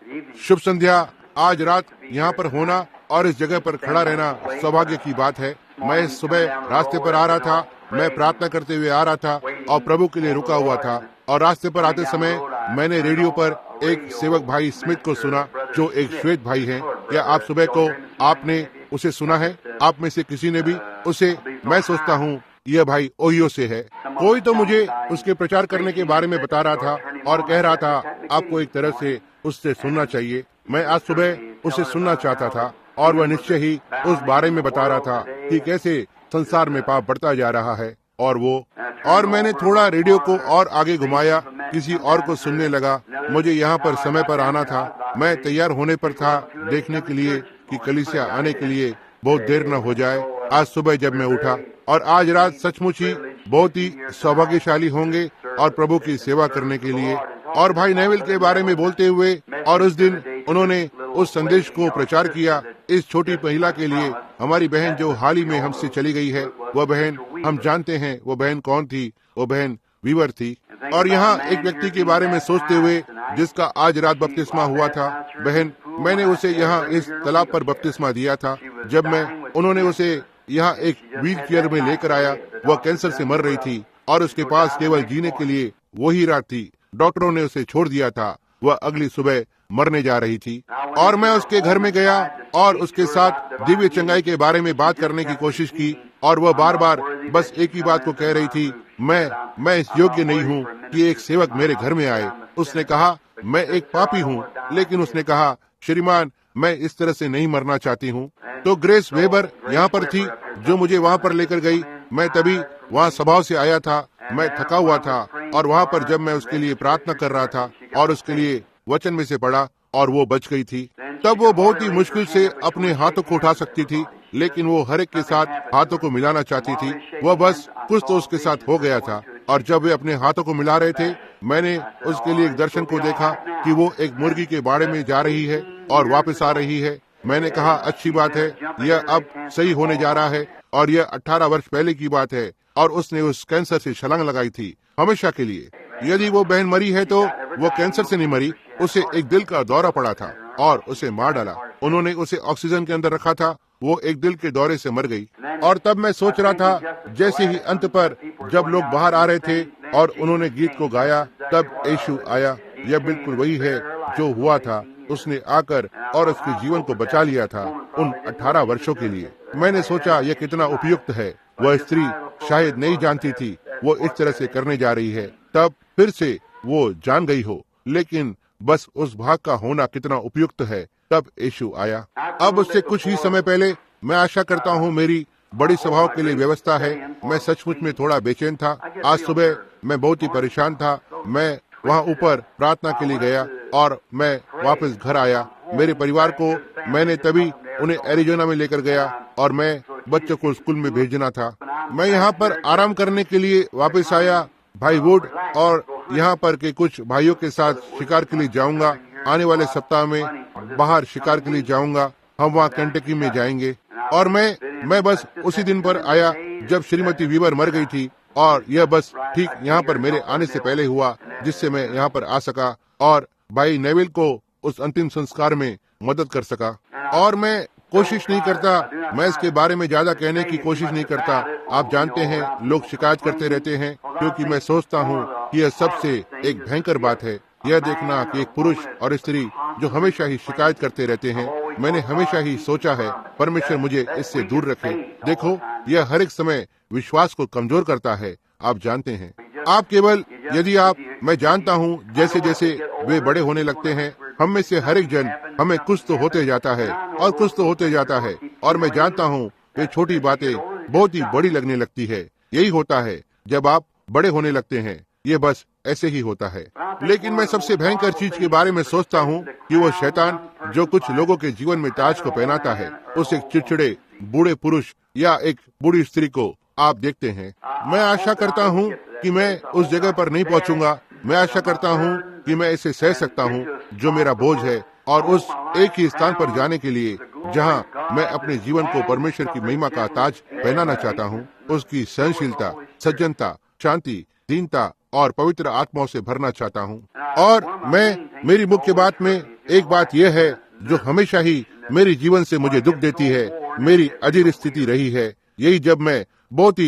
शुभ संध्या। आज रात यहाँ पर होना और इस जगह पर खड़ा रहना सौभाग्य की बात है। मैं सुबह रास्ते पर आ रहा था, मैं प्रार्थना करते हुए आ रहा था और प्रभु के लिए रुका हुआ था, और रास्ते पर आते समय मैंने रेडियो पर एक सेवक भाई स्मिथ को सुना, जो एक श्वेत भाई हैं। क्या आप सुबह को आपने उसे सुना है? आप में से किसी ने भी उसे? मैं सोचता हूँ यह भाई ओहियो से है। कोई तो मुझे उसके प्रचार करने के बारे में बता रहा था और कह रहा था आपको एक तरह से उससे सुनना चाहिए। मैं आज सुबह उसे सुनना चाहता था और वह निश्चय ही उस बारे में बता रहा था कि कैसे संसार में पाप बढ़ता जा रहा है। और मैंने थोड़ा रेडियो को और आगे घुमाया, किसी और को सुनने लगा। मुझे यहाँ पर समय पर आना था। मैं तैयार होने पर था देखने के लिए कि कलीसिया आने के लिए बहुत देर न हो जाए। आज सुबह जब मैं उठा, और आज रात सचमुच ही बहुत ही सौभाग्यशाली होंगे और प्रभु की सेवा करने के लिए। और भाई नेविल के बारे में बोलते हुए, और उस दिन उन्होंने उस संदेश को प्रचार किया इस छोटी महिला के लिए, हमारी बहन जो हाल ही में हमसे चली गई है। वह बहन हम जानते हैं वो बहन कौन थी। वो बहन वीवर थी। और यहाँ एक व्यक्ति के बारे में सोचते हुए जिसका आज रात बपतिस्मा हुआ था। बहन, मैंने उसे यहाँ इस तालाब पर बपतिस्मा दिया था। जब उन्होंने उसे यहाँ एक व्हील चेयर में लेकर आया, वह कैंसर से मर रही थी और उसके पास केवल जीने के लिए वही रात थी। डॉक्टरों ने उसे छोड़ दिया था। वह अगली सुबह मरने जा रही थी। और मैं उसके घर में गया और उसके साथ दिव्य चंगाई के बारे में बात करने की कोशिश की, और वह बार बार बस एक ही बात को कह रही थी, मैं इस योग्य नहीं हूँ कि एक सेवक मेरे घर में आए। उसने कहा मैं एक पापी हूँ, लेकिन उसने कहा श्रीमान मैं इस तरह से नहीं मरना चाहती हूँ। तो ग्रेस वेबर यहाँ पर थी जो मुझे वहाँ पर लेकर गई। मैं तभी वहाँ सभाओं से आया था, मैं थका हुआ था, और वहाँ पर जब मैं उसके लिए प्रार्थना कर रहा था और उसके लिए वचन में से पढ़ा और वो बच गई थी। तब वो बहुत ही मुश्किल से अपने हाथों को उठा सकती थी, लेकिन वो हर एक के साथ हाथों को मिलाना चाहती थी। वह बस कुछ तो उसके साथ हो गया था। और जब वे अपने हाथों को मिला रहे थे, मैंने उसके लिए एक दर्शन को देखा कि वो एक मुर्गी के बाड़े में जा रही है और वापस आ रही है। मैंने कहा अच्छी बात है, यह अब सही होने जा रहा है। और यह 18 वर्ष पहले की बात है, और उसने उस कैंसर से छलांग लगाई थी हमेशा के लिए। यदि वो बहन मरी है तो वो कैंसर से नहीं मरी, उसे एक दिल का दौरा पड़ा था और उसे मार डाला। उन्होंने उसे ऑक्सीजन के अंदर रखा था, वो एक दिल के दौरे से मर गई। और तब मैं सोच रहा था, जैसे ही अंत पर जब लोग बाहर आ रहे थे और उन्होंने गीत को गाया, तब यीशु आया। यह बिल्कुल वही है जो हुआ था। उसने आकर और उसके जीवन को बचा लिया था उन 18 वर्षों के लिए। मैंने सोचा यह कितना उपयुक्त है। वह स्त्री शायद नहीं जानती थी वो इस तरह से करने जा रही है। तब फिर से वो जान गई हो, लेकिन बस उस भाग का होना कितना उपयुक्त है। तब यीशु आया। अब उससे कुछ ही समय पहले, मैं आशा करता हूँ मेरी बड़ी सभाओं के लिए व्यवस्था है। मैं सचमुच में थोड़ा बेचैन था। आज सुबह मैं बहुत ही परेशान था। मैं वहाँ ऊपर प्रार्थना के लिए गया और मैं वापस घर आया। मेरे परिवार को मैंने तभी उन्हें एरिजोना में लेकर गया और मैं बच्चों को स्कूल में भेजना था। मैं यहाँ पर आराम करने के लिए वापस आया भाई वुड, और यहाँ पर के कुछ भाइयों के साथ शिकार के लिए जाऊंगा। आने वाले सप्ताह में बाहर शिकार के लिए जाऊंगा। हम वहाँ केंटकी में जाएंगे। और मैं बस उसी दिन पर आया जब श्रीमती वीवर मर गई थी, और यह बस ठीक यहाँ पर मेरे आने से पहले हुआ, जिससे मैं यहाँ पर आ सका और भाई नेविल को उस अंतिम संस्कार में मदद कर सका। और मैं कोशिश नहीं करता, मैं इसके बारे में ज्यादा कहने की कोशिश नहीं करता। आप जानते हैं लोग शिकायत करते रहते हैं, क्योंकि मैं सोचता हूँ कि यह सबसे एक भयंकर बात है, यह देखना कि एक पुरुष और स्त्री जो हमेशा ही शिकायत करते रहते हैं। मैंने हमेशा ही सोचा है परमेश्वर मुझे इससे दूर रखे। देखो, यह हर एक समय विश्वास को कमजोर करता है। आप जानते हैं, आप केवल यदि आप, मैं जानता हूँ जैसे जैसे वे बड़े होने लगते हैं, हम में से हर एक जन, हमें कुछ तो होते जाता है और कुछ तो होते जाता है। और मैं जानता हूँ वे छोटी बातें बहुत ही बड़ी लगने लगती है। यही होता है जब आप बड़े होने लगते हैं। ये बस ऐसे ही होता है। लेकिन मैं सबसे भयंकर चीज के बारे में सोचता हूँ कि वो शैतान जो कुछ लोगों के जीवन में ताज को पहनाता है, उस एक चिड़चिड़े बूढ़े पुरुष या एक बूढ़ी स्त्री को आप देखते हैं। मैं आशा करता हूँ कि मैं उस जगह पर नहीं पहुँचूंगा। मैं आशा करता हूँ कि मैं इसे सह सकता हूँ जो मेरा बोझ है, और उस एक ही स्थान पर जाने के लिए जहाँ मैं अपने जीवन को परमेश्वर की महिमा का ताज पहनाना चाहता हूँ। उसकी सहनशीलता, सज्जनता, शांति, दीनता और पवित्र आत्माओं से भरना चाहता हूँ। और मैं मेरी मुख्य बात में एक बात यह है जो हमेशा ही मेरे जीवन से मुझे दुख देती है, मेरी अधीर स्थिति रही है। यही जब मैं बहुत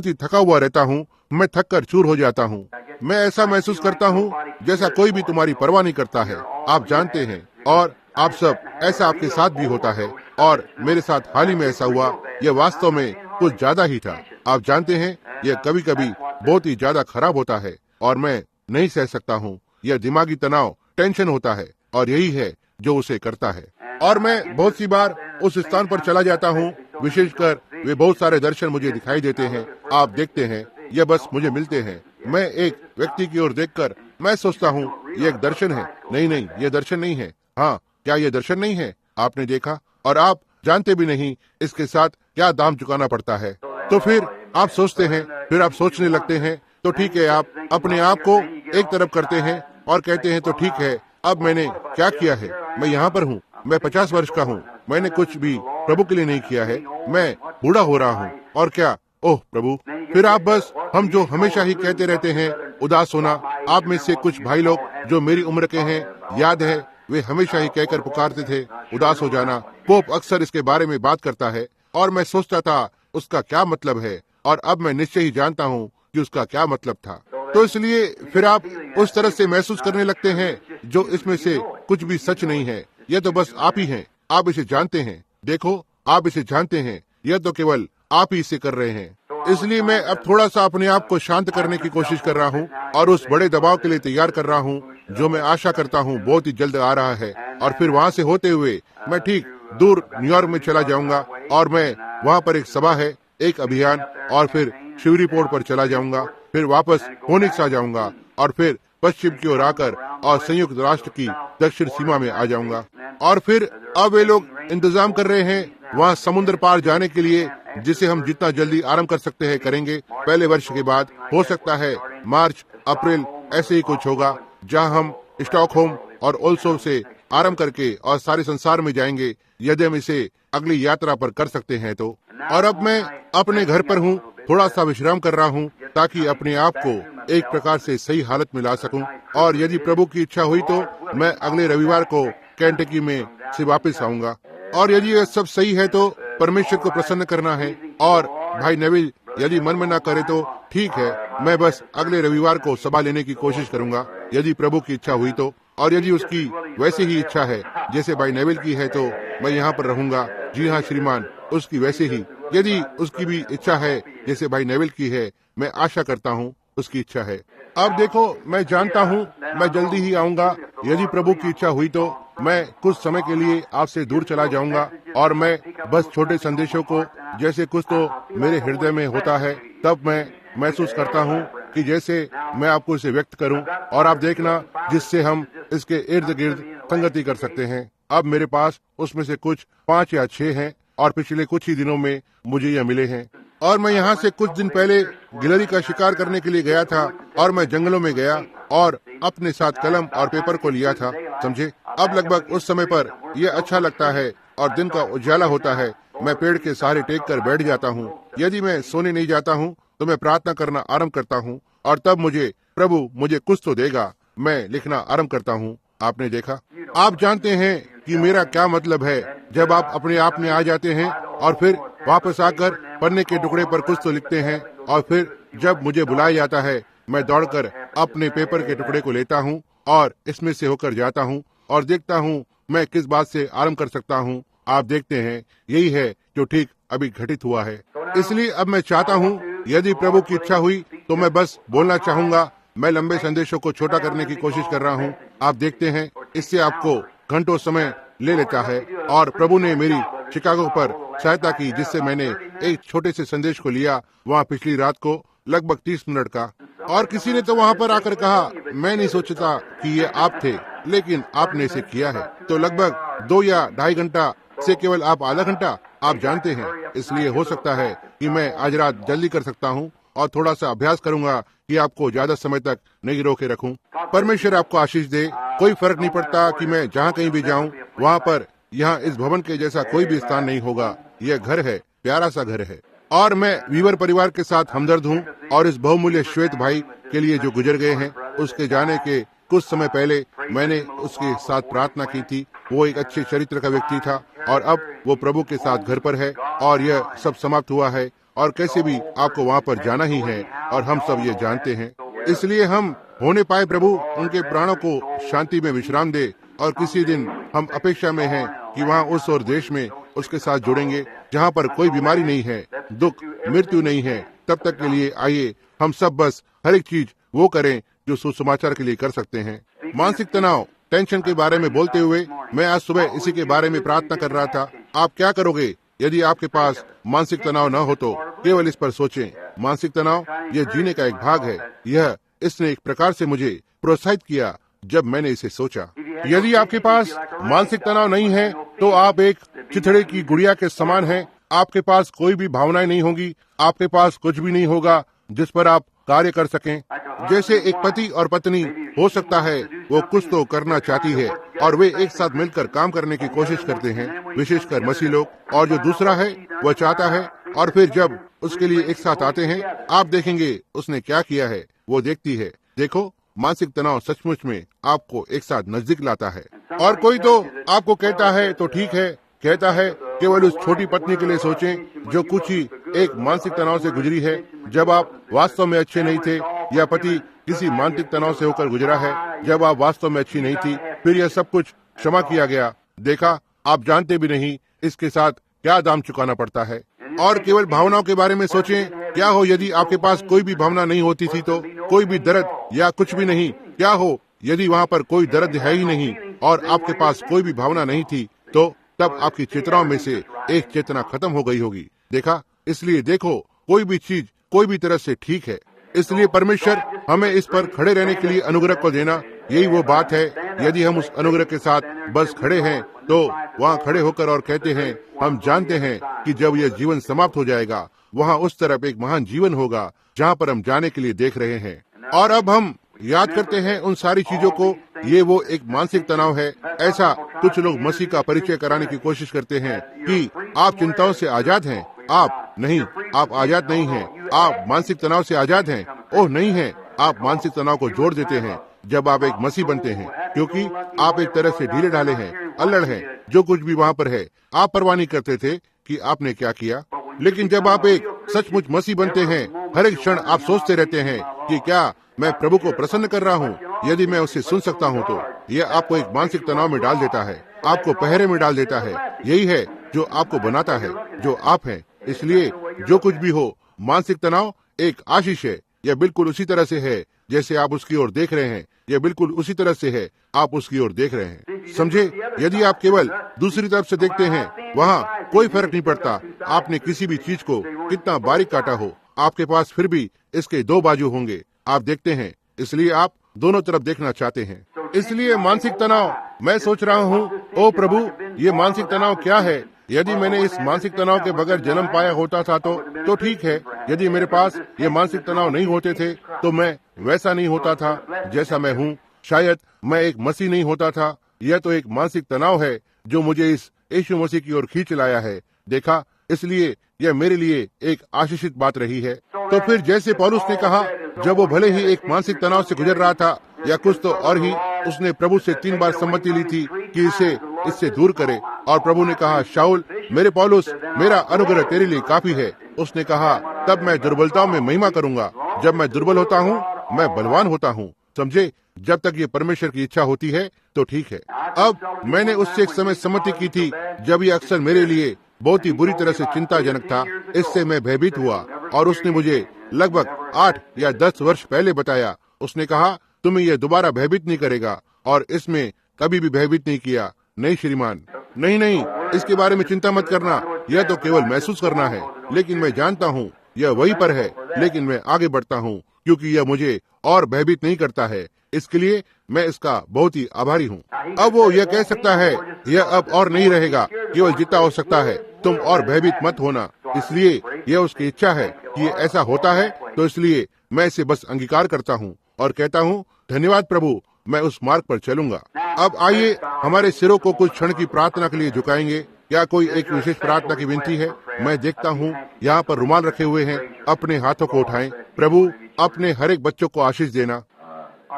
ही थका हुआ रहता हूँ, मैं थक कर चूर हो जाता हूँ। मैं ऐसा महसूस करता हूँ जैसा कोई भी तुम्हारी परवाह नहीं करता है। आप जानते हैं, और आप सब, ऐसा आपके साथ भी होता है, और मेरे साथ हाल ही में ऐसा हुआ। यह वास्तव में कुछ ज्यादा ही था। आप जानते हैं, यह कभी कभी बहुत ही ज्यादा खराब होता है और मैं नहीं सह सकता हूँ। यह दिमागी तनाव, टेंशन होता है, और यही है जो उसे करता है। और मैं बहुत सी बार उस स्थान पर चला जाता हूँ, विशेषकर वे बहुत सारे दर्शन मुझे दिखाई देते हैं। आप देखते हैं, यह बस मुझे मिलते हैं। मैं एक व्यक्ति की ओर देखकर मैं सोचता हूँ ये एक दर्शन है। नहीं, यह दर्शन नहीं है। हाँ, क्या यह दर्शन नहीं है? आपने देखा, और आप जानते भी नहीं इसके साथ क्या दाम चुकाना पड़ता है। तो फिर आप सोचते हैं, फिर आप सोचने लगते हैं, तो ठीक है, आप अपने आप को एक तरफ करते हैं और कहते हैं, तो ठीक है, अब मैंने क्या किया है? मैं यहाँ पर हूँ, मैं 50 वर्ष का हूँ, मैंने कुछ भी प्रभु के लिए नहीं किया है, मैं बूढ़ा हो रहा हूँ, और क्या, ओह प्रभु। फिर आप बस, हम जो हमेशा ही कहते रहते हैं, उदास होना। आप में से कुछ भाई लोग जो मेरी उम्र के हैं, याद है, वे हमेशा ही कहकर पुकारते थे, उदास हो जाना। पोप अक्सर इसके बारे में बात करता है, और मैं सोचता था उसका क्या मतलब है, और अब मैं निश्चय ही जानता हूँ कि उसका क्या मतलब था। तो इसलिए फिर आप उस तरह से महसूस करने लगते हैं जो इसमें से कुछ भी सच नहीं है। यह तो बस आप ही हैं, आप इसे जानते हैं। देखो, आप इसे जानते हैं, यह तो केवल आप ही इसे कर रहे हैं। इसलिए मैं अब थोड़ा सा अपने आप को शांत करने की कोशिश कर रहा हूँ, और उस बड़े दबाव के लिए तैयार कर रहा हूँ जो मैं आशा करता हूँ बहुत ही जल्द आ रहा है। और फिर वहाँ से होते हुए मैं ठीक दूर न्यूयॉर्क में चला जाऊंगा, और मैं वहाँ पर एक सभा है, एक अभियान, और फिर शिवरीपोर्ट पर चला जाऊंगा, फिर वापस फोनिक्स आ जाऊंगा, और फिर पश्चिम की ओर आकर और संयुक्त राष्ट्र की दक्षिण सीमा में आ जाऊंगा। और फिर अब वे लोग इंतजाम कर रहे हैं वहाँ समुद्र पार जाने के लिए, जिसे हम जितना जल्दी आरंभ कर सकते हैं करेंगे। पहले वर्ष के बाद हो सकता है मार्च अप्रैल ऐसे ही कुछ होगा, जहाँ हम स्टॉकहोम और ओल्सो से आरंभ करके और सारे संसार में जाएंगे, यदि हम इसे अगली यात्रा पर कर सकते हैं तो। और अब मैं अपने घर पर हूँ, थोड़ा सा विश्राम कर रहा हूँ, ताकि अपने आप को एक प्रकार से सही हालत में ला सकूं। और यदि प्रभु की इच्छा हुई तो मैं अगले रविवार को केंटकी में से वापस आऊंगा। और यदि यह सब सही है तो परमेश्वर को प्रसन्न करना है। और भाई नेविल यदि मन में ना करे तो ठीक है, मैं बस अगले रविवार को सभा लेने की कोशिश करूंगा, यदि प्रभु की इच्छा हुई तो। और यदि उसकी वैसे ही इच्छा है जैसे भाई नेविल की है, तो मैं यहाँ पर रहूंगा। जी हाँ श्रीमान, उसकी वैसे ही। यदि उसकी भी इच्छा है जैसे भाई नेविल की है, मैं आशा करता हूँ उसकी इच्छा है। अब देखो, मैं जानता हूँ मैं जल्दी ही आऊंगा। यदि प्रभु की इच्छा हुई तो मैं कुछ समय के लिए आपसे दूर चला जाऊंगा, और मैं बस छोटे संदेशों को, जैसे कुछ तो मेरे हृदय में होता है, तब मैं महसूस करता हूँ कि जैसे मैं आपको इसे व्यक्त करूं, और आप देखना जिससे हम इसके इर्द गिर्द संगति कर सकते हैं। अब मेरे पास उसमें से कुछ 5 या 6 हैं, और पिछले कुछ ही दिनों में मुझे यह मिले हैं। और मैं यहाँ से कुछ दिन पहले गिलहरी का शिकार करने के लिए गया था, और मैं जंगलों में गया और अपने साथ कलम और पेपर को लिया था, समझे। अब लगभग उस समय पर यह अच्छा लगता है और दिन का उजाला होता है। मैं पेड़ के सहारे टेक कर बैठ जाता हूँ। यदि मैं सोने नहीं जाता हूँ तो मैं प्रार्थना करना आरंभ करता हूँ, और तब प्रभु मुझे कुछ तो देगा, मैं लिखना आरंभ करता हूँ। आपने देखा, आप जानते हैं कि मेरा क्या मतलब है। जब आप अपने आप में आ जाते हैं और फिर वापस आकर पन्ने के टुकड़े पर कुछ तो लिखते हैं, और फिर जब मुझे बुलाया जाता है, मैं दौड़कर अपने पेपर के टुकड़े को लेता हूँ और इसमें से होकर जाता हूँ और देखता हूँ मैं किस बात से आरंभ कर सकता हूँ। आप देखते हैं, यही है जो ठीक अभी घटित हुआ है। इसलिए अब मैं चाहता हूँ, यदि प्रभु की इच्छा हुई तो मैं बस बोलना चाहूंगा। मैं लंबे संदेशों को छोटा करने की कोशिश कर रहा हूँ। आप देखते हैं, इससे आपको घंटों समय ले लेता है, और प्रभु ने मेरी शिकागो पर सहायता की, जिससे मैंने एक छोटे से संदेश को लिया वहाँ पिछली रात को, लगभग 30 मिनट का। और किसी ने तो वहाँ पर आकर कहा, मैं नहीं सोचता कि ये आप थे, लेकिन आपने इसे किया है। तो लगभग 2 या ढाई घंटा से केवल आप आधा घंटा, आप जानते हैं। इसलिए हो सकता है कि मैं आज रात जल्दी कर सकता हूँ, और थोड़ा सा अभ्यास करूंगा कि आपको ज्यादा समय तक नहीं रोके रखूं। परमेश्वर आपको आशीष दे। कोई फर्क नहीं पड़ता कि मैं जहाँ कहीं भी जाऊं, वहाँ पर यहाँ इस भवन के जैसा कोई भी स्थान नहीं होगा। यह घर है, प्यारा सा घर है। और मैं वीवर परिवार के साथ हमदर्द हूँ, और इस बहुमूल्य श्वेत भाई के लिए जो गुजर गए हैं, उसके जाने के कुछ समय पहले मैंने उसके साथ प्रार्थना की थी। वो एक अच्छे चरित्र का व्यक्ति था और अब वो प्रभु के साथ घर पर है और यह सब समाप्त हुआ है और कैसे भी आपको वहाँ पर जाना ही है और हम सब ये जानते हैं। इसलिए हम होने पाए प्रभु उनके प्राणों को शांति में विश्राम दे और किसी दिन हम अपेक्षा में हैं कि वहाँ उस और देश में उसके साथ जुड़ेंगे जहाँ पर कोई बीमारी नहीं है, दुख मृत्यु नहीं है। तब तक के लिए आइए हम सब बस हर एक चीज वो करें जो सुसमाचार के लिए कर सकते हैं। मानसिक तनाव, टेंशन के बारे में बोलते हुए मैं आज सुबह इसी के बारे में प्रार्थना कर रहा था। आप क्या करोगे यदि आपके पास मानसिक तनाव न हो? तो केवल इस पर सोचें। मानसिक तनाव यह जीने का एक भाग है। यह इसने एक प्रकार से मुझे प्रोत्साहित किया जब मैंने इसे सोचा। यदि आपके पास मानसिक तनाव नहीं है तो आप एक चिथड़े की गुड़िया के समान हैं। आपके पास कोई भी भावनाएं नहीं होंगी, आपके पास कुछ भी नहीं होगा जिस पर आप कार्य कर सकें। जैसे एक पति और पत्नी हो सकता है वो कुछ तो करना चाहती है और वे एक साथ मिलकर काम करने की कोशिश करते हैं, विशेषकर मसीह लोग, और जो दूसरा है वह चाहता है और फिर जब उसके लिए एक साथ आते हैं आप देखेंगे उसने क्या किया है। वो देखती है। देखो, मानसिक तनाव सचमुच में आपको एक साथ नजदीक लाता है। और कोई तो आपको कहता है तो ठीक है, कहता है केवल उस छोटी पत्नी के लिए सोचें जो कुछ ही एक मानसिक तनाव से गुजरी है जब आप वास्तव में अच्छे नहीं थे, या पति किसी मानसिक तनाव से होकर गुजरा है जब आप वास्तव में अच्छी नहीं थी, फिर यह सब कुछ क्षमा किया गया। देखा, आप जानते भी नहीं इसके साथ क्या दाम चुकाना पड़ता है। और केवल भावनाओं के बारे में सोचें, क्या हो यदि आपके पास कोई भी भावना नहीं होती थी, तो कोई भी दर्द या कुछ भी नहीं। क्या हो यदि वहाँ पर कोई दर्द है ही नहीं और आपके पास कोई भी भावना नहीं थी, तो तब आपकी चेतनाओं में से एक चेतना खत्म हो गई होगी। देखा, इसलिए देखो, कोई भी चीज कोई भी तरह से ठीक है। इसलिए परमेश्वर हमें इस पर खड़े रहने के लिए अनुग्रह को देना, यही वो बात है। यदि हम उस अनुग्रह के साथ बस खड़े हैं तो वहाँ खड़े होकर और कहते हैं, हम जानते हैं कि जब यह जीवन समाप्त हो जाएगा वहाँ उस तरफ एक महान जीवन होगा जहाँ पर हम जाने के लिए देख रहे हैं। और अब हम याद करते हैं उन सारी चीजों को। ये वो एक मानसिक तनाव है। ऐसा कुछ लोग मसीह का परिचय कराने की कोशिश करते हैं कि आप चिंताओं से आजाद हैं। आप नहीं, आप आजाद नहीं हैं। आप मानसिक तनाव से आजाद हैं। ओह नहीं है, आप मानसिक तनाव को जोड़ देते हैं जब आप एक मसीह बनते हैं, क्योंकि आप एक तरह से ढीले ढाले हैं, अल्लड़ हैं। जो कुछ भी वहाँ पर है आप परवाह नहीं करते थे कि आपने क्या किया। लेकिन जब आप एक सचमुच मसीह बनते हैं, हर एक क्षण आप सोचते रहते हैं कि क्या मैं प्रभु को प्रसन्न कर रहा हूँ? यदि मैं उसे सुन सकता हूँ तो यह आपको एक मानसिक तनाव में डाल देता है, आपको पहरे में डाल देता है। यही है जो आपको बनाता है जो आप हैं। इसलिए जो कुछ भी हो, मानसिक तनाव एक आशीष है। यह बिल्कुल उसी तरह से है जैसे आप उसकी ओर देख रहे हैं। यह बिल्कुल उसी तरह से है आप उसकी ओर देख रहे हैं। समझे, यदि आप केवल दूसरी तरफ से देखते हैं, वहाँ कोई फर्क नहीं पड़ता आपने किसी भी चीज को कितना बारीक काटा हो, आपके पास फिर भी इसके दो बाजू होंगे। आप देखते हैं, इसलिए आप दोनों तरफ देखना चाहते हैं। इसलिए मानसिक तनाव, मैं सोच रहा हूँ, ओ प्रभु, ये मानसिक तनाव क्या है? यदि मैंने इस मानसिक तनाव के बगैर जन्म पाया होता था तो ठीक है। यदि मेरे पास ये मानसिक तनाव नहीं होते थे तो मैं वैसा नहीं होता था जैसा मैं हूँ। शायद मैं एक मसीह नहीं होता था। यह तो एक मानसिक तनाव है जो मुझे इस यीशु मसीह की ओर खींच लाया है। देखा, इसलिए यह मेरे लिए एक आशीषित बात रही है। तो फिर जैसे पौलुस ने कहा, जब वो भले ही एक मानसिक तनाव से गुजर रहा था या कुछ तो और ही, उसने प्रभु से 3 बार सम्मति ली थी कि इसे इससे दूर करे। और प्रभु ने कहा, शाऊल, मेरे पौलुस, मेरा अनुग्रह तेरे लिए काफी है। उसने कहा, तब मैं दुर्बलताओं में महिमा करूंगा। जब मैं दुर्बल होता हूँ मैं बलवान होता हूँ। समझे, जब तक ये परमेश्वर की इच्छा होती है तो ठीक है। अब मैंने उससे एक समय सम्मति की थी जब ये अक्सर मेरे लिए बहुत ही बुरी तरह से चिंताजनक था। इससे मैं भयभीत हुआ और उसने मुझे लगभग 8 या 10 वर्ष पहले बताया। उसने कहा, तुम्हें यह दोबारा भयभीत नहीं करेगा, और इसमें कभी भी भयभीत नहीं किया। नहीं श्रीमान, नहीं, इसके बारे में चिंता मत करना। यह तो केवल महसूस करना है। लेकिन मैं जानता हूँ यह वहीं पर है, लेकिन मैं आगे बढ़ता हूँ क्योंकि यह मुझे और भयभीत नहीं करता है। इसके लिए मैं इसका बहुत ही आभारी हूँ। अब वो यह कह सकता है, यह अब और नहीं रहेगा, केवल जितना हो सकता है तुम और भयभीत मत होना। इसलिए यह उसकी इच्छा है कि ये ऐसा होता है, तो इसलिए मैं इसे बस अंगीकार करता हूँ और कहता हूँ, धन्यवाद प्रभु, मैं उस मार्ग पर चलूंगा। अब आइए हमारे सिरों को कुछ क्षण की प्रार्थना के लिए झुकाएंगे। क्या कोई एक विशेष प्रार्थना की विनती है? मैं देखता हूँ यहाँ पर रुमाल रखे हुए हैं। अपने हाथों को उठाएं। प्रभु, अपने हर एक बच्चों को आशीष देना।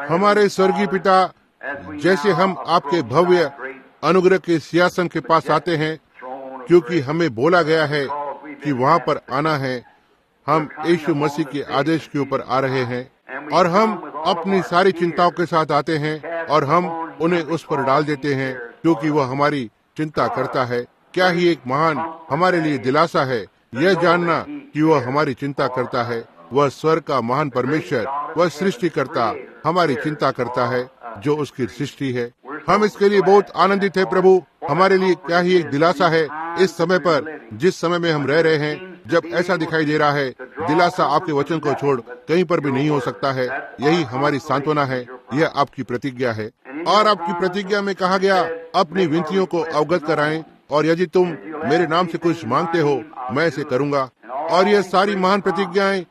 हमारे स्वर्गीय पिता, जैसे हम आपके भव्य अनुग्रह के सिंहासन के पास आते हैं, क्योंकि हमें बोला गया है कि वहाँ पर आना है, हम यीशु मसीह के आदेश के ऊपर आ रहे हैं और हम अपनी सारी चिंताओं के साथ आते हैं और हम उन्हें उस पर डाल देते हैं, क्योंकि वह हमारी चिंता करता है। क्या ही एक महान हमारे लिए दिलासा है यह जानना कि वह हमारी चिंता करता है। वह स्वर्ग का महान परमेश्वर, वह सृष्टिकर्ता हमारी चिंता करता है, जो उसकी सृष्टि है। हम इसके लिए बहुत आनंदित है प्रभु। हमारे लिए क्या ही एक दिलासा है इस समय पर, जिस समय में हम रह रहे हैं, जब ऐसा दिखाई दे रहा है दिलासा आपके वचन को छोड़ कहीं पर भी नहीं हो सकता है। यही हमारी सांत्वना है, यह आपकी प्रतिज्ञा है। और आपकी प्रतिज्ञा में कहा गया, अपनी विनतियों को अवगत कराएं और यदि तुम मेरे नाम से कुछ मांगते हो मैं इसे करूंगा। और यह सारी महान प्रतिज्ञाएं,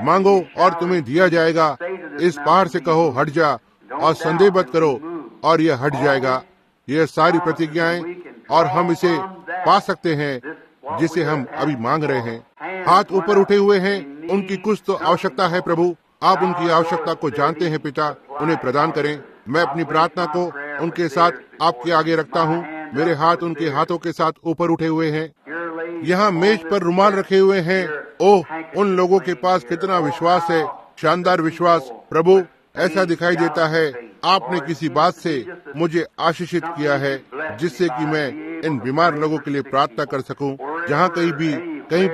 मांगो और तुम्हें दिया जाएगा, इस पहाड़ से कहो हट जा, और संदेह मत करो और यह हट जाएगा। यह सारी प्रतिज्ञाएं, और हम इसे पा सकते हैं जिसे हम अभी मांग रहे हैं। हाथ ऊपर उठे हुए हैं, उनकी कुछ तो आवश्यकता है प्रभु। आप उनकी आवश्यकता को जानते हैं पिता, उन्हें प्रदान करें। मैं अपनी प्रार्थना को उनके साथ आपके आगे रखता हूँ। मेरे हाथ उनके हाथों के साथ ऊपर उठे हुए हैं। यहाँ मेज पर रुमाल रखे हुए हैं। ओह, उन लोगों के पास कितना विश्वास है, शानदार विश्वास प्रभु। ऐसा दिखाई देता है आपने किसी बात से मुझे आशीषित किया है, जिससे कि मैं इन बीमार लोगों के लिए प्रार्थना कर सकूं। जहाँ कहीं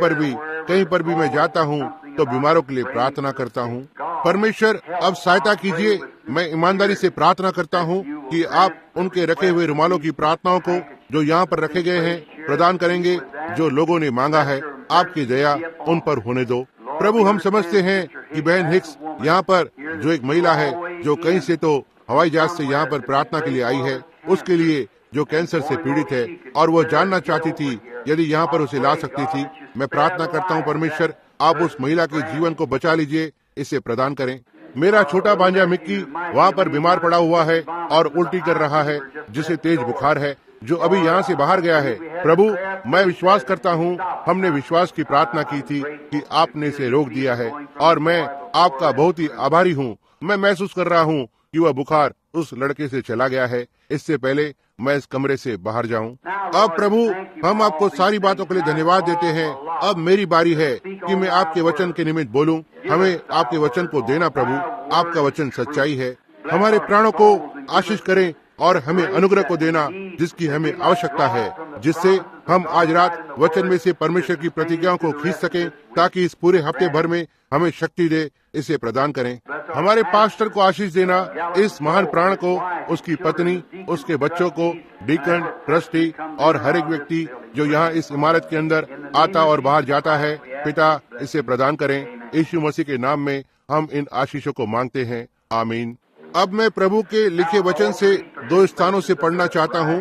पर भी मैं जाता हूँ तो बीमारों के लिए प्रार्थना करता हूँ। परमेश्वर, अब सहायता कीजिए। मैं ईमानदारी से प्रार्थना करता हूँ कि आप उनके रखे हुए रुमालों की प्रार्थनाओं को जो यहाँ पर रखे गए हैं प्रदान करेंगे। जो लोगों ने मांगा है, आपकी दया उन पर होने दो प्रभु। हम समझते हैं कि बहन हिक्स यहाँ पर, जो एक महिला है जो कहीं से तो हवाई जहाज से यहाँ पर प्रार्थना के लिए आई है, उसके लिए जो कैंसर से पीड़ित है, और वो जानना चाहती थी यदि यहाँ पर उसे ला सकती थी। मैं प्रार्थना करता हूँ परमेश्वर, आप उस महिला के जीवन को बचा लीजिए, इसे प्रदान करें। मेरा छोटा भांजा मिक्की वहाँ पर बीमार पड़ा हुआ है और उल्टी कर रहा है, जिसे तेज बुखार है, जो अभी यहाँ से बाहर गया है। प्रभु, मैं विश्वास करता हूँ, हमने विश्वास की प्रार्थना की थी कि आपने इसे रोक दिया है, और मैं आपका बहुत ही आभारी हूँ। मैं महसूस कर रहा हूँ कि वह बुखार उस लड़के से चला गया है, इससे पहले मैं इस कमरे से बाहर जाऊं। अब प्रभु, हम आपको सारी बातों के लिए धन्यवाद देते हैं। अब मेरी बारी है कि मैं आपके वचन के निमित्त बोलूं। हमें आपके वचन को देना प्रभु। आपका वचन सच्चाई है। हमारे प्राणों को आशीष करें और हमें अनुग्रह को देना जिसकी हमें आवश्यकता है, जिससे हम आज रात वचन में से परमेश्वर की प्रतिज्ञाओं को खींच सकें, ताकि इस पूरे हफ्ते भर में हमें शक्ति दे, इसे प्रदान करें। हमारे पास्टर को आशीष देना, इस महान प्राण को, उसकी पत्नी, उसके बच्चों को, डीकन, ट्रस्टी और हर एक व्यक्ति जो यहाँ इस इमारत के अंदर आता और बाहर जाता है, पिता इसे प्रदान करें। यीशु मसीह के नाम में हम इन आशीषों को मांगते हैं, आमीन। अब मैं प्रभु के लिखे वचन से 2 स्थानों से पढ़ना चाहता हूँ।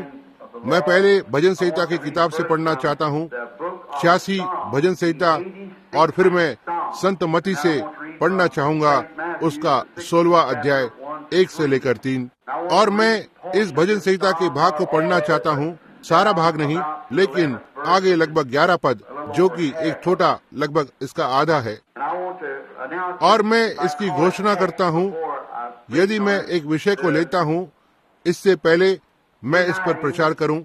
मैं पहले भजन संहिता की किताब से पढ़ना चाहता हूँ, 86 भजन संहिता, और फिर मैं संत मती से पढ़ना चाहूंगा, उसका 16वां अध्याय 1 से लेकर 3। और मैं इस भजन संहिता के भाग को पढ़ना चाहता हूँ, सारा भाग नहीं, लेकिन आगे लगभग 11 पद, जो कि एक छोटा लगभग इसका आधा है। और मैं इसकी घोषणा करता हूँ, यदि मैं एक विषय को लेता हूँ, इससे पहले मैं इस पर प्रचार करूं,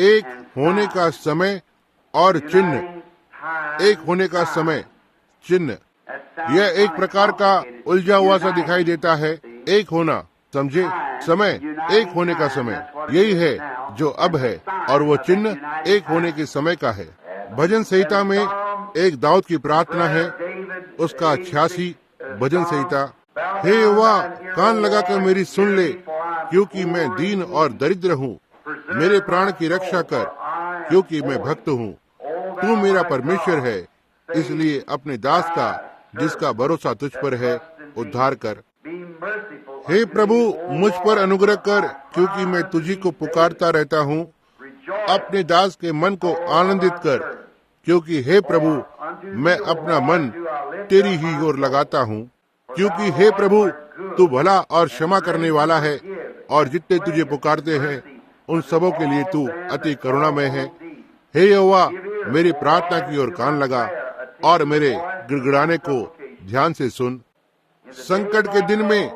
एक होने का समय और चिन्ह। एक होने का समय, चिन्ह, यह एक प्रकार का उलझा हुआ सा दिखाई देता है। एक होना, समझे, समय, एक होने का समय, यही है जो अब है, और वो चिन्ह एक होने के समय का है। भजन संहिता में एक दाऊद की प्रार्थना है, उसका 86 भजन संहिता। हे यहोवा, कान लगाकर मेरी सुन ले, क्योंकि मैं दीन और दरिद्र हूँ। मेरे प्राण की रक्षा कर, क्योंकि मैं भक्त हूँ। तू मेरा परमेश्वर है, इसलिए अपने दास का, जिसका भरोसा तुझ पर है, उद्धार कर। हे प्रभु, मुझ पर अनुग्रह कर, क्योंकि मैं तुझी को पुकारता रहता हूँ। अपने दास के मन को आनंदित कर, क्योंकि हे प्रभु, मैं अपना मन तेरी ही ओर लगाता हूँ। क्योंकि हे प्रभु, तू भला और क्षमा करने वाला है, और जितने तुझे पुकारते हैं उन सबों के लिए तू अति करुणामय है। हे यहोवा, मेरी प्रार्थना की ओर कान लगा और मेरे गिड़गिड़ाने को ध्यान से सुन। संकट के दिन में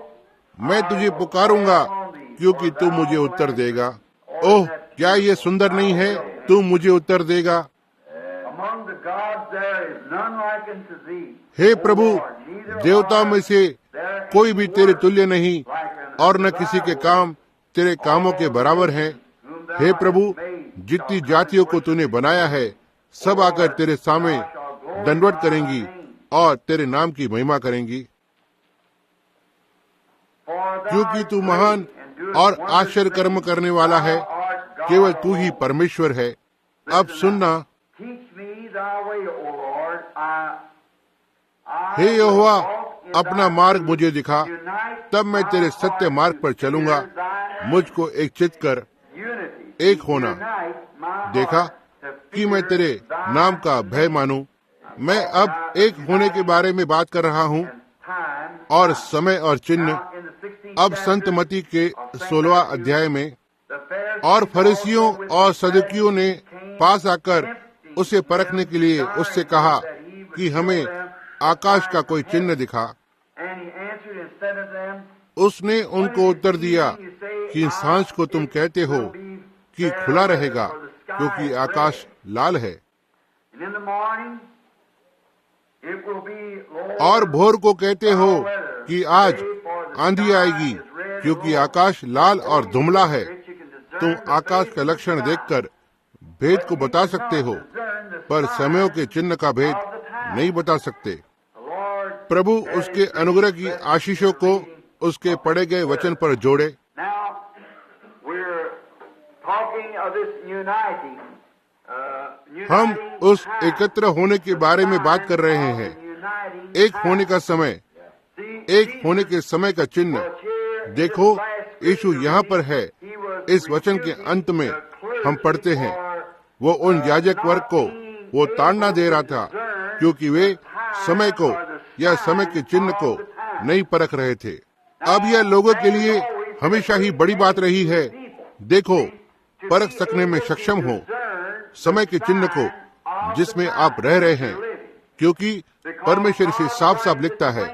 मैं तुझे पुकारूंगा क्योंकि तू मुझे उत्तर देगा। ओह, क्या ये सुंदर नहीं है? तू मुझे उत्तर देगा। हे प्रभु, देवताओं में से कोई भी तेरे तुल्य नहीं, और न किसी के काम तेरे कामों के बराबर हैं। हे प्रभु, जितनी जातियों को तूने बनाया है, सब आकर तेरे सामने दंडवत करेंगी और तेरे नाम की महिमा करेंगी, क्योंकि तू महान और आश्चर्य कर्म करने वाला है। केवल तू ही परमेश्वर है। अब सुनना, हे यहोवा, अपना मार्ग मुझे दिखा, तब मैं तेरे सत्य मार्ग पर चलूंगा। मुझको एक चित्त कर एक होना। देखा कि मैं तेरे नाम का भय मानूं। मैं अब एक होने के बारे में बात कर रहा हूँ, और समय और चिन्ह। अब संत मती के 16वां अध्याय में, और फरीसियों और सदुकियों ने पास आकर उसे परखने के लिए उससे कहा कि हमें आकाश का कोई चिन्ह दिखा। उसने उनको उत्तर दिया कि सांझ को तुम कहते हो कि खुला रहेगा, क्योंकि आकाश लाल है, और भोर को कहते हो कि आज आंधी आएगी, क्योंकि आकाश लाल और धुंधला है। तुम आकाश का लक्षण देखकर भेद को बता सकते हो, पर समयों के चिन्ह का भेद नहीं बता सकते। प्रभु उसके अनुग्रह की आशीषों को उसके पढ़े गए वचन पर जोड़े। हम उस एकत्र होने के बारे में बात कर रहे हैं। एक होने का समय, एक होने के समय का चिन्ह। देखो, यीशु यहाँ पर है। इस वचन के अंत में हम पढ़ते हैं, वो उन याजक वर्ग को वो ताड़ना दे रहा था, क्योंकि वे समय को या समय के चिन्ह को नहीं परख रहे थे। अब यह लोगों के लिए हमेशा ही बड़ी बात रही है। देखो, परख सकने में सक्षम हो समय के चिन्ह को जिसमें आप रह रहे हैं, क्योंकि परमेश्वर से साफ साफ लिखता है,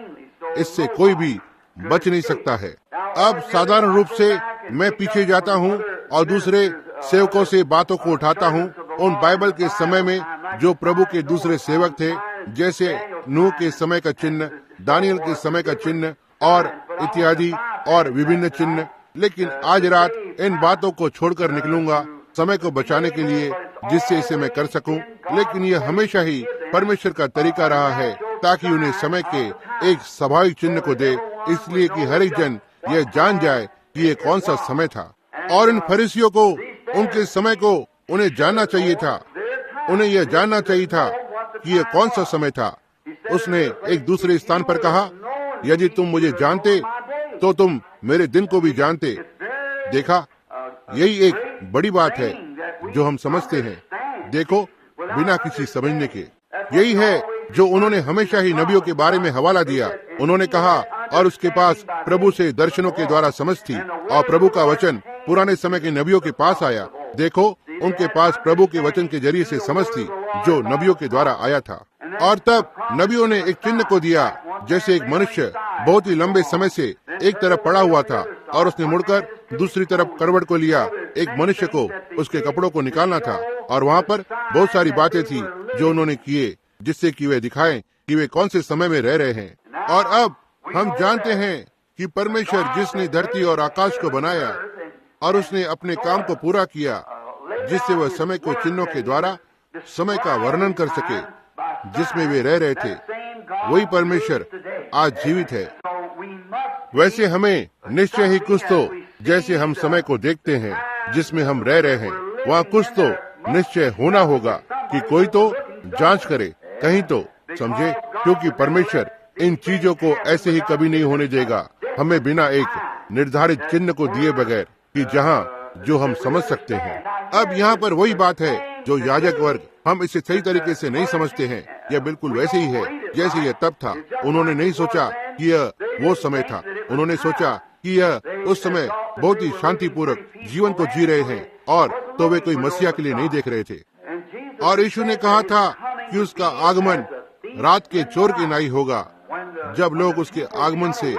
इससे कोई भी बच नहीं सकता है। अब साधारण रूप से मैं पीछे जाता हूँ और दूसरे सेवकों से बातों को उठाता हूँ, उन बाइबल के समय में जो प्रभु के दूसरे सेवक थे, जैसे नूह के समय का चिन्ह, दानियल के समय का चिन्ह और इत्यादि और विभिन्न चिन्ह। लेकिन आज रात इन बातों को छोड़कर निकलूंगा समय को बचाने के लिए, जिससे इसे मैं कर सकूं। लेकिन यह हमेशा ही परमेश्वर का तरीका रहा है, ताकि उन्हें समय के एक स्वाभाविक चिन्ह को दे, इसलिए कि हर एक जन यह जान जाए कि ये कौन सा समय था। और इन फरीसियों को उनके समय को उन्हें जानना चाहिए था। उन्हें यह जानना चाहिए था कि यह कौन सा समय था। उसने एक दूसरे स्थान पर कहा, यदि तुम मुझे जानते तो तुम मेरे दिन को भी जानते। देखा, यही एक बड़ी बात है जो हम समझते हैं। देखो, बिना किसी समझने के। यही है जो उन्होंने हमेशा ही नबियों के बारे में हवाला दिया। उन्होंने कहा, और उसके पास प्रभु से दर्शनों के द्वारा समझ थी, और प्रभु का वचन पुराने समय के नबियों के पास आया। देखो, उनके पास प्रभु के वचन के जरिए से समझ थी जो नबियों के द्वारा आया था। और तब नबियों ने एक चिन्ह को दिया, जैसे एक मनुष्य बहुत ही लंबे समय से एक तरफ पड़ा हुआ था और उसने मुड़कर दूसरी तरफ करवट को लिया। एक मनुष्य को उसके कपड़ों को निकालना था, और वहाँ पर बहुत सारी बातें थी जो उन्होंने किए, जिससे कि वे दिखाएं कि वे कौन से समय में रह रहे हैं। और अब हम जानते हैं कि परमेश्वर जिसने धरती और आकाश को बनाया, और उसने अपने काम को पूरा किया, जिससे वह समय को चिन्हों के द्वारा समय का वर्णन कर सके जिसमें वे रह रहे थे, वही परमेश्वर आज जीवित है। वैसे हमें निश्चय ही कुछ तो, जैसे हम समय को देखते हैं जिसमें हम रह रहे हैं, वहाँ कुछ तो निश्चय होना होगा कि कोई तो जांच करे, कहीं तो समझे, क्योंकि परमेश्वर इन चीजों को ऐसे ही कभी नहीं होने देगा, हमें बिना एक निर्धारित चिन्ह को दिए बगैर, कि जहाँ जो हम समझ सकते हैं। अब यहाँ पर वही बात है जो याजक वर्ग, हम इसे सही तरीके से नहीं समझते हैं। यह बिल्कुल वैसे ही है जैसे यह तब था। उन्होंने नहीं सोचा कि यह वो समय था। उन्होंने सोचा कि यह उस समय बहुत ही शांतिपूर्वक जीवन को जी रहे हैं, और तो वे कोई मसीहा के लिए नहीं देख रहे थे। और यीशु ने कहा था कि उसका आगमन रात के चोर की नाई होगा, जब लोग उसके आगमन से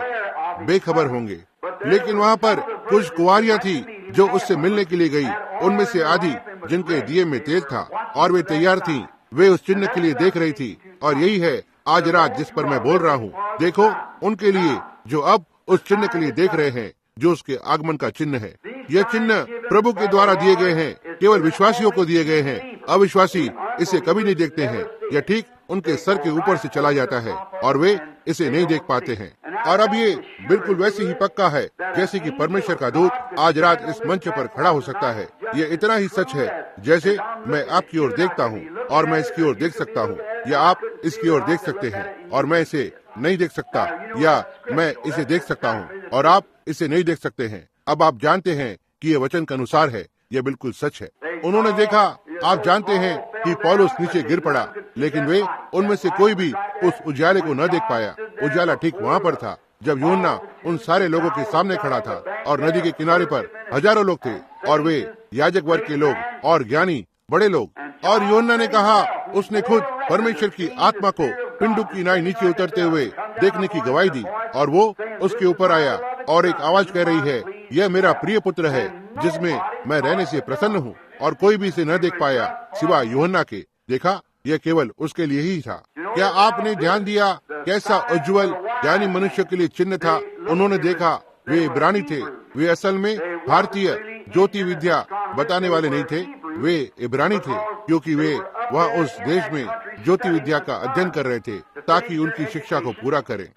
बेखबर होंगे। लेकिन वहाँ पर कुछ कुंवारियां थी जो उससे मिलने के लिए गई। उनमें से आधी जिनके दिए में तेल था और वे तैयार थीं, वे उस चिन्ह के लिए देख रही थी। और यही है आज रात जिस पर मैं बोल रहा हूँ। देखो, उनके लिए जो अब उस चिन्ह के लिए देख रहे हैं, जो उसके आगमन का चिन्ह है। यह चिन्ह प्रभु के द्वारा दिए गए हैं, केवल विश्वासियों को दिए गए हैं। अविश्वासी इसे कभी नहीं देखते हैं। यह ठीक उनके सर के ऊपर से चला जाता है और वे इसे नहीं देख पाते हैं। और अब ये बिल्कुल वैसे ही पक्का है जैसे कि परमेश्वर का दूत आज रात इस मंच पर खड़ा हो सकता है। ये इतना ही सच है जैसे मैं आपकी ओर देखता हूँ और मैं इसकी ओर देख सकता हूँ, या आप इसकी ओर देख सकते हैं और मैं इसे नहीं देख सकता, या मैं इसे देख सकता हूँ और आप इसे नहीं देख सकते हैं। अब आप जानते हैं कि यह वचन के अनुसार है। यह बिल्कुल सच है। उन्होंने देखा, आप जानते हैं कि पौलुस नीचे गिर पड़ा, लेकिन वे उनमें से कोई भी उस उजाले को न देख पाया। उजाला ठीक वहाँ पर था जब यूहन्ना उन सारे लोगों के सामने खड़ा था और नदी के किनारे पर हजारों लोग थे और वे याजक वर्ग के लोग और ज्ञानी बड़े लोग। और यूहन्ना ने कहा, उसने खुद परमेश्वर की आत्मा को पिंडुक की नाई नीचे उतरते हुए देखने की गवाही दी और वो उसके ऊपर आया और एक आवाज कह रही है, यह मेरा प्रिय पुत्र है जिसमें मैं रहने से प्रसन्न हूँ। और कोई भी इसे न देख पाया सिवाय यूहन्ना के। देखा, यह केवल उसके लिए ही था। क्या आपने ध्यान दिया कैसा उज्जवल ज्ञानी मनुष्य के लिए चिन्ह था? उन्होंने देखा, वे इब्रानी थे। वे असल में भारतीय ज्योति विद्या बताने वाले नहीं थे, वे इब्रानी थे क्योंकि वे वह उस देश में ज्योति विद्या का अध्ययन कर रहे थे ताकि उनकी शिक्षा को पूरा करें।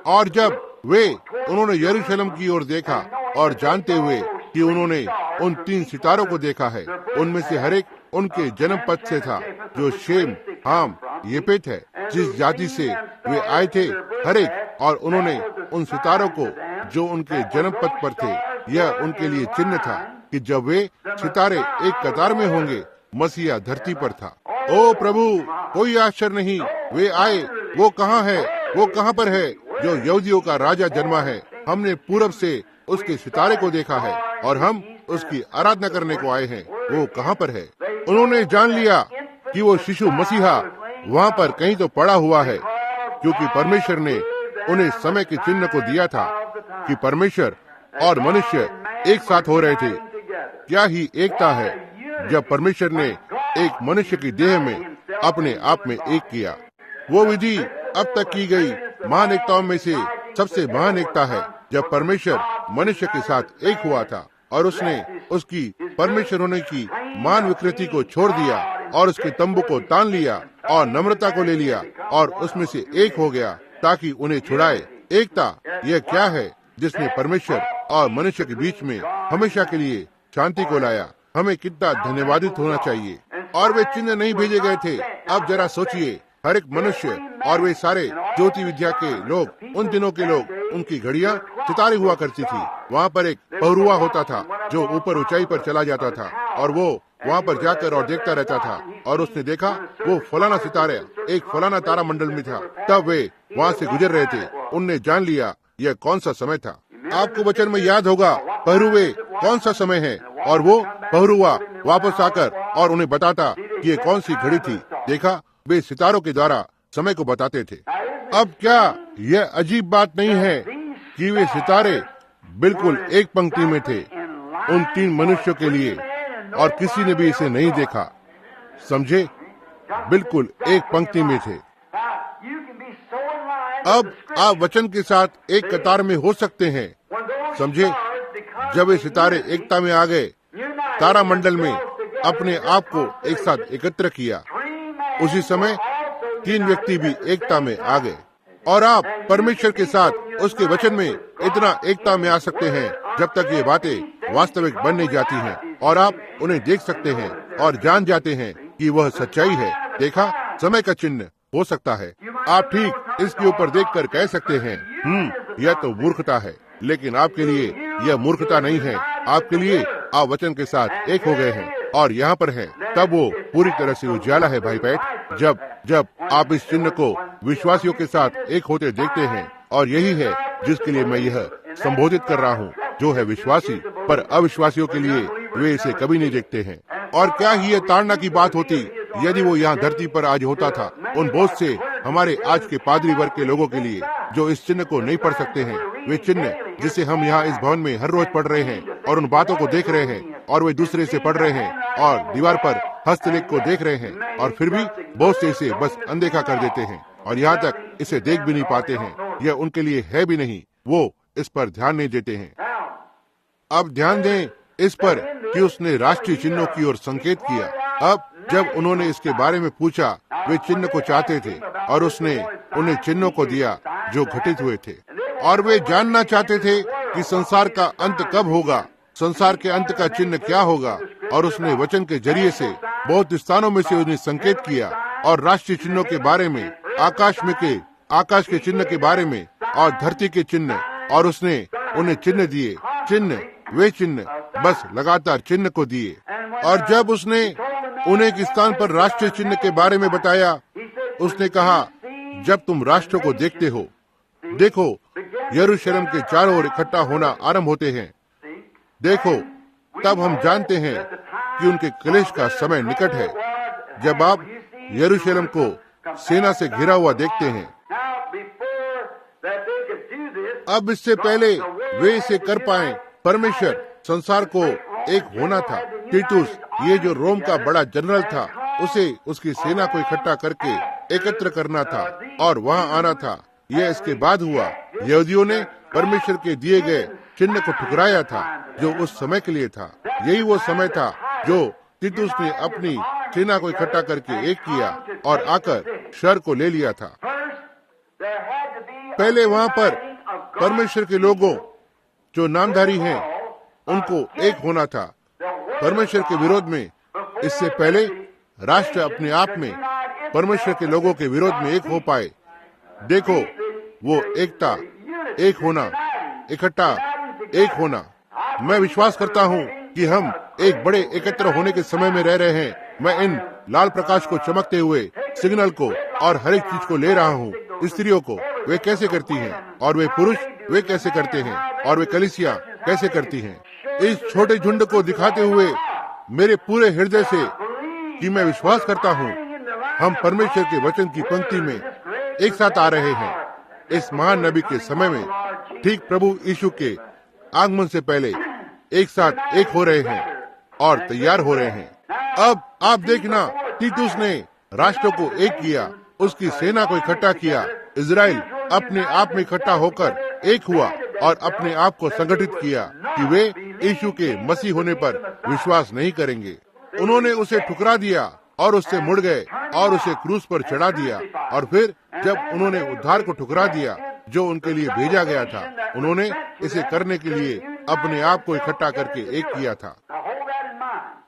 और जब उन्होंने यरूशलेम की ओर देखा और जानते हुए कि उन्होंने उन 3 सितारों को देखा है, उनमें से हर एक उनके जन्म पद से था, जो शेम, हाम, येपेत है, जिस जाति से वे आए थे, हर एक। और उन्होंने उन सितारों को जो उनके जन्म पद पर थे, यह उनके लिए चिन्ह था कि जब वे सितारे एक कतार में होंगे, मसीहा धरती पर था। ओ प्रभु, कोई आश्चर्य नहीं, वे आए। वो कहाँ है? वो कहाँ पर है जो यहूदियों का राजा जन्मा है? हमने पूरब से उसके सितारे को देखा है और हम उसकी आराधना करने को आए हैं। वो कहाँ पर है? उन्होंने जान लिया कि वो शिशु मसीहा वहाँ पर कहीं तो पड़ा हुआ है, क्योंकि परमेश्वर ने उन्हें समय के चिन्ह को दिया था कि परमेश्वर और मनुष्य एक साथ हो रहे थे। क्या ही एकता है जब परमेश्वर ने एक मनुष्य की देह में अपने आप में एक किया। वो विधि अब तक की गई महान एकताओं में से सबसे महान एकता है जब परमेश्वर मनुष्य के साथ एक हुआ था और उसने उसकी परमेश्वर होने की मान विकृति को छोड़ दिया और उसके तंबू को तान लिया और नम्रता को ले लिया और उसमें से एक हो गया ताकि उन्हें छुड़ाए। एकता यह क्या है जिसने परमेश्वर और मनुष्य के बीच में हमेशा के लिए शांति को लाया। हमें कितना धन्यवादित होना चाहिए। और वे चिन्ह नहीं भेजे गए थे। अब जरा सोचिए, हर एक मनुष्य और वे सारे ज्योति विद्या के लोग, उन दिनों के लोग, उनकी घड़ियां सितारे हुआ करती थी। वहाँ पर एक पहरुआ होता था जो ऊपर ऊंचाई पर चला जाता था और वो वहाँ पर जाकर और देखता रहता था और उसने देखा वो फलाना सितारा एक फलाना तारा मंडल में था। तब वे वहाँ से गुजर रहे थे। उनने जान लिया यह कौन सा समय था। आपको वचन में याद होगा पहरुए कौन सा समय है, और वो पहरुआ वापस आकर और उन्हें बताता कि ये कौन सी घड़ी थी। देखा, वे सितारों के द्वारा समय को बताते थे। अब क्या यह अजीब बात नहीं है कि वे सितारे बिल्कुल एक पंक्ति में थे उन 3 मनुष्यों के लिए, और किसी ने भी इसे नहीं देखा। समझे, बिल्कुल एक पंक्ति में थे। अब आप वचन के साथ एक कतार में हो सकते हैं। समझे, जब वे सितारे एकता में आ गए, तारा मंडल में अपने आप को एक साथ एकत्र किया, उसी समय 3 व्यक्ति भी एकता में आ गए। और आप परमेश्वर के साथ उसके वचन में इतना एकता में आ सकते हैं जब तक ये बातें वास्तविक बन नहीं जाती हैं और आप उन्हें देख सकते हैं और जान जाते हैं कि वह सच्चाई है। देखा, समय का चिन्ह हो सकता है। आप ठीक इसके ऊपर देखकर कह सकते हैं, यह तो मूर्खता है, लेकिन आपके लिए यह मूर्खता नहीं है। आपके लिए आप वचन के साथ एक हो गए हैं और यहाँ पर हैं। तब वो पूरी तरह से उजाला है भाई पैट। जब आप इस चिन्ह को विश्वासियों के साथ एक होते देखते हैं, और यही है जिसके लिए मैं यह संबोधित कर रहा हूँ, जो है विश्वासी। पर अविश्वासियों के लिए वे इसे कभी नहीं देखते हैं। और क्या ही यह ताड़ना की बात होती यदि वो यहाँ धरती पर आज होता था उन बहुत से हमारे आज के पादरी वर्ग के लोगों के लिए। जो इस चिन्ह को नहीं पढ़ सकते हैं, वे चिन्ह जिसे हम यहाँ इस भवन में हर रोज पढ़ रहे हैं और उन बातों को देख रहे हैं और वे दूसरे से पढ़ रहे हैं और दीवार पर हस्तलेख को देख रहे हैं, और फिर भी बहुत से इसे बस अनदेखा कर देते हैं और यहाँ तक इसे देख भी नहीं पाते हैं। यह उनके लिए है भी नहीं, वो इस पर ध्यान नहीं देते हैं। अब ध्यान दें इस पर कि उसने राष्ट्रीय चिन्हों की ओर संकेत किया। अब जब उन्होंने इसके बारे में पूछा, वे चिन्ह को चाहते थे और उसने उन्हें चिन्हों को दिया जो घटित हुए थे, और वे जानना चाहते थे कि संसार का अंत कब होगा, संसार के अंत का चिन्ह क्या होगा। और उसने वचन के जरिए से बहुत स्थानों में से उन्हें संकेत किया और राष्ट्रीय चिन्हों के बारे में, आकाश के चिन्ह के बारे में और धरती के चिन्ह, और उसने उन्हें चिन्ह दिए, चिन्ह, वे चिन्ह, बस लगातार चिन्ह को दिए। और जब उसने उन्हें एक स्थान पर राष्ट्रीय चिन्ह के बारे में बताया, उसने कहा, जब तुम राष्ट्र को देखते हो, देखो यरूशलेम के चारों ओर इकट्ठा होना आरंभ होते हैं, देखो तब हम जानते हैं कि उनके क्लेश का समय निकट है। जब आप यरूशलेम को सेना से घिरा हुआ देखते हैं, अब इससे पहले वे इसे कर पाए, परमेश्वर संसार को एक होना था। तीतुस, ये जो रोम का बड़ा जनरल था, उसे उसकी सेना को इकट्ठा करके एकत्र करना था और वहां आना था। यह इसके बाद हुआ। यहूदियों ने परमेश्वर के दिए गए चिन्ह को ठुकराया था जो उस समय के लिए था। यही वो समय था जो तीतुस ने अपनी सेना को इकट्ठा करके एक किया और आकर शहर को ले लिया था। पहले वहां पर परमेश्वर के लोगों जो नामधारी हैं, उनको एक होना था परमेश्वर के विरोध में। इससे पहले राष्ट्र अपने आप में परमेश्वर के लोगों के विरोध में एक हो पाए। देखो वो एकता, एक होना, इकट्ठा, एक होना। मैं विश्वास करता हूँ कि हम एक बड़े एकत्र होने के समय में रह रहे हैं। मैं इन लाल प्रकाश को चमकते हुए सिग्नल को और हर एक चीज को ले रहा हूँ। स्त्रियों को वे कैसे करती हैं, और वे पुरुष वे कैसे करते हैं, और वे कलीसिया कैसे करती हैं। इस छोटे झुंड को दिखाते हुए मेरे पूरे हृदय से कि मैं विश्वास करता हूँ हम परमेश्वर के वचन की पंक्ति में एक साथ आ रहे हैं। इस महान नबी के समय में ठीक प्रभु यीशु के आगमन से पहले एक साथ एक हो रहे हैं और तैयार हो रहे हैं। अब आप देखना, तीतुस ने राष्ट्र को एक किया, उसकी सेना को इकट्ठा किया। इजराइल अपने आप में इकट्ठा होकर एक हुआ और अपने आप को संगठित किया कि वे यीशु के मसीह होने पर विश्वास नहीं करेंगे। उन्होंने उसे ठुकरा दिया और उससे मुड़ गए और उसे क्रूस पर चढ़ा दिया। और फिर जब उन्होंने उद्धार को ठुकरा दिया जो उनके लिए भेजा गया था, उन्होंने इसे करने के लिए अपने आप को इकट्ठा करके एक किया था।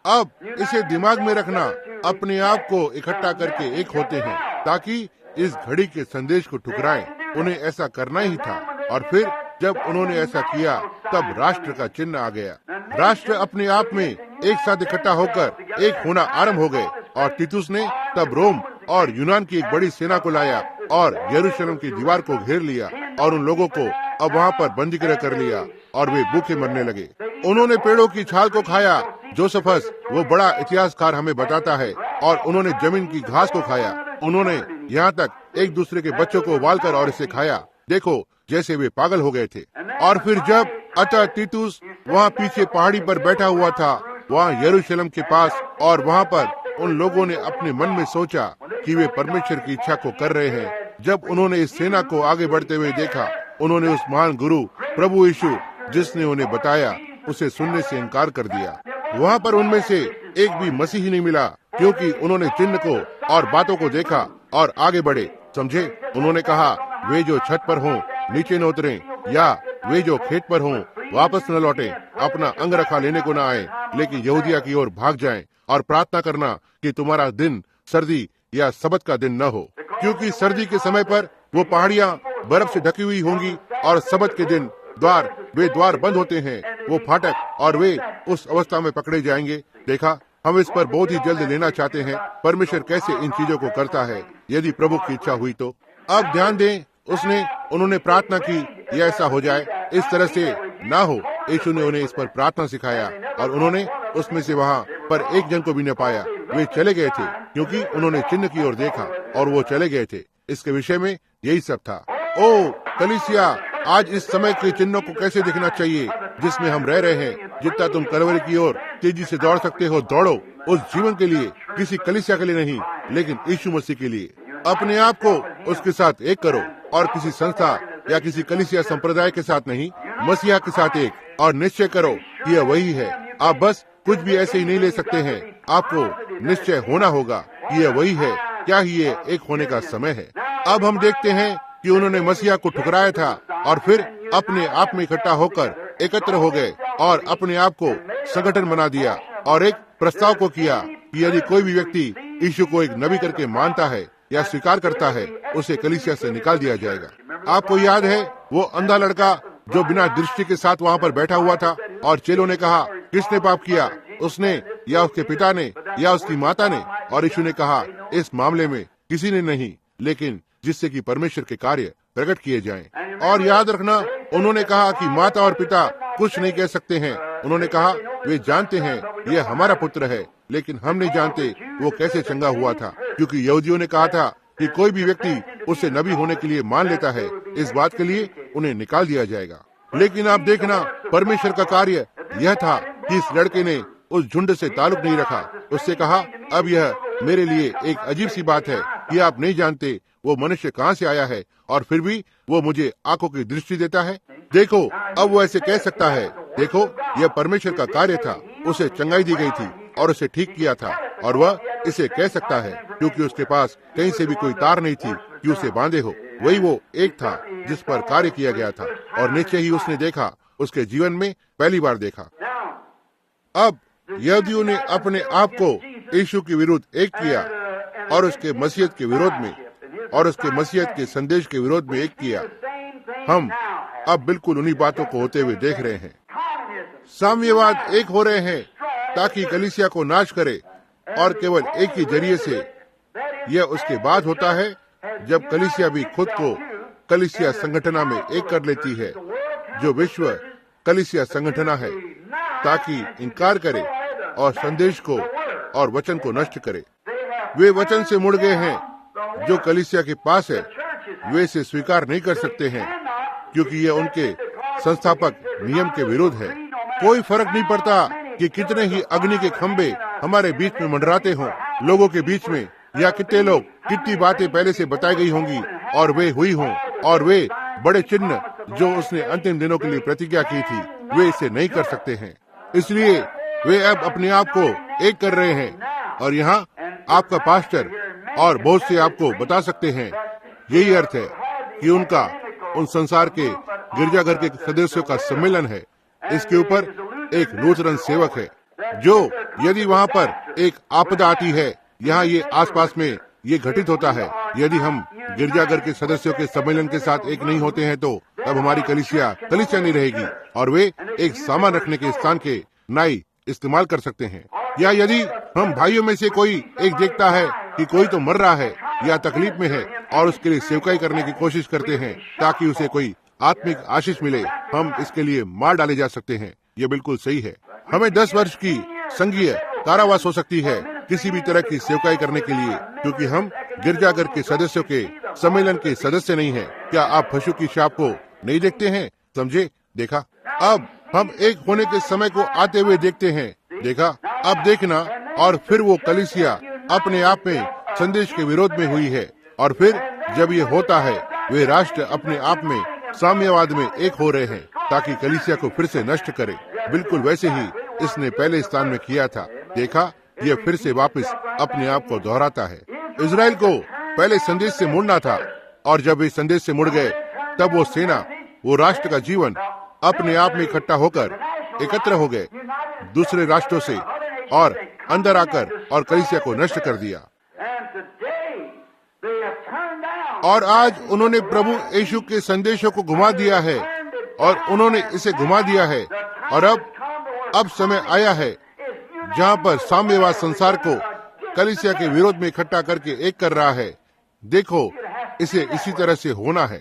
अब इसे दिमाग में रखना, अपने आप को इकट्ठा करके एक होते हैं ताकि इस घड़ी के संदेश को ठुकराएं। उन्हें ऐसा करना ही था। और फिर जब उन्होंने ऐसा किया, तब राष्ट्र का चिन्ह आ गया। राष्ट्र अपने आप में एक साथ इकट्ठा होकर एक होना आरंभ हो गए। और तीतुस ने तब रोम और यूनान की एक बड़ी सेना को लाया और यरूशलेम की दीवार को घेर लिया और उन लोगों को अब वहाँ पर बंदीगृह कर लिया और वे भूखे मरने लगे। उन्होंने पेड़ों की छाल को खाया। जोसेफस वो बड़ा इतिहासकार हमें बताता है। और उन्होंने जमीन की घास को खाया। उन्होंने यहाँ तक एक दूसरे के बच्चों को उबालकर और इसे खाया। देखो जैसे वे पागल हो गए थे। और फिर जब अतः तीतुस वहाँ पीछे पहाड़ी पर बैठा हुआ था, वहाँ यरूशलेम के पास, और वहाँ पर उन लोगों ने अपने मन में सोचा कि वे परमेश्वर की इच्छा को कर रहे हैं। जब उन्होंने इस सेना को आगे बढ़ते हुए देखा, उन्होंने उस महान गुरु प्रभु यीशु जिसने उन्हें बताया, उसे सुनने से इनकार कर दिया। वहाँ पर उनमें से एक भी मसीही नहीं मिला, क्योंकि उन्होंने चिन्ह को और बातों को देखा और आगे बढ़े। समझे? उन्होंने कहा, वे जो छत पर हों नीचे न उतरें, या वे जो खेत पर हों वापस न लौटें, अपना अंगरखा लेने को न आए, लेकिन यहूदिया की ओर भाग जाएं और प्रार्थना करना कि तुम्हारा दिन सर्दी या सबत का दिन न हो, क्योंकि सर्दी के समय पर वो पहाड़ियाँ बर्फ से ढकी हुई होंगी और सबत के दिन वे द्वार बंद होते हैं, वो फाटक, और वे उस अवस्था में पकड़े जाएंगे। देखा, हम इस पर बहुत ही जल्द लेना चाहते हैं परमेश्वर कैसे इन चीजों को करता है, यदि प्रभु की इच्छा हुई तो। अब ध्यान दें, उन्होंने प्रार्थना की यह ऐसा हो जाए, इस तरह से ना हो। यीशु ने उन्हें इस पर प्रार्थना सिखाया और उन्होंने उसमें से वहाँ पर एक जन को भी न पाया। वे चले गए थे क्योंकि उन्होंने चिन्ह की ओर देखा और वो चले गए थे। इसके विषय में यही सब था। ओ कलीसिया, आज इस समय के चिन्हों को कैसे देखना चाहिए जिसमें हम रह रहे हैं। जितना तुम कलवरी की ओर तेजी से दौड़ सकते हो दौड़ो, उस जीवन के लिए, किसी कलीसिया के लिए नहीं, लेकिन यीशु मसीह के लिए। अपने आप को उसके साथ एक करो और किसी संस्था या किसी कलीसिया संप्रदाय के साथ नहीं, मसीहा के साथ एक, और निश्चय करो कि यह वही है। आप बस कुछ भी ऐसे ही नहीं ले सकते हैं, आपको निश्चय होना होगा कि यह वही है। क्या ही ये एक होने का समय है। अब हम देखते हैं कि उन्होंने मसीहा को ठुकराया था और फिर अपने आप में इकट्ठा होकर एकत्र हो गए और अपने आप को संगठन बना दिया और एक प्रस्ताव को किया कि यदि कोई भी व्यक्ति यीशु को एक नबी करके मानता है या स्वीकार करता है, उसे कलीसिया से निकाल दिया जाएगा। आपको याद है वो अंधा लड़का जो बिना दृष्टि के साथ वहाँ पर बैठा हुआ था और चेलों ने कहा, किसने पाप किया, उसने या उसके पिता ने या उसकी माता ने? और यीशु ने कहा, इस मामले में किसी ने नहीं, लेकिन जिससे कि परमेश्वर के कार्य प्रकट किए जाएं। और याद रखना, उन्होंने कहा कि माता और पिता कुछ नहीं कह सकते हैं। उन्होंने कहा वे जानते हैं यह हमारा पुत्र है, लेकिन हम नहीं जानते वो कैसे चंगा हुआ था, क्योंकि यहूदियों ने कहा था कि कोई भी व्यक्ति उसे नबी होने के लिए मान लेता है, इस बात के लिए उन्हें निकाल दिया जाएगा। लेकिन आप देखना, परमेश्वर का कार्य यह था कि इस लड़के ने उस झुंड से ताल्लुक नहीं रखा। उससे कहा, अब यह मेरे लिए एक अजीब सी बात है कि आप नहीं जानते वो मनुष्य कहाँ से आया है, और फिर भी वो मुझे आंखों की दृष्टि देता है। देखो, अब वो ऐसे कह सकता है। देखो, यह परमेश्वर का कार्य था, उसे चंगाई दी गई थी और उसे ठीक किया था, और वह इसे कह सकता है क्योंकि उसके पास कहीं से भी कोई तार नहीं थी कि उसे बांधे हो। वही वो एक था जिस पर कार्य किया गया था, और निश्चय ही उसने देखा, उसके जीवन में पहली बार देखा। अब यहूदियों ने अपने आप को यीशु के विरुद्ध एक किया और उसके मसीहत के विरोध में और उसके मसीहत के संदेश के विरोध में एक किया। हम अब बिल्कुल उन्हीं बातों को होते हुए देख रहे हैं। साम्यवाद एक हो रहे हैं ताकि कलीसिया को नाश करे, और केवल एक ही जरिए से यह उसके बाद होता है जब कलीसिया भी खुद को कलीसिया संगठना में एक कर लेती है, जो विश्व कलीसिया संगठना है, ताकि इनकार करे और संदेश को और वचन को नष्ट करे। वे वचन से मुड़ गए हैं जो कलीसिया के पास है। वे इसे स्वीकार नहीं कर सकते हैं क्योंकि यह उनके संस्थापक नियम के विरुद्ध है। कोई फर्क नहीं पड़ता कि कितने ही अग्नि के खंभे हमारे बीच में मंडराते हों, लोगों के बीच में, या कितने लोग, कितनी बातें पहले से बताई गई होंगी और वे हुई हों, और वे बड़े चिन्ह जो उसने अंतिम दिनों के लिए प्रतिज्ञा की थी, वे इसे नहीं कर सकते हैं। इसलिए वे अब अपने आप को एक कर रहे हैं। और यहाँ आपका पास्टर और बहुत से आपको बता सकते हैं, यही अर्थ है कि उनका उन संसार के गिरजाघर के सदस्यों का सम्मेलन है। इसके ऊपर एक लूथरन सेवक है, जो यदि वहाँ पर एक आपदा आती है, यहाँ ये आसपास में ये घटित होता है, यदि हम गिरजाघर के सदस्यों के सम्मेलन के साथ एक नहीं होते हैं, तो तब हमारी कलीसिया नहीं रहेगी और वे एक सामान रखने के स्थान के नाई इस्तेमाल कर सकते हैं। या यदि हम भाइयों में से कोई एक देखता है कि कोई तो मर रहा है या तकलीफ में है और उसके लिए सेवकाई करने की कोशिश करते हैं ताकि उसे कोई आत्मिक आशीष मिले, हम इसके लिए मार डाले जा सकते हैं। ये बिल्कुल सही है। हमें 10 वर्ष की संघीय कारावास हो सकती है किसी भी तरह की सेवकाई करने के लिए, क्योंकि हम गिरजाघर के सदस्यों के सम्मेलन के सदस्य नहीं हैं। क्या आप पशु की छाप को नहीं देखते हैं? समझे? देखा? अब हम एक होने के समय को आते हुए देखते हैं। देखा? अब देखना, और फिर वो कलीसिया अपने आप में संदेश के विरोध में हुई है, और फिर जब ये होता है, वे राष्ट्र अपने आप में साम्यवाद में एक हो रहे हैं ताकि कलीसिया को फिर से नष्ट करे, बिल्कुल वैसे ही इसने पहले स्थान में किया था। देखा? ये फिर से वापस अपने आप को दोहराता है। इजराइल को पहले संदेश से मुड़ना था, और जब वे संदेश से मुड़ गए, तब वो सेना, वो राष्ट्र का जीवन अपने आप में इकट्ठा होकर एकत्र हो गए दूसरे राष्ट्रों से, और अंदर आकर और कलीसिया को नष्ट कर दिया। और आज उन्होंने प्रभु यीशु के संदेशों को घुमा दिया है, और उन्होंने इसे घुमा दिया है, और अब समय आया है जहाँ पर साम्यवाद संसार को कलीसिया के विरोध में इकट्ठा करके एक कर रहा है। देखो, इसे इसी तरह से होना है।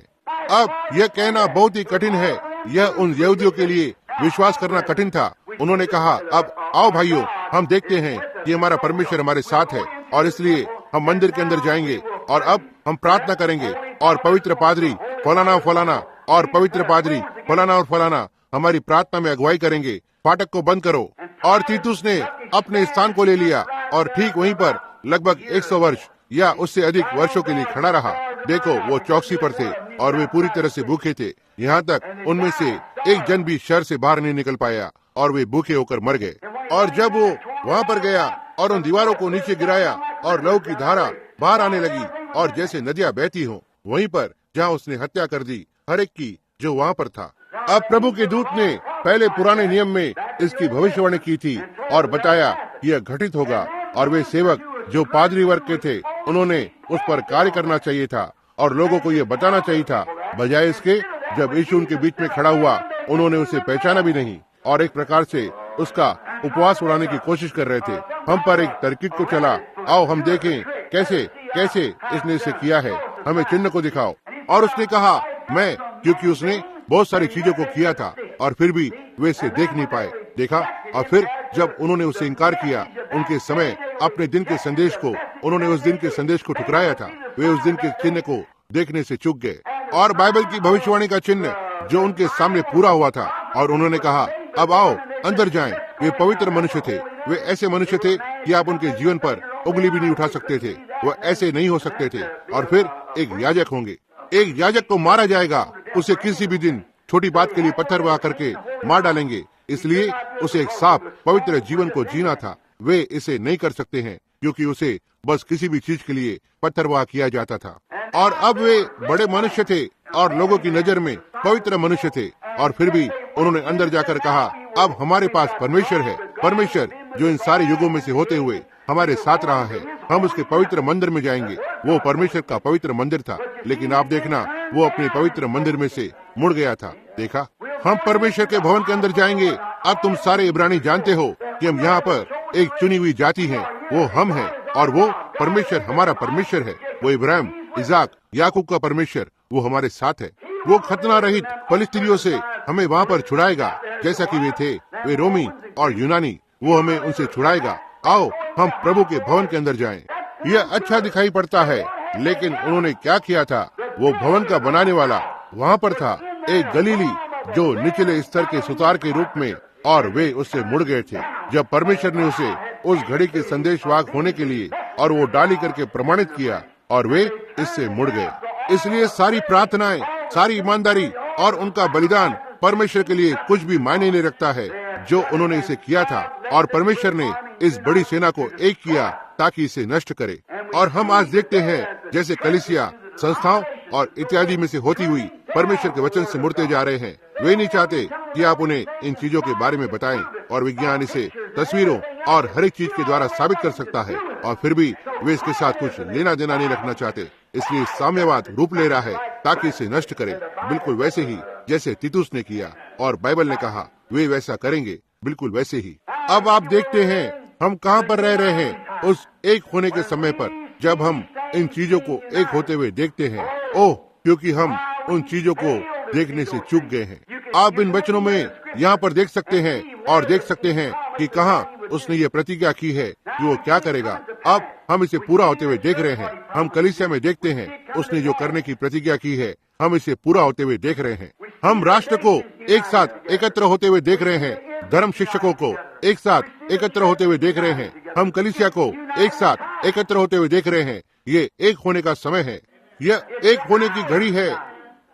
अब यह कहना बहुत ही कठिन है। यह उन यहूदियों के लिए विश्वास करना कठिन था। उन्होंने कहा, अब आओ भाइयों, हम देखते हैं कि हमारा परमेश्वर हमारे साथ है, और इसलिए हम मंदिर के अंदर जाएंगे और अब हम प्रार्थना करेंगे और पवित्र पादरी फलाना फलाना और पवित्र पादरी फलाना और फलाना हमारी प्रार्थना में अगुवाई करेंगे, फाटक को बंद करो। और तीतुस ने अपने स्थान को ले लिया और ठीक वहीं पर लगभग 100 वर्ष या उससे अधिक वर्षों के लिए खड़ा रहा। देखो, वो चौकसी पर थे और वे पूरी तरह से भूखे थे, यहाँ तक उनमें से एक जन भी शहर से बाहर नहीं निकल पाया और वे भूखे होकर मर गए। और जब वो वहाँ पर गया और उन दीवारों को नीचे गिराया और लहू की धारा बाहर आने लगी और जैसे नदियां बहती हों, वहीं पर जहाँ उसने हत्या कर दी हर एक की जो वहाँ पर था। अब प्रभु के दूत ने पहले पुराने नियम में इसकी भविष्यवाणी की थी और बताया यह घटित होगा, और वे सेवक जो पादरी वर्ग के थे उन्होंने उस पर कार्य करना चाहिए था और लोगों को यह बताना चाहिए था। बजाय इसके जब यीशु उनके बीच में खड़ा हुआ, उन्होंने उसे पहचाना भी नहीं और एक प्रकार से उसका उपवास उड़ाने की कोशिश कर रहे थे। हम पर एक तरकीब को चला, आओ हम देखें कैसे कैसे इसने इसे किया है, हमें चिन्ह को दिखाओ। और उसने कहा मैं, क्योंकि उसने बहुत सारी चीजों को किया था और फिर भी वे इसे देख नहीं पाए। देखा, और फिर जब उन्होंने उसे इनकार किया, उनके समय अपने दिन के संदेश को, उन्होंने उस दिन के संदेश को ठुकराया था, वे उस दिन के चिन्ह को देखने से चूक गए और बाइबल की भविष्यवाणी का चिन्ह जो उनके सामने पूरा हुआ था। और उन्होंने कहा अब आओ अंदर जाएं। वे पवित्र मनुष्य थे, वे ऐसे मनुष्य थे कि आप उनके जीवन पर उंगली भी नहीं उठा सकते थे, वो ऐसे नहीं हो सकते थे। और फिर एक याजक होंगे, एक याजक को मारा जाएगा, उसे किसी भी दिन छोटी बात के लिए पत्थर बहा करके मार डालेंगे, इसलिए उसे एक साफ पवित्र जीवन को जीना था। वे इसे नहीं कर सकते हैं क्योंकि उसे बस किसी भी चीज के लिए पत्थर बहा किया जाता था। और अब वे बड़े मनुष्य थे और लोगों की नजर में पवित्र मनुष्य थे, और फिर भी उन्होंने अंदर जाकर कहा अब हमारे पास परमेश्वर है, परमेश्वर जो इन सारे युगों में से होते हुए हमारे साथ रहा है, हम उसके पवित्र मंदिर में जाएंगे। वो परमेश्वर का पवित्र मंदिर था, लेकिन आप देखना वो अपने पवित्र मंदिर में से मुड़ गया था। देखा, हम परमेश्वर के भवन के अंदर जाएंगे। अब तुम सारे इब्रानी जानते हो कि हम यहाँ पर एक चुनी हुई जाति है, वो हम हैं और वो परमेश्वर हमारा परमेश्वर है। वो इब्राहिम, इजाक, याकूब का परमेश्वर वो हमारे साथ है। वो खतना रहित फलिस्तीनियों से हमें वहाँ पर छुड़ाएगा जैसा कि वे थे, वे रोमी और यूनानी, वो हमें उनसे छुड़ाएगा। आओ हम प्रभु के भवन के अंदर जाएं। यह अच्छा दिखाई पड़ता है, लेकिन उन्होंने क्या किया था? वो भवन का बनाने वाला वहाँ पर था, एक गलीली जो निचले स्तर के सुतार के रूप में, और वे उससे मुड़ गए थे जब परमेश्वर ने उसे उस घड़ी के संदेशवाहक होने के लिए और वो डाली करके प्रमाणित किया, और वे इससे मुड़ गए। इसलिए सारी प्रार्थनाएं, सारी ईमानदारी और उनका बलिदान परमेश्वर के लिए कुछ भी मायने नहीं रखता है जो उन्होंने इसे किया था, और परमेश्वर ने इस बड़ी सेना को एक किया ताकि इसे नष्ट करे। और हम आज देखते हैं जैसे कलीसिया, संस्थाओं और इत्यादि में से होती हुई परमेश्वर के वचन से मुड़ते जा रहे हैं। वे नहीं चाहते कि आप उन्हें इन चीजों के बारे में बताएं, और विज्ञान इसे तस्वीरों और हर एक चीज के द्वारा साबित कर सकता है, और फिर भी वे इसके साथ कुछ लेना देना नहीं रखना चाहते। इसलिए साम्यवाद रूप ले रहा है ताकि इसे नष्ट करे, बिल्कुल वैसे ही जैसे तीतुस ने किया, और बाइबल ने कहा वे वैसा करेंगे, बिल्कुल वैसे ही। अब आप देखते हैं हम कहाँ पर रह रहे हैं, उस एक होने के समय पर, जब हम इन चीजों को एक होते हुए देखते हैं। ओह, क्योंकि हम उन चीजों को देखने से चूक गए हैं। आप इन वचनों में यहाँ पर देख सकते हैं और देख सकते हैं कि कहाँ उसने ये प्रतिज्ञा की है कि वो क्या करेगा। अब हम इसे पूरा होते हुए देख रहे हैं। हम कलीसिया में देखते हैं उसने जो करने की प्रतिज्ञा की है, हम इसे पूरा होते हुए देख रहे हैं। हम राष्ट्र को एक साथ एकत्र होते हुए देख रहे हैं, धर्म शिक्षकों को एक साथ एकत्र होते हुए देख रहे हैं, हम कलीसिया को एक साथ एकत्र होते हुए देख रहे हैं। ये एक होने का समय है, यह एक होने की घड़ी है,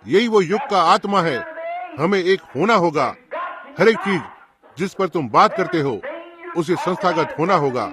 यही वो युग का आत्मा है। हमें एक होना होगा। हर एक चीज जिस पर तुम बात करते हो उसे संस्थागत होना होगा।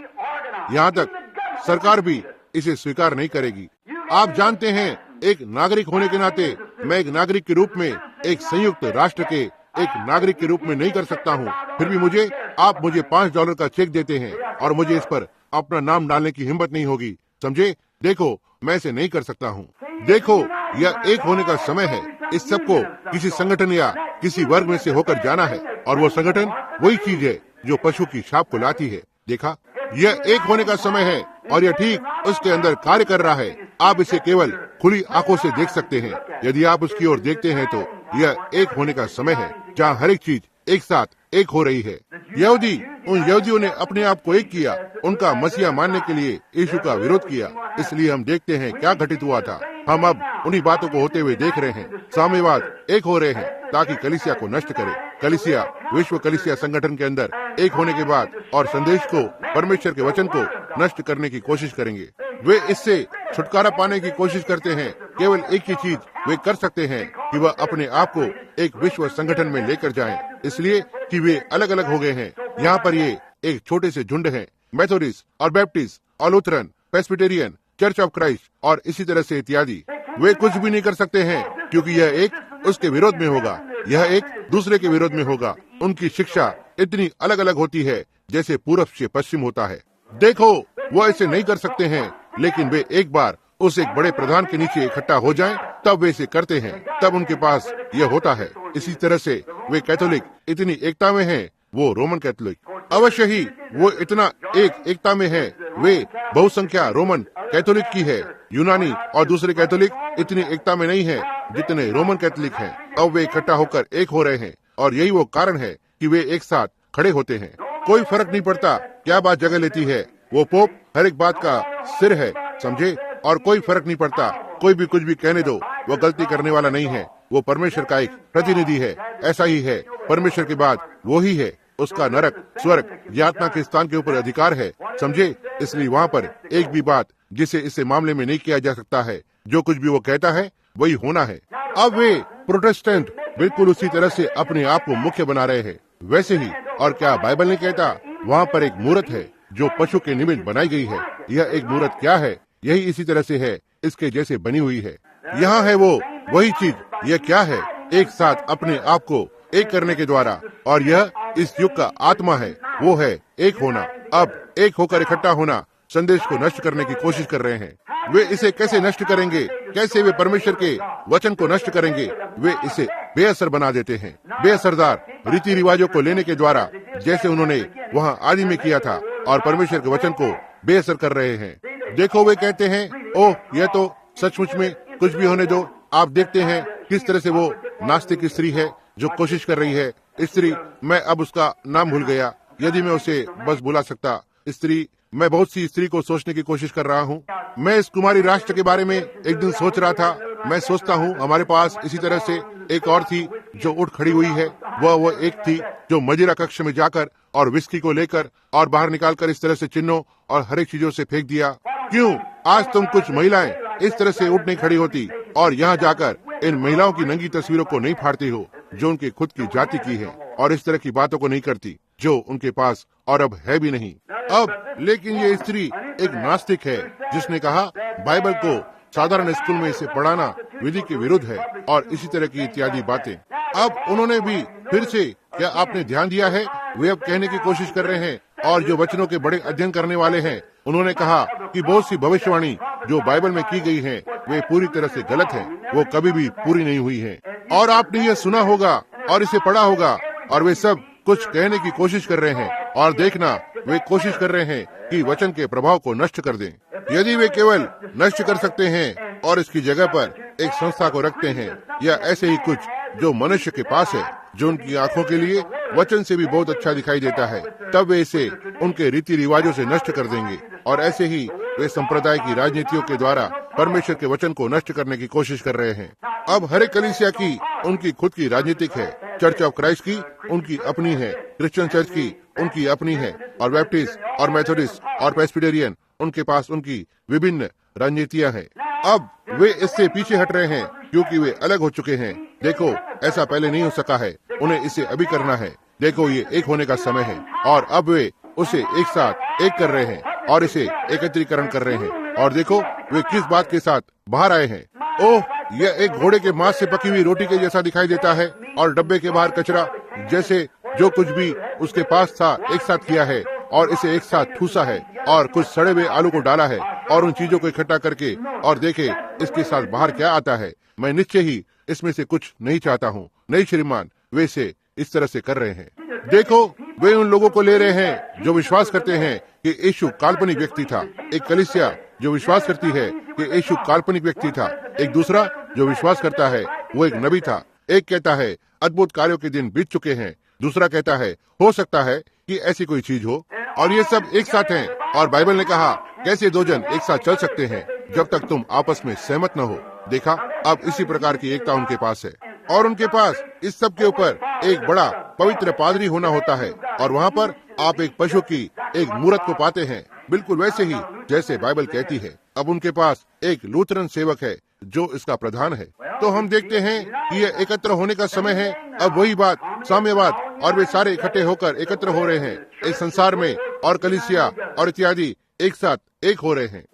यहाँ तक सरकार भी इसे स्वीकार नहीं करेगी। आप जानते हैं, एक नागरिक होने के नाते मैं एक नागरिक के रूप में, एक संयुक्त राष्ट्र के एक नागरिक के रूप में नहीं कर सकता हूँ। फिर भी आप मुझे $5 का चेक देते हैं और मुझे इस पर अपना नाम डालने की हिम्मत नहीं होगी। समझे? देखो, मैं इसे नहीं कर सकता हूँ। देखो, यह एक होने का समय है। इस सबको किसी संगठन या किसी वर्ग में से होकर जाना है, और वो संगठन वही चीज है जो पशु की छाप को लाती है। देखा, यह एक होने का समय है और यह ठीक उसके अंदर कार्य कर रहा है। आप इसे केवल खुली आंखों से देख सकते हैं। यदि आप उसकी ओर देखते हैं तो यह एक होने का समय है जहाँ हर एक चीज एक साथ एक हो रही है। यहूदी, उन यहूदियों ने अपने आप को एक किया, उनका मसीहा मानने के लिए यीशु का विरोध किया। इसलिए हम देखते हैं क्या घटित हुआ था। हम अब उन्हीं बातों को होते हुए देख रहे हैं। साम्यवाद एक हो रहे हैं ताकि कलीसिया को नष्ट करे। कलीसिया, विश्व कलीसिया संगठन के अंदर एक होने के बाद और संदेश को, परमेश्वर के वचन को नष्ट करने की कोशिश करेंगे। वे इससे छुटकारा पाने की कोशिश करते हैं। केवल एक ही चीज वे कर सकते हैं कि वह अपने आप को एक विश्व संगठन में लेकर जाएं, इसलिए कि वे अलग अलग हो गए हैं। यहाँ पर ये एक छोटे से झुंड हैं, मेथोडिस्ट और बैप्टिस्ट और Lutheran, Presbyterian, church of Christ और इसी तरह से इत्यादि। वे कुछ भी नहीं कर सकते हैं क्योंकि यह एक उसके विरोध में होगा, यह एक दूसरे के विरोध में होगा। उनकी शिक्षा इतनी अलग अलग होती है जैसे पूर्व से पश्चिम होता है। देखो, वह इसे नहीं कर सकते हैं, लेकिन वे एक बार उस एक बड़े प्रधान के नीचे इकट्ठा हो जाएं, तब वे इसे करते हैं, तब उनके पास यह होता है। इसी तरह से वे कैथोलिक इतनी एकता में हैं, वो रोमन कैथोलिक अवश्य ही वो इतना एकता में है। वे बहुसंख्या रोमन कैथोलिक की है। यूनानी और दूसरे कैथोलिक इतनी एकता में नहीं है जितने रोमन कैथोलिक हैं। अब वे इकट्ठा होकर एक हो रहे हैं और यही वो कारण है कि वे एक साथ खड़े होते हैं। कोई फर्क नहीं पड़ता क्या बात जगह लेती है, वो पोप हर एक बात का सिर है, समझे। और कोई फर्क नहीं पड़ता, कोई भी कुछ भी कहने दो, वो गलती करने वाला नहीं है। वो परमेश्वर का एक प्रतिनिधि है। ऐसा ही है, परमेश्वर के बाद वो ही है। उसका नरक, स्वर्ग या आत्मा के स्थान के ऊपर अधिकार है, समझे। इसलिए वहाँ पर एक भी बात जिसे इस मामले में नहीं किया जा सकता है। जो कुछ भी वो कहता है वही होना है। अब वे प्रोटेस्टेंट बिल्कुल उसी तरह से अपने आप को मुख्य बना रहे हैं, वैसे ही। और क्या बाइबल नहीं कहता, वहाँ पर एक मूर्त है जो पशु के निमित्त बनाई गई है। यह एक मूर्त क्या है? यही इसी तरह से है, इसके जैसे बनी हुई है। यहाँ है वो वही चीज। यह क्या है? एक साथ अपने आप को एक करने के द्वारा। और यह इस युग का आत्मा है, वो है एक होना। अब एक होकर इकट्ठा होना संदेश को नष्ट करने की कोशिश कर रहे हैं। वे इसे कैसे नष्ट करेंगे? कैसे वे परमेश्वर के वचन को नष्ट करेंगे? वे इसे बेअसर बना देते हैं, बेअसरदार रीति रिवाजों को लेने के द्वारा, जैसे उन्होंने वहाँ आदि में किया था, और परमेश्वर के वचन को बेअसर कर रहे हैं। देखो, वे कहते हैं, ओह, यह तो सचमुच में कुछ भी होने दो। आप देखते हैं किस तरह से वो नास्तिक स्त्री है जो कोशिश कर रही है। स्त्री, मैं अब उसका नाम भूल गया, यदि मैं उसे बस बुला सकता। स्त्री, मैं बहुत सी स्त्री को सोचने की कोशिश कर रहा हूँ। मैं इस कुमारी राष्ट्र के बारे में एक दिन सोच रहा था। मैं सोचता हूँ हमारे पास इसी तरह से एक और थी जो उठ खड़ी हुई है। वह एक थी जो मदिरा कक्ष में जाकर और विस्की को लेकर और बाहर निकालकर इस तरह से चिन्हों और हर एक चीजों से फेंक दिया। क्यों आज तुम कुछ महिलाएं इस तरह से उठ नहीं खड़ी होती और यहाँ जाकर इन महिलाओं की नंगी तस्वीरों को नहीं फाड़ती हो जो उनकी खुद की जाति की है, और इस तरह की बातों को नहीं करती जो उनके पास और अब है भी नहीं। अब लेकिन ये स्त्री एक नास्तिक है जिसने कहा बाइबल को साधारण स्कूल में इसे पढ़ाना विधि के विरुद्ध है और इसी तरह की इत्यादि बातें। अब उन्होंने भी फिर से, क्या आपने ध्यान दिया है, वे अब कहने की कोशिश कर रहे हैं, और जो वचनों के बड़े अध्ययन करने वाले हैं, उन्होंने कहा कि बहुत सी भविष्यवाणी जो बाइबल में की गई हैं, वे पूरी तरह से गलत हैं, वो कभी भी पूरी नहीं हुई हैं। और आपने ये सुना होगा और इसे पढ़ा होगा, और वे सब कुछ कहने की कोशिश कर रहे हैं। और देखना, वे कोशिश कर रहे हैं कि वचन के प्रभाव को नष्ट कर दें। यदि वे केवल नष्ट कर सकते हैं और इसकी जगह पर एक संस्था को रखते हैं या ऐसे ही कुछ जो मनुष्य के पास है, जो उनकी आंखों के लिए वचन से भी बहुत अच्छा दिखाई देता है, तब वे इसे उनके रीति रिवाजों से नष्ट कर देंगे। और ऐसे ही वे संप्रदाय की राजनीतियों के द्वारा परमेश्वर के वचन को नष्ट करने की कोशिश कर रहे हैं। अब हर एक कलीसिया की उनकी खुद की राजनीतिक है। चर्च ऑफ क्राइस्ट की उनकी अपनी है, क्रिश्चियन चर्च की उनकी अपनी है, और बैप्टिस्ट और मेथोडिस्ट और प्रेस्बिटेरियन उनके पास उनकी विभिन्न राजनीतियां हैं। अब वे इससे पीछे हट रहे हैं क्योंकि वे अलग हो चुके हैं। देखो, ऐसा पहले नहीं हो सका है, उन्हें इसे अभी करना है। देखो, ये एक होने का समय है और अब वे उसे एक साथ एक कर रहे हैं और इसे एकत्रीकरण कर रहे हैं। और देखो वे किस बात के साथ बाहर आए हैं। ओह, यह एक घोड़े के मांस से पकी हुई रोटी के जैसा दिखाई देता है, और डब्बे के बाहर कचरा जैसे जो कुछ भी उसके पास था एक साथ किया है और इसे एक साथ ठूसा है और कुछ सड़े हुए आलू को डाला है और उन चीजों को इकट्ठा करके, और देखे इसके साथ बाहर क्या आता है। मैं निश्चय ही इसमें से कुछ नहीं चाहता हूँ। नहीं श्रीमान, वे इसे इस तरह से कर रहे हैं। देखो, वे उन लोगों को ले रहे हैं जो विश्वास करते हैं कि यीशु काल्पनिक व्यक्ति था। एक कलीसिया जो विश्वास करती है कि यीशु काल्पनिक व्यक्ति था। एक दूसरा जो विश्वास करता है वो एक नबी था। एक कहता है अद्भुत कार्यों के दिन बीत चुके हैं दूसरा कहता है हो सकता है कि ऐसी कोई चीज हो, और ये सब एक साथ हैं। और बाइबल ने कहा कैसे दो जन एक साथ चल सकते हैं जब तक तुम आपस में सहमत न हो। देखा, अब इसी प्रकार की एकता उनके पास है, और उनके पास इस सब के ऊपर एक बड़ा पवित्र पादरी होना होता है, और वहाँ पर आप एक पशु की एक मूर्त को पाते हैं, बिल्कुल वैसे ही जैसे बाइबल कहती है। अब उनके पास एक लूथरन सेवक है जो इसका प्रधान है। तो हम देखते हैं कि यह एकत्र होने का समय है। अब वही बात साम्यवाद, और वे सारे इकट्ठे होकर एकत्र हो रहे हैं इस संसार में, और कलीसिया और इत्यादि एक साथ एक हो रहे हैं।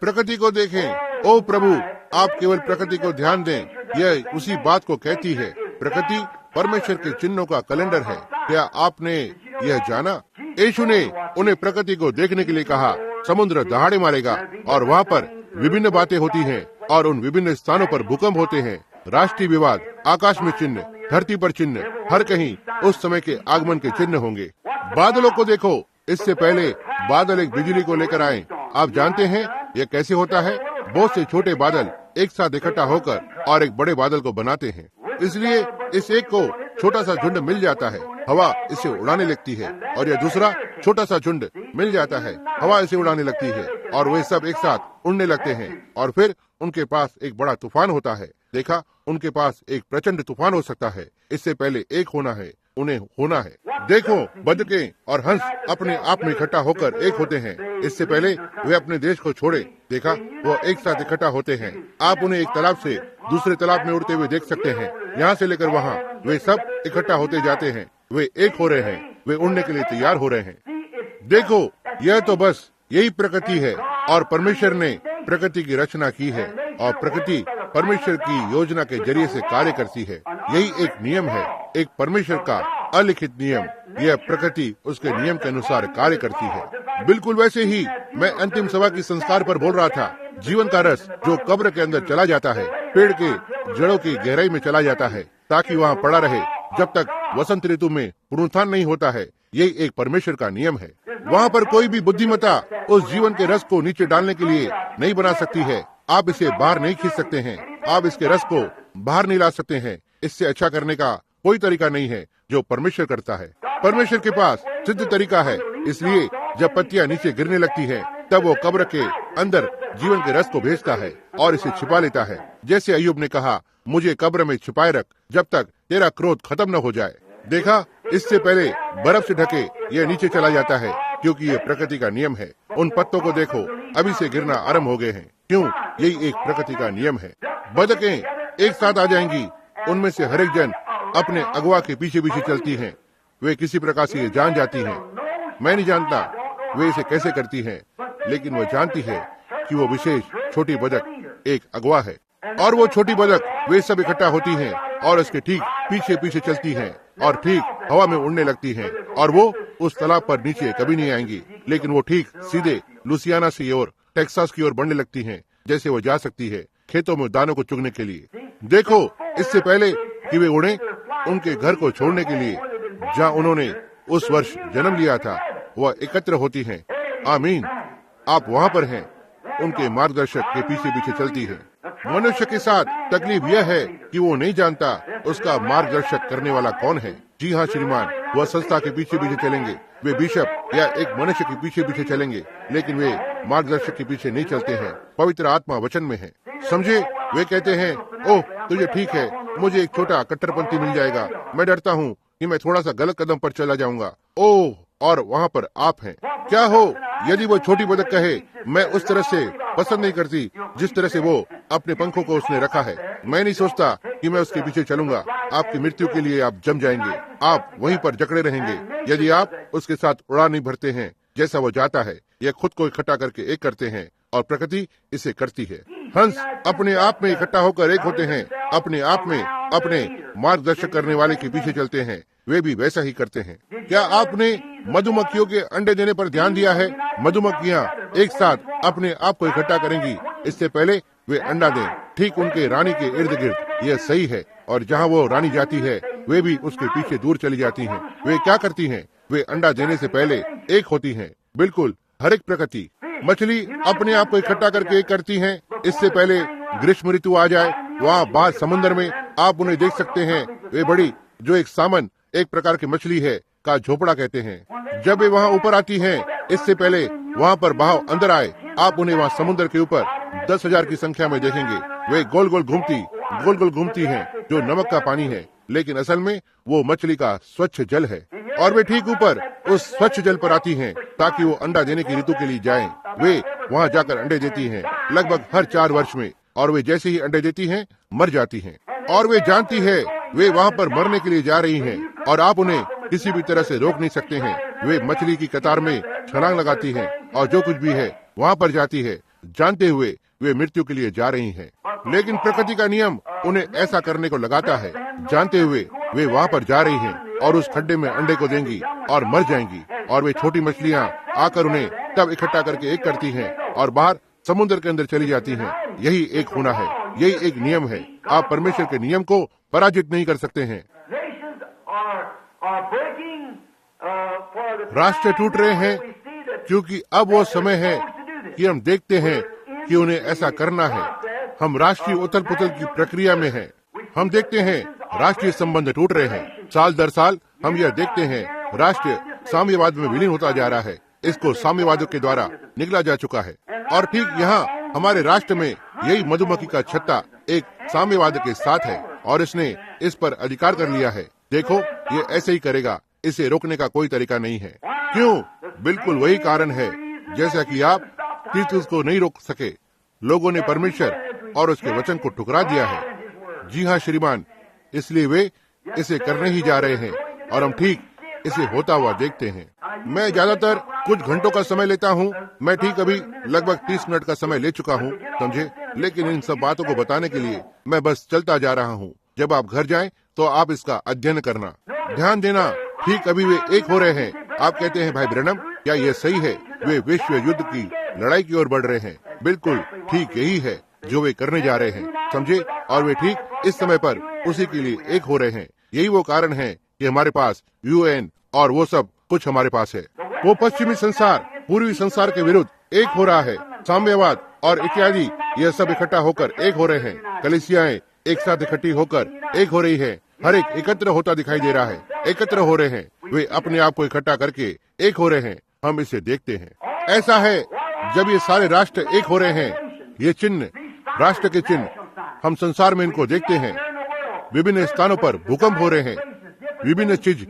प्रकृति को देखें। ओ प्रभु, आप केवल प्रकृति को ध्यान दें, यह उसी बात को कहती है। प्रकृति परमेश्वर के चिन्हों का कैलेंडर है। क्या आपने यह जाना? यीशु ने उन्हें प्रकृति को देखने के लिए कहा। समुद्र दहाड़े मारेगा, और वहाँ पर विभिन्न बातें होती हैं, और उन विभिन्न स्थानों पर भूकंप होते हैं, राष्ट्रीय विवाद, आकाश में चिन्ह, धरती पर चिन्ह, हर कहीं उस समय के आगमन के चिन्ह होंगे। बादलों को देखो। इससे पहले बादल एक बिजली को लेकर आए। आप जानते हैं यह कैसे होता है? बहुत से छोटे बादल एक साथ इकट्ठा होकर और एक बड़े बादल को बनाते हैं। इसलिए इस एक को छोटा सा झुंड मिल जाता है, हवा इसे उड़ाने लगती है, और यह दूसरा छोटा सा झुंड मिल जाता है, हवा इसे उड़ाने लगती है, और वे सब एक साथ उड़ने लगते हैं, और फिर उनके पास एक बड़ा तूफान होता है। देखा, उनके पास एक प्रचंड तूफान हो सकता है। इससे पहले एक होना है, उन्हें होना है। देखो, बदके और हंस अपने आप में इकट्ठा होकर एक होते हैं। इससे पहले वे अपने देश को छोड़े। देखा, वो एक साथ इकट्ठा होते हैं। आप उन्हें एक तालाब से दूसरे तालाब में उड़ते हुए देख सकते हैं। यहाँ से लेकर वहाँ वे सब इकट्ठा होते जाते हैं। वे एक हो रहे हैं, वे उड़ने के लिए तैयार हो रहे हैं। देखो, यह तो बस यही प्रकृति है, और परमेश्वर ने प्रकृति की रचना की है, और प्रकृति परमेश्वर की योजना के जरिए से कार्य करती है। यही एक नियम है, एक परमेश्वर का अलिखित नियम। यह प्रकृति उसके नियम के अनुसार कार्य करती है। बिल्कुल वैसे ही मैं अंतिम सभा की संस्कार पर बोल रहा था। जीवन का रस जो कब्र के अंदर चला जाता है, पेड़ के जड़ों की गहराई में चला जाता है, ताकि वहाँ पड़ा रहे जब तक वसंत ऋतु में पुनरुत्थान नहीं होता है। यही एक परमेश्वर का नियम है। वहाँ पर कोई भी बुद्धिमत्ता उस जीवन के रस को नीचे डालने के लिए नहीं बना सकती है। आप इसे बाहर नहीं खींच सकते हैं, आप इसके रस को बाहर नहीं ला सकते हैं। इससे अच्छा करने का कोई तरीका नहीं है जो परमेश्वर करता है। परमेश्वर के पास सिद्ध तरीका है। इसलिए जब पत्तियां नीचे गिरने लगती हैं, तब वो कब्र के अंदर जीवन के रस को भेजता है और इसे छिपा लेता है। जैसे अय्यूब ने कहा, मुझे कब्र में छिपाए रख जब तक तेरा क्रोध खत्म न हो जाए। देखा, इससे पहले बर्फ से ढके यह नीचे चला जाता है, क्योंकि ये प्रकृति का नियम है। उन पत्तों को देखो, अभी से गिरना आरंभ हो गए हैं। क्यों? यही एक प्रकृति का नियम है। बदकें एक साथ आ जाएंगी। उनमें से हर एक जन अपने अगवा के पीछे पीछे चलती हैं। वे किसी प्रकार से ये जान जाती हैं। मैं नहीं जानता वे इसे कैसे करती हैं, लेकिन वह जानती है कि वो विशेष छोटी बदक एक अगवा है, और वो छोटी बदक वे सब इकट्ठा होती हैं और उसके ठीक पीछे पीछे चलती हैं और ठीक हवा में उड़ने लगती हैं। और वो उस तालाब पर नीचे कभी नहीं आएंगी, लेकिन वो ठीक सीधे लुसियाना की ओर, टेक्सास की ओर बढ़ने लगती हैं, जैसे वो जा सकती है खेतों में दानों को चुगने के लिए। देखो, इससे पहले कि वे उड़े उनके घर को छोड़ने के लिए जहाँ उन्होंने उस वर्ष जन्म लिया था, वह एकत्र होती हैं। आमीन। आप वहाँ पर हैं, उनके मार्गदर्शक के पीछे पीछे चलती है। मनुष्य के साथ तकलीफ यह है कि वो नहीं जानता उसका मार्गदर्शक करने वाला कौन है। जी हाँ श्रीमान, वह संस्था के पीछे पीछे चलेंगे, वे बिशप या एक मनुष्य के पीछे पीछे चलेंगे, लेकिन वे मार्गदर्शक के पीछे नहीं चलते हैं। पवित्र आत्मा वचन में है। समझे? वे कहते हैं, ओह तुझे ठीक है, मुझे एक छोटा कट्टरपंथी मिल जाएगा, मैं डरता हूँ कि मैं थोड़ा सा गलत कदम पर चला जाऊंगा। ओह, और वहाँ पर आप हैं। क्या हो यदि वो छोटी बदक कहे, मैं उस तरह से पसंद नहीं करती जिस तरह से वो अपने पंखों को उसने रखा है। मैं नहीं सोचता कि मैं उसके पीछे चलूंगा। आपकी मृत्यु के लिए आप जम जाएंगे, आप वहीं पर जकड़े रहेंगे यदि आप उसके साथ उड़ान नहीं भरते हैं। जैसा वो जाता है, यह खुद को इकट्ठा करके एक करते हैं, और प्रकृति इसे करती है। हंस अपने आप में इकट्ठा होकर एक होते हैं, अपने आप में अपने मार्गदर्शक करने वाले के पीछे चलते हैं। वे भी वैसा ही करते हैं। क्या आपने मधुमक्खियों के अंडे देने पर ध्यान दिया है? मधुमक्खियाँ एक साथ अपने आप को इकट्ठा करेंगी इससे पहले वे अंडा दें, ठीक उनके रानी के इर्द गिर्द। यह सही है, और जहाँ वो रानी जाती है, वे भी उसके पीछे दूर चली जाती हैं। वे क्या करती हैं? वे अंडा देने से पहले एक होती हैं। बिल्कुल हर एक प्रकृति। मछली अपने आप को इकट्ठा करके एक करती हैं इससे पहले ग्रीष्म ऋतु आ जाए। वहाँ बाहर समुद्र में आप उन्हें देख सकते हैं, वे बड़ी जो एक सामन, एक प्रकार की मछली है, का झोपड़ा कहते हैं। जब वे वहाँ ऊपर आती हैं, इससे पहले वहाँ पर बहाव अंदर आए, आप उन्हें वहाँ समुद्र के ऊपर 10,000 की संख्या में देखेंगे। वे गोल गोल घूमती हैं, जो नमक का पानी है, लेकिन असल में वो मछली का स्वच्छ जल है। और वे ठीक ऊपर उस स्वच्छ जल पर आती हैं ताकि वो अंडा देने की ऋतु के लिए जाएं। वे वहाँ जाकर अंडे देती हैं लगभग हर 4 वर्ष में, और वे जैसे ही अंडे देती हैं मर जाती हैं। और वे जानती है वे वहाँ पर मरने के लिए जा रही हैं, और आप उन्हें किसी भी तरह से रोक नहीं सकते हैं। वे मछली की कतार में छलांग लगाती हैं और जो कुछ भी है वहाँ पर जाती है, जानते हुए वे मृत्यु के लिए जा रही हैं। लेकिन प्रकृति का नियम उन्हें ऐसा करने को लगाता है, जानते हुए वे वहाँ पर जा रही हैं और उस खड्डे में अंडे को देंगी और मर जाएंगी। और वे छोटी मछलियाँ आकर उन्हें तब इकट्ठा करके एक करती हैं और बाहर समुद्र के अंदर चली जाती हैं। यही एक होना है, यही एक नियम है। आप परमेश्वर के नियम को पराजित नहीं कर सकते हैं। राष्ट्र टूट रहे हैं क्योंकि अब वो समय है कि हम देखते हैं कि उन्हें ऐसा करना है। हम राष्ट्रीय उथल पुथल की प्रक्रिया में हैं। हम देखते हैं राष्ट्रीय संबंध टूट रहे हैं। साल दर साल हम यह देखते हैं राष्ट्र साम्यवाद में विलीन होता जा रहा है। इसको साम्यवादियों के द्वारा निगला जा चुका है। और ठीक यहाँ हमारे राष्ट्र में यही मधुमक्खी का छत्ता एक साम्यवाद के साथ है और इसने इस पर अधिकार कर लिया है। देखो, ये ऐसे ही करेगा, इसे रोकने का कोई तरीका नहीं है। क्यों? बिल्कुल वही कारण है जैसा कि आप तीतुस को नहीं रोक सके। लोगों ने परमेश्वर और उसके वचन को ठुकरा दिया है। जी हाँ श्रीमान, इसलिए वे इसे करने ही जा रहे हैं और हम ठीक इसे होता हुआ देखते हैं। मैं ज्यादातर कुछ घंटों का समय लेता हूँ। मैं ठीक अभी लगभग 30 मिनट का समय ले चुका हूँ, समझे। लेकिन इन सब बातों को बताने के लिए मैं बस चलता जा रहा हूँ। जब आप घर जाएं तो आप इसका अध्ययन करना, ध्यान देना। ठीक अभी वे एक हो रहे हैं। आप कहते हैं भाई ब्रैनम, क्या यह सही है? वे विश्व युद्ध की लड़ाई की ओर बढ़ रहे हैं। बिल्कुल ठीक यही है जो वे करने जा रहे हैं, समझे। और वे ठीक इस समय पर उसी के लिए एक हो रहे हैं। यही वो कारण है कि हमारे पास UN और वो सब कुछ हमारे पास है। वो पश्चिमी संसार पूर्वी संसार के विरुद्ध एक हो रहा है। साम्यवाद और इत्यादि, यह सब इकट्ठा होकर एक हो रहे हैं। कलीसियाएं एक साथ इकट्ठी होकर एक हो रही है। हर एक एकत्र होता दिखाई दे रहा है। एकत्र हो रहे हैं, वे अपने आप को इकट्ठा करके एक हो रहे हैं। हम इसे देखते हैं। ऐसा है जब ये सारे राष्ट्र एक हो रहे हैं। ये चिन्ह, राष्ट्र के चिन्ह, हम संसार में इनको देखते हैं। विभिन्न स्थानों पर भूकंप हो रहे हैं, विभिन्न चीज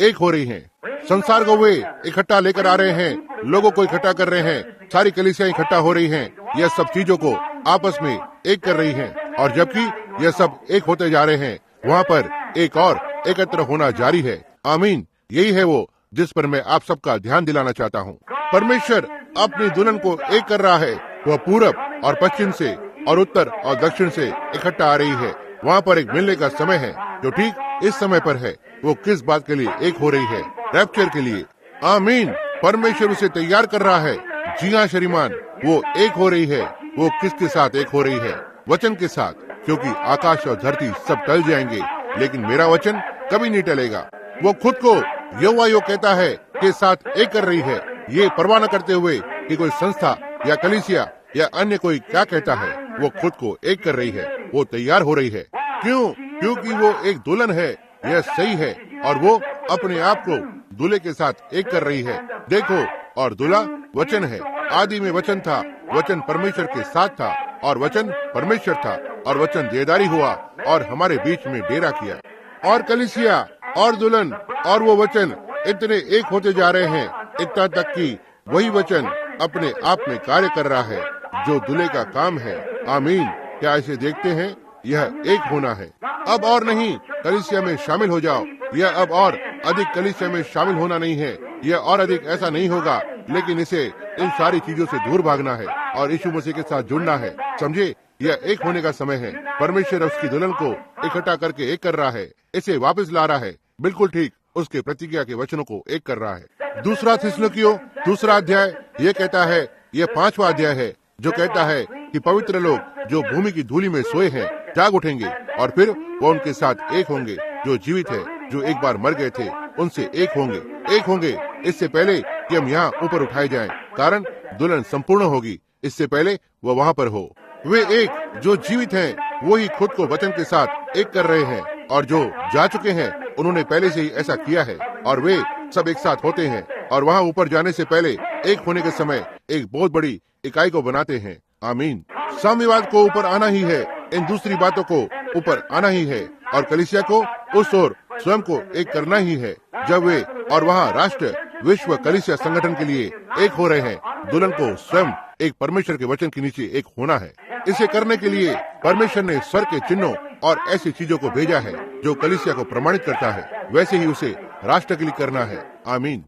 एक हो रही हैं। संसार को वे इकट्ठा लेकर आ रहे हैं, लोगों को इकट्ठा कर रहे हैं। सारी कलीसियां इकट्ठा हो रही हैं। यह सब चीजों को आपस में एक कर रही हैं। और जबकि यह सब एक होते जा रहे हैं, वहाँ पर एक और एकत्र होना जारी है। आमीन। यही है वो जिस पर मैं आप सबका ध्यान दिलाना चाहता हूँ। परमेश्वर अपनी दुल्हन को एक कर रहा है। वह पूरब और पश्चिम से और उत्तर और दक्षिण से इकट्ठा आ रही है। वहाँ पर एक मिलने का समय है जो ठीक इस समय पर है। वो किस बात के लिए एक हो रही है? रैप्चर के लिए। आमीन। परमेश्वर उसे तैयार कर रहा है। जी हाँ श्रीमान, वो एक हो रही है। वो किसके साथ एक हो रही है? वचन के साथ। क्योंकि आकाश और धरती सब टल जाएंगे, लेकिन मेरा वचन कभी नहीं टलेगा। वो खुद को यहोवा यो कहता है के साथ एक कर रही है, ये परवाह न करते हुए कि कोई संस्था या कलीसिया या अन्य कोई क्या कहता है। वो खुद को एक कर रही है। वो तैयार हो रही है। क्यों? क्योंकि वो एक दुल्हन है। यह सही है। और वो अपने आप को दूल्हे के साथ एक कर रही है। देखो, और दूल्हा वचन है। आदि में वचन था, वचन परमेश्वर के साथ था और वचन परमेश्वर था और वचन देहधारी हुआ और हमारे बीच में डेरा किया। और कलीसिया और दुल्हन और वो वचन इतने एक होते जा रहे हैं, इतना तक कि वही वचन अपने आप में कार्य कर रहा है जो दूल्हे का काम है। आमीन। क्या इसे देखते हैं? यह एक होना है। अब और नहीं कलीसिया में शामिल हो जाओ। यह अब और अधिक कलीसिया में शामिल होना नहीं है। यह और अधिक ऐसा नहीं होगा, लेकिन इसे इन सारी चीजों से दूर भागना है और यीशु मसीह के साथ जुड़ना है। समझे, यह एक होने का समय है। परमेश्वर उसकी दुल्हन को इकट्ठा करके एक कर रहा है, इसे वापस ला रहा है। बिल्कुल ठीक उसके प्रतिज्ञा के वचनों को एक कर रहा है। दूसरा थिस्सलुकियों दूसरा अध्याय ये कहता है, यह 5वां अध्याय है जो कहता है कि पवित्र लोग जो भूमि की धूलि में सोए हैं जाग उठेंगे और फिर वो उनके साथ एक होंगे जो जीवित है, जो एक बार मर गए थे, उनसे एक होंगे इससे पहले कि हम यहाँ ऊपर उठाए जाएं, कारण दुल्हन संपूर्ण होगी इससे पहले वह वहाँ पर हो। वे एक जो जीवित हैं, वो ही खुद को वचन के साथ एक कर रहे हैं। और जो जा चुके हैं उन्होंने पहले से ही ऐसा किया है, और वे सब एक साथ होते हैं और वहाँ ऊपर जाने से पहले एक होने के समय एक बहुत बड़ी इकाई को बनाते हैं। आमीन। साम्यवाद को ऊपर आना ही है, इन दूसरी बातों को ऊपर आना ही है, और कलीसिया को उस ओर स्वयं को एक करना ही है। जब वे और वहाँ राष्ट्र विश्व कलीसिया संगठन के लिए एक हो रहे हैं, दुल्हन को स्वयं एक परमेश्वर के वचन के नीचे एक होना है। इसे करने के लिए परमेश्वर ने स्वर के चिन्हों और ऐसी चीजों को भेजा है जो कलीसिया को प्रमाणित करता है, वैसे ही उसे राष्ट्र के लिए करना है। आमीन।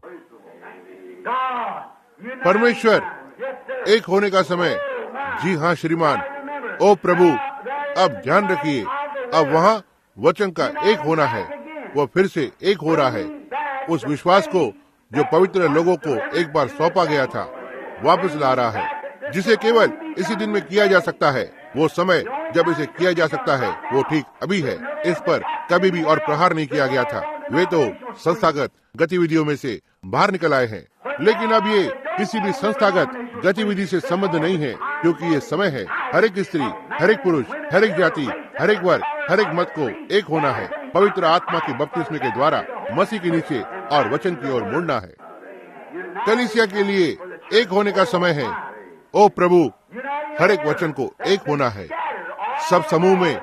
परमेश्वर एक होने का समय, जी हाँ श्रीमान। ओ प्रभु, अब ध्यान रखिए, अब वहाँ वचन का एक होना है, वह फिर से एक हो रहा है। उस विश्वास को जो पवित्र लोगों को एक बार सौंपा गया था वापस ला रहा है, जिसे केवल इसी दिन में किया जा सकता है। वो समय जब इसे किया जा सकता है वो ठीक अभी है। इस पर कभी भी और प्रहार नहीं किया गया था। वे तो संस्थागत गतिविधियों में से बाहर निकल आए हैं, लेकिन अब ये किसी भी संस्थागत गतिविधि से संबंध नहीं है, क्योंकि ये समय है हर एक स्त्री, हर एक पुरुष, हर एक जाति, हर एक वर्ग, हर एक मत को एक होना है, पवित्र आत्मा के बपतिस्मे के द्वारा मसीह के नीचे और वचन की ओर मुड़ना है। कलीसिया के लिए एक होने का समय है। ओ प्रभु, हर एक वचन को एक होना है। सब समूह में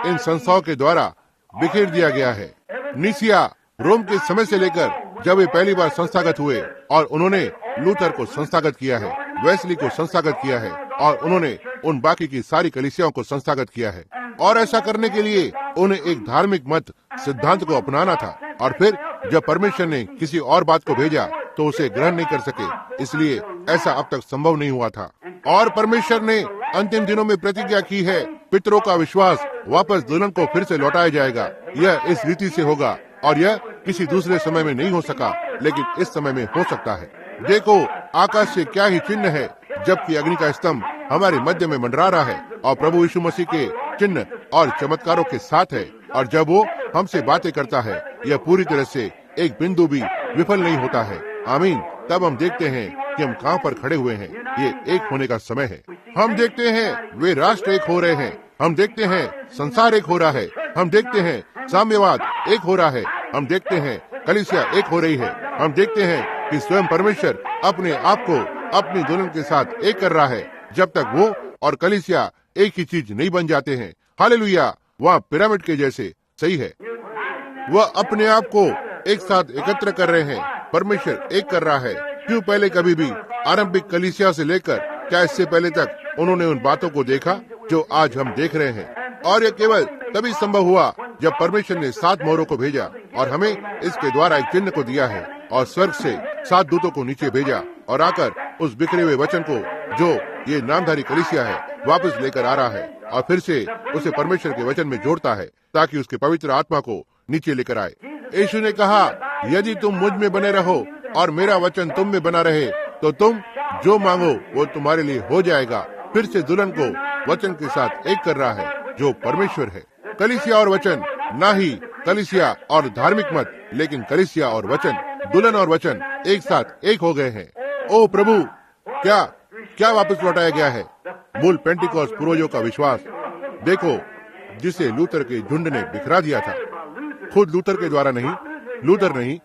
इन संस्थाओं के द्वारा बिखेर दिया गया है। निसिया रोम के समय से लेकर जब वे पहली बार संस्थागत हुए, और उन्होंने लूथर को संस्थागत किया है, वेस्ली को संस्थागत किया है, और उन्होंने उन बाकी की सारी कलीसियाओं को संस्थागत किया है। और ऐसा करने के लिए उन्हें एक धार्मिक मत सिद्धांत को अपनाना था, और फिर जब परमेश्वर ने किसी और बात को भेजा तो उसे ग्रहण नहीं कर सके, इसलिए ऐसा अब तक संभव नहीं हुआ था। और परमेश्वर ने अंतिम दिनों में प्रतिज्ञा की है, पितरों का विश्वास वापस दुल्हन को फिर से लौटाया जाएगा। यह इस रीति से होगा, और यह किसी दूसरे समय में नहीं हो सका, लेकिन इस समय में हो सकता है। देखो आकाश से क्या ही चिन्ह है, जबकि अग्नि का स्तंभ हमारे मध्य में मंडरा रहा है, और प्रभु यीशु मसीह के चिन्ह और चमत्कारों के साथ है। और जब वो हमसे बातें करता है, यह पूरी तरह से एक बिंदु भी विफल नहीं होता है। आमीन। तब हम देखते हैं कि हम कहाँ पर खड़े हुए हैं। ये एक होने का समय है। हम देखते हैं वे राष्ट्र एक हो रहे हैं। हम देखते हैं संसार एक हो रहा है। हम देखते हैं साम्यवाद एक हो रहा है। हम देखते हैं कलीसिया एक हो रही है। हम देखते हैं कि स्वयं परमेश्वर अपने आप को अपनी दुल्हन के साथ एक कर रहा है, जब तक वो और कलीसिया एक ही चीज नहीं बन जाते हैं। हालेलुया। वह पिरामिड के जैसे सही है। वह अपने आप को एक साथ एकत्र कर रहे हैं। परमेश्वर एक कर रहा है। क्यों पहले कभी भी आरंभिक कलीसिया से लेकर क्या इससे पहले तक उन्होंने उन बातों को देखा जो आज हम देख रहे हैं? और यह केवल तभी संभव हुआ जब परमेश्वर ने 7 मोहरों को भेजा और हमें इसके द्वारा एक चिन्ह को दिया है, और स्वर्ग से 7 दूतों को नीचे भेजा और आकर उस बिखरे हुए वचन को जो ये नामधारी कलीसिया है वापस लेकर आ रहा है, और फिर से उसे परमेश्वर के वचन में जोड़ता है ताकि उसके पवित्र आत्मा को नीचे लेकर आए। यीशु ने कहा, यदि तुम मुझ में बने रहो और मेरा वचन तुम में बना रहे, तो तुम जो मांगो वो तुम्हारे लिए हो जाएगा। फिर से दुल्हन को वचन के साथ एक कर रहा है जो परमेश्वर है। कलीसिया और वचन, ना ही कलीसिया और धार्मिक मत, लेकिन कलीसिया और वचन, दुल्हन और वचन एक साथ एक हो गए हैं। ओ प्रभु, क्या वापस लौटाया गया है? मूल पेंटिकॉस्ट पूर्वजों का विश्वास देखो, जिसे लूथर के झुंड ने बिखरा दिया था। खुद लूथर के द्वारा नहीं, लूथर नहीं,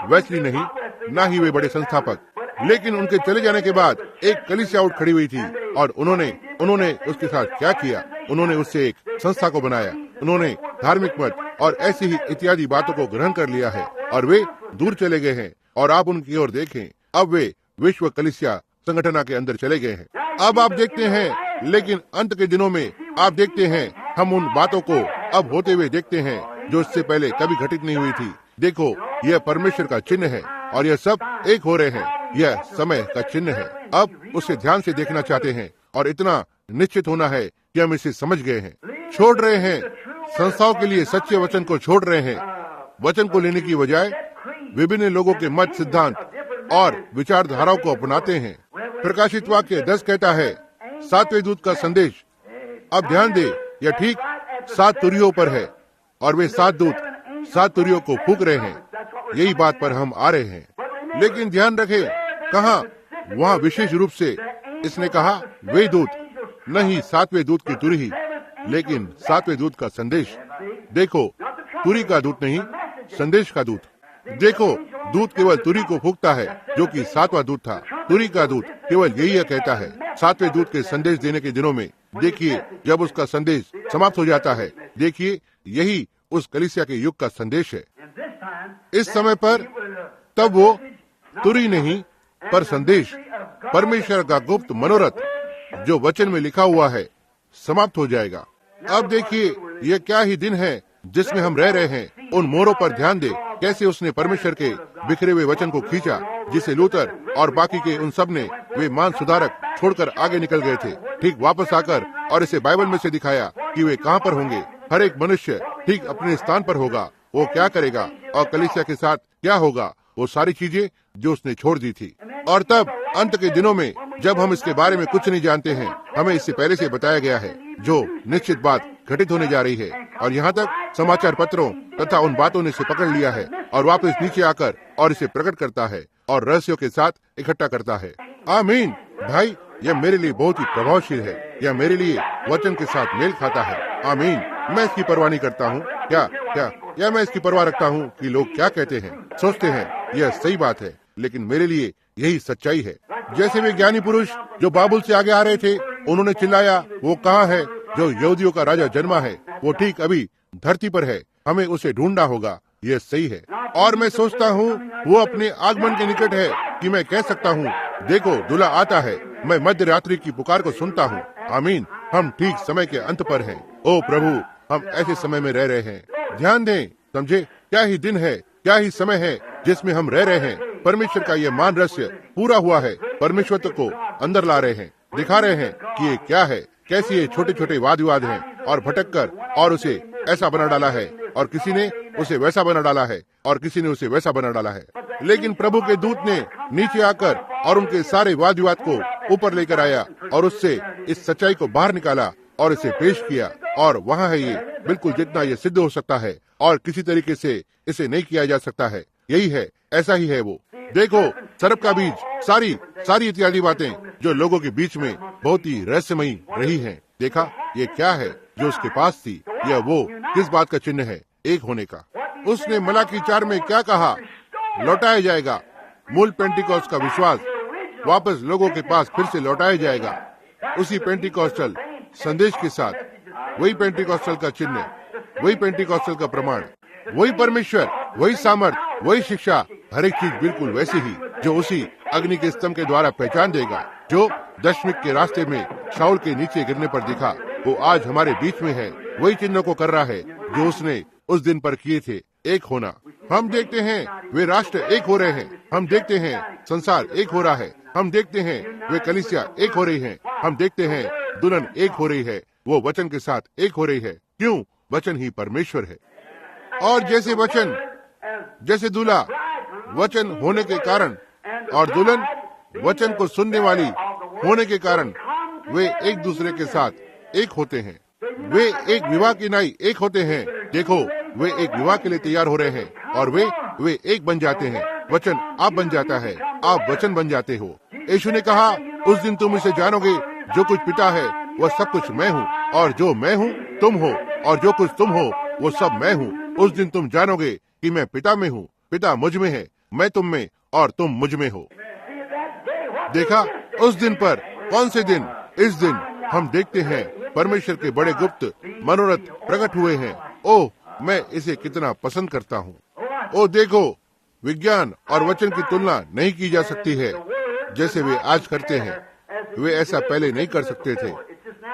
वेस्ली नहीं, ना ही वे बड़े संस्थापक, लेकिन उनके चले जाने के बाद एक कलीसिया उठ खड़ी हुई थी, और उन्होंने उसके साथ क्या किया? उन्होंने उससे एक संस्था को बनाया। उन्होंने धार्मिक मत और ऐसी ही इत्यादि बातों को ग्रहण कर लिया है, और वे दूर चले गए हैं। और आप उनकी ओर देखें, अब वे विश्व कलीसिया संगठन के अंदर चले गए हैं। अब आप देखते हैं, लेकिन अंत के दिनों में आप देखते हैं, हम उन बातों को अब होते हुए देखते हैं जो इससे पहले कभी घटित नहीं हुई थी। देखो, यह परमेश्वर का चिन्ह है, और यह सब एक हो रहे हैं। यह समय का चिन्ह है। अब उसे ध्यान से देखना चाहते हैं, और इतना निश्चित होना है कि हम इसे समझ गए हैं। छोड़ रहे हैं, संस्थाओं के लिए सच्चे वचन को छोड़ रहे हैं। वचन को लेने की बजाय विभिन्न लोगों के मत, सिद्धांत और विचारधाराओं को अपनाते हैं। प्रकाशित वाक्य 10 कहता है, 7वें दूत का संदेश। अब ध्यान दे, यह ठीक 7 तुरियों पर है, और वे 7 दूत 7 तुरियों को फूंक रहे हैं। यही बात पर हम आ रहे हैं। लेकिन ध्यान रखें, कहा वहाँ विशेष रूप से इसने कहा वे दूत, नहीं 7वें दूत की तुरही, लेकिन 7वें दूत का संदेश। देखो, तुरी का दूत नहीं, संदेश का दूत। देखो, दूत केवल तुरी को फूंकता है, जो कि 7वां दूत था। तुरी का दूत केवल यही कहता है। 7वें दूत के संदेश देने के दिनों में देखिए, जब उसका संदेश समाप्त हो जाता है, देखिए यही उस कलीसिया के युग का संदेश है। इस समय पर तब वो तुरी नहीं, पर संदेश, परमेश्वर का गुप्त मनोरथ जो वचन में लिखा हुआ है, समाप्त हो जाएगा। अब देखिए, यह क्या ही दिन है जिसमें हम रह रहे हैं। उन मोहरों पर ध्यान दे, कैसे उसने परमेश्वर के बिखरे हुए वचन को खींचा, जिसे लूथर और बाकी के उन सब ने, वे मान सुधारक छोड़कर आगे निकल गए थे, ठीक वापस आकर और इसे बाइबल में से दिखाया कि वे कहाँ पर होंगे। हर एक मनुष्य ठीक अपने स्थान पर होगा, वो क्या करेगा और कलीसिया के साथ क्या होगा, वो सारी चीजें जो उसने छोड़ दी थी। और तब अंत के दिनों में, जब हम इसके बारे में कुछ नहीं जानते हैं, हमें इससे पहले से बताया गया है जो निश्चित बात घटित होने जा रही है। और यहाँ तक समाचार पत्रों तथा उन बातों ने इसे पकड़ लिया है और वापस नीचे आकर और इसे प्रकट करता है और रहस्यों के साथ इकट्ठा करता है। आमीन भाई, यह मेरे लिए बहुत ही प्रभावशील है। यह मेरे लिए वचन के साथ मेल खाता है। आमीन। मैं इसकी परवाह नहीं करता हूँ क्या मैं इसकी परवाह रखता हूँ कि लोग क्या कहते हैं, सोचते हैं। यह सही बात है, लेकिन मेरे लिए यही सच्चाई है। जैसे वे ज्ञानी पुरुष जो बाबुल से आगे आ रहे थे, उन्होंने चिल्लाया, वो कहाँ है जो यहूदियों का राजा जन्मा है? वो ठीक अभी धरती पर है, हमें उसे ढूंढना होगा। यह सही है। और मैं सोचता हूँ वो अपने आगमन के निकट है कि मैं कह सकता हूँ, देखो दूल्हा आता है। मैं मध्य रात्रि की पुकार को सुनता हूँ। आमीन। हम ठीक समय के अंत पर हैं। ओ प्रभु, हम ऐसे समय में रह रहे हैं। ध्यान दें, समझे, क्या ही दिन है, क्या ही समय है जिसमें हम रह रहे हैं। परमेश्वर का यह मान रहस्य पूरा हुआ है। परमेश्वर को अंदर ला रहे हैं, दिखा रहे हैं कि ये क्या है, कैसे ये छोटे छोटे वाद विवाद हैं, और भटक कर और उसे ऐसा बना डाला है, और किसी ने उसे वैसा बना डाला है, और किसी ने उसे वैसा बना डाला है। लेकिन प्रभु के दूत ने नीचे आकर और उनके सारे वाद विवाद को ऊपर लेकर आया और उससे इस सच्चाई को बाहर निकाला और इसे पेश किया। और वहाँ है ये, बिल्कुल जितना ये सिद्ध हो सकता है, और किसी तरीके से इसे नहीं किया जा सकता है। यही है, ऐसा ही है वो। देखो, सर्प का बीज, सारी इत्यादि बातें जो लोगों के बीच में बहुत ही रहस्यमयी रही हैं। देखा, ये क्या है जो उसके पास थी? यह वो किस बात का चिन्ह है? एक होने का। उसने मलाकी 4 में क्या कहा? लौटाया जाएगा। मूल पेंटिकॉस्ट का विश्वास वापस लोगों के पास फिर से लौटाया जाएगा, उसी पेंटिकॉस्टल संदेश के साथ। वही पेंटिकॉस्टल का चिन्ह, वही पेंटिकॉस्टल का प्रमाण, वही परमेश्वर, वही सामर्थ, वही शिक्षा, हर एक चीज बिल्कुल वैसी ही, जो उसी अग्नि के स्तंभ के द्वारा पहचान देगा, जो दशमिक के रास्ते में शाऊल के नीचे गिरने पर दिखा। वो आज हमारे बीच में है। वही चिन्ह को कर रहा है जो उसने उस दिन पर किए थे, एक होना। हम देखते हैं वे राष्ट्र एक हो रहे हैं। हम देखते हैं संसार एक हो रहा है। हम देखते हैं वे कलीसिया एक हो रही है। हम देखते हैं दुल्हन एक हो रही है, वो वचन के साथ एक हो रही है। क्यों? वचन ही परमेश्वर है। और जैसे वचन, जैसे दूल्हा वचन होने के कारण और दुल्हन वचन को सुनने वाली होने के कारण वे एक दूसरे के साथ एक होते हैं। वे एक विवाह की नाई एक होते हैं। देखो, वे एक विवाह के लिए तैयार हो रहे हैं और वे एक बन जाते हैं। वचन आप बन जाता है, आप वचन बन जाते हो। यीशु ने कहा, उस दिन तुम इसे जानोगे, जो कुछ पिता है वह सब कुछ मैं हूँ, और जो मैं हूँ तुम हो, और जो कुछ तुम हो वो सब मैं हूँ। उस दिन तुम जानोगे कि मैं पिता में हूँ, पिता मुझ में है, मैं तुम में और तुम मुझ में हो। देखा, उस दिन पर, कौन से दिन? इस दिन हम देखते हैं परमेश्वर के बड़े गुप्त मनोरथ प्रकट हुए हैं। ओह, मैं इसे कितना पसंद करता हूँ। ओह देखो, विज्ञान और वचन की तुलना नहीं की जा सकती है जैसे वे आज करते हैं। वे ऐसा पहले नहीं कर सकते थे,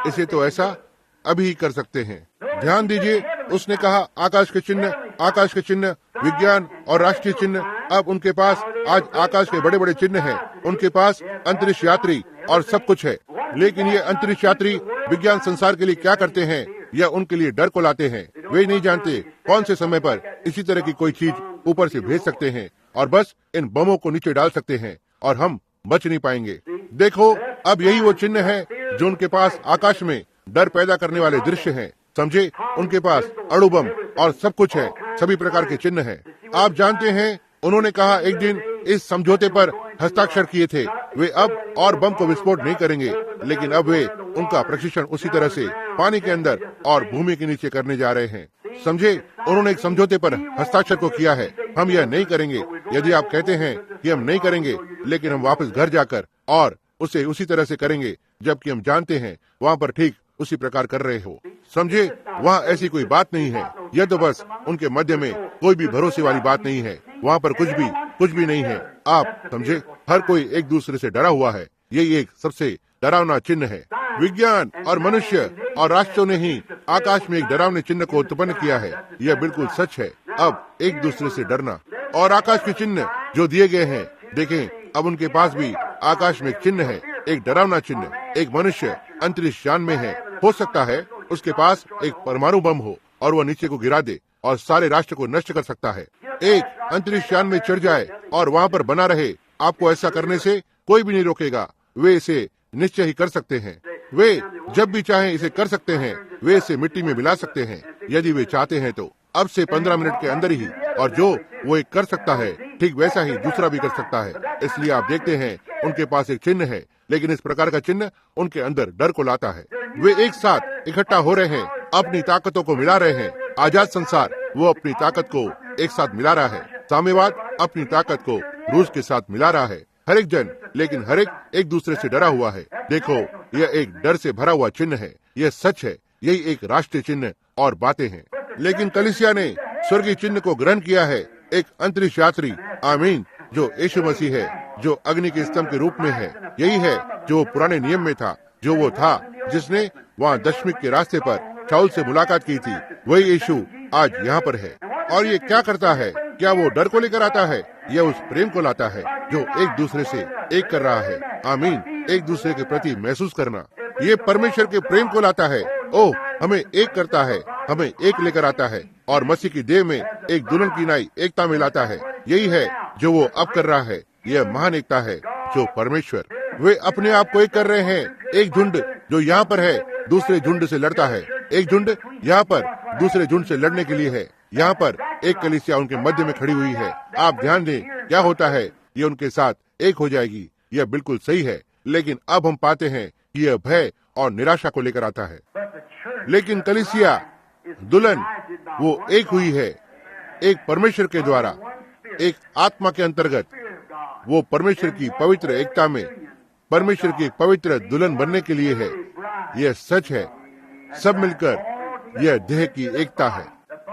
इसे तो ऐसा अभी ही कर सकते हैं। ध्यान दीजिए, उसने कहा आकाश के चिन्ह, विज्ञान और राष्ट्रीय चिन्ह। अब उनके पास आज आकाश के बड़े बड़े चिन्ह हैं। उनके पास अंतरिक्ष यात्री और सब कुछ है। लेकिन ये अंतरिक्ष यात्री विज्ञान संसार के लिए क्या करते हैं? या उनके लिए डर को लाते हैं। वे नहीं जानते कौन से समय पर इसी तरह की कोई चीज ऊपर से भेज सकते हैं और बस इन बमों को नीचे डाल सकते हैं और हम बच नहीं पाएंगे। देखो, अब यही वो चिन्ह है जो उनके पास आकाश में डर पैदा करने वाले दृश्य हैं। समझे, उनके पास अणु बम और सब कुछ है, सभी प्रकार के चिन्ह हैं। आप जानते हैं, उन्होंने कहा एक दिन इस समझौते पर हस्ताक्षर किए थे। वे अब और बम को विस्फोट नहीं करेंगे, लेकिन अब वे उनका प्रशिक्षण उसी तरह से पानी के अंदर और भूमि के नीचे करने जा रहे हैं। समझे, उन्होंने एक समझौते पर हस्ताक्षर को किया है। हम यह नहीं करेंगे। यदि आप कहते हैं कि हम नहीं करेंगे, लेकिन हम वापस घर जाकर और उसे उसी तरह से करेंगे, जबकि हम जानते हैं वहाँ पर ठीक उसी प्रकार कर रहे हो। समझे, वहाँ ऐसी कोई बात नहीं है। यह तो बस उनके मध्य में कोई भी भरोसे वाली बात नहीं है। वहाँ पर कुछ भी नहीं है। आप समझे, हर कोई एक दूसरे से डरा हुआ है। यही एक सबसे डरावना चिन्ह है। विज्ञान और मनुष्य और राष्ट्रों ने ही आकाश में एक डरावने चिन्ह को उत्पन्न किया है। यह बिल्कुल सच है। अब एक दूसरे से डरना और आकाश के चिन्ह जो दिए गए हैं, देखें, अब उनके पास भी आकाश में एक चिन्ह है, एक डरावना चिन्ह। एक मनुष्य अंतरिक्ष यान में है। हो सकता है उसके पास एक परमाणु बम हो और वह नीचे को गिरा दे और सारे राष्ट्र को नष्ट कर सकता है। एक अंतरिक्ष यान में चढ़ जाए और वहाँ पर बना रहे। आपको ऐसा करने से कोई भी नहीं रोकेगा। वे इसे निश्चय ही कर सकते हैं। वे जब भी चाहें इसे कर सकते हैं। वे इसे मिट्टी में मिला सकते हैं यदि वे चाहते हैं तो। अब से 15 मिनट के अंदर ही। और जो वो एक कर सकता है, ठीक वैसा ही दूसरा भी कर सकता है। इसलिए आप देखते हैं उनके पास एक चिन्ह है, लेकिन इस प्रकार का चिन्ह उनके अंदर डर को लाता है। वे एक साथ इकट्ठा हो रहे हैं, अपनी ताकतों को मिला रहे हैं। आजाद संसार वो अपनी ताकत को एक साथ मिला रहा है। साम्यवाद अपनी ताकत को रूस के साथ मिला रहा है। हर एक जन, लेकिन हर एक दूसरे से डरा हुआ है। देखो, यह एक डर से भरा हुआ चिन्ह है। यह सच है। यही एक राष्ट्रीय चिन्ह और बातें हैं। लेकिन कलीसिया ने स्वर्गीय चिन्ह को ग्रहण किया है। एक अंतरिक्ष यात्री, आमीन, जो यीशु मसीह है, जो अग्नि के स्तंभ के रूप में है। यही है जो पुराने नियम में था, जो वो था जिसने वहाँ दशमिक के रास्ते पर शाऊल से मुलाकात की थी। वही यीशु आज यहाँ पर है। और ये क्या करता है? क्या वो डर को लेकर आता है? यह उस प्रेम को लाता है जो एक दूसरे से एक कर रहा है। आमीन, एक दूसरे के प्रति महसूस करना। ये परमेश्वर के प्रेम को लाता है। ओह, हमें एक करता है, हमें एक लेकर आता है और मसीह की देह में एक दुल्हन की नाई एकता में लाता है। यही है जो वो अब कर रहा है। यह महान एकता है जो परमेश्वर, वे अपने आप को एक कर रहे हैं। एक झुंड जो यहाँ पर है दूसरे झुंड से लड़ता है। एक झुंड यहाँ पर दूसरे झुंड से लड़ने के लिए है। यहाँ पर एक कलीसिया उनके मध्य में खड़ी हुई है। आप ध्यान दें क्या होता है, ये उनके साथ एक हो जाएगी। यह बिल्कुल सही है। लेकिन अब हम पाते हैं कि यह भय और निराशा को लेकर आता है। लेकिन कलीसिया दुल्हन वो एक हुई है, एक परमेश्वर के द्वारा, एक आत्मा के अंतर्गत। वो परमेश्वर की पवित्र एकता में परमेश्वर की पवित्र दुल्हन बनने के लिए है। यह सच है। सब मिलकर यह देह की एकता है।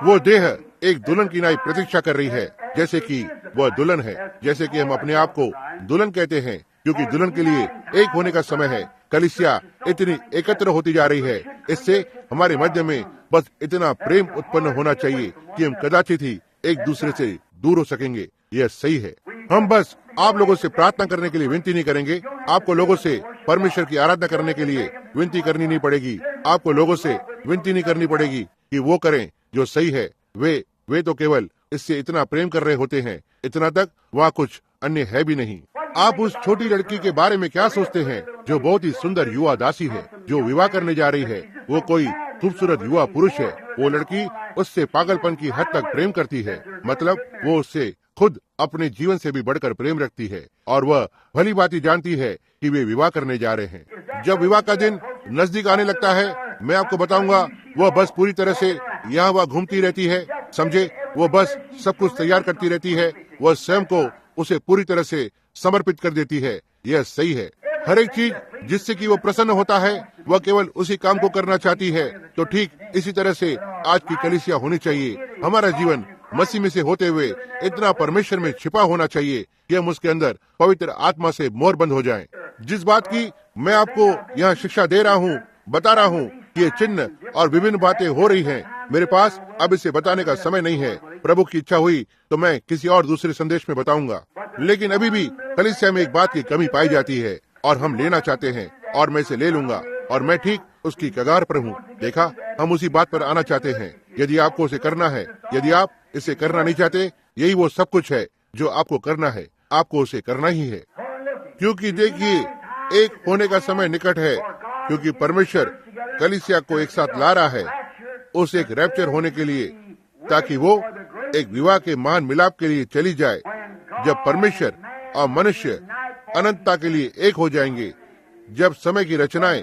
वो देह एक दुल्हन की नाई प्रतीक्षा कर रही है, जैसे कि वह दुल्हन है। जैसे कि हम अपने आप को दुल्हन कहते हैं, क्योंकि दुल्हन के लिए एक होने का समय है। कलीसिया इतनी एकत्र होती जा रही है। इससे हमारे मध्य में बस इतना प्रेम उत्पन्न होना चाहिए कि हम कदाचित ही एक दूसरे से दूर हो सकेंगे। यह सही है। हम बस आप लोगों से प्रार्थना करने के लिए विनती नहीं करेंगे। आपको लोगों से परमेश्वर की आराधना करने के लिए विनती करनी नहीं पड़ेगी। आपको लोगों से विनती नहीं करनी पड़ेगी कि वो करें जो सही है। वे तो केवल इससे इतना प्रेम कर रहे होते हैं। इतना तक वहाँ कुछ अन्य है भी नहीं। आप उस छोटी लड़की के बारे में क्या सोचते हैं जो बहुत ही सुंदर युवा दासी है, जो विवाह करने जा रही है? वो कोई खूबसूरत युवा पुरुष है। वो लड़की उससे पागलपन की हद तक प्रेम करती है। मतलब वो उससे खुद अपने जीवन से भी बढ़कर प्रेम रखती है। और वह भली भांति जानती है कि वे विवाह करने जा रहे हैं। जब विवाह का दिन नजदीक आने लगता है, मैं आपको बताऊंगा, वह बस पूरी तरह से यहाँ वहाँ घूमती रहती है। समझे, वो बस सब कुछ तैयार करती रहती है। वह स्वयं को उसे पूरी तरह से समर्पित कर देती है। यह सही है। हर एक चीज जिससे कि वो प्रसन्न होता है, वह केवल उसी काम को करना चाहती है। तो ठीक इसी तरह से आज की कलीसिया होनी चाहिए। हमारा जीवन मसीह में से होते हुए इतना परमेश्वर में छिपा होना चाहिए कि हम उसके अंदर पवित्र आत्मा से मोहरबंद हो जाएं। जिस बात की मैं आपको यहाँ शिक्षा दे रहा हूँ, बता रहा हूँ कि ये चिन्ह और विभिन्न बातें हो रही हैं, मेरे पास अब इसे बताने का समय नहीं है। प्रभु की इच्छा हुई तो मैं किसी और दूसरे संदेश में बताऊंगा। लेकिन अभी भी कलीसिया में एक बात की कमी पाई जाती है और हम लेना चाहते हैं, और मैं इसे ले लूंगा और मैं ठीक उसकी कगार पर हूँ। देखा, हम उसी बात पर आना चाहते हैं। यदि आपको उसे करना है, यदि आप इसे करना नहीं चाहते, यही वो सब कुछ है जो आपको करना है। आपको उसे करना ही है, क्योंकि देखिए, एक होने का समय निकट है। क्योंकि परमेश्वर कलीसिया को एक साथ ला रहा है उस एक रैप्चर होने के लिए, ताकि वो एक विवाह के महान मिलाप के लिए चली जाए, जब परमेश्वर और मनुष्य अनंतता के लिए एक हो जाएंगे। जब समय की रचनाएं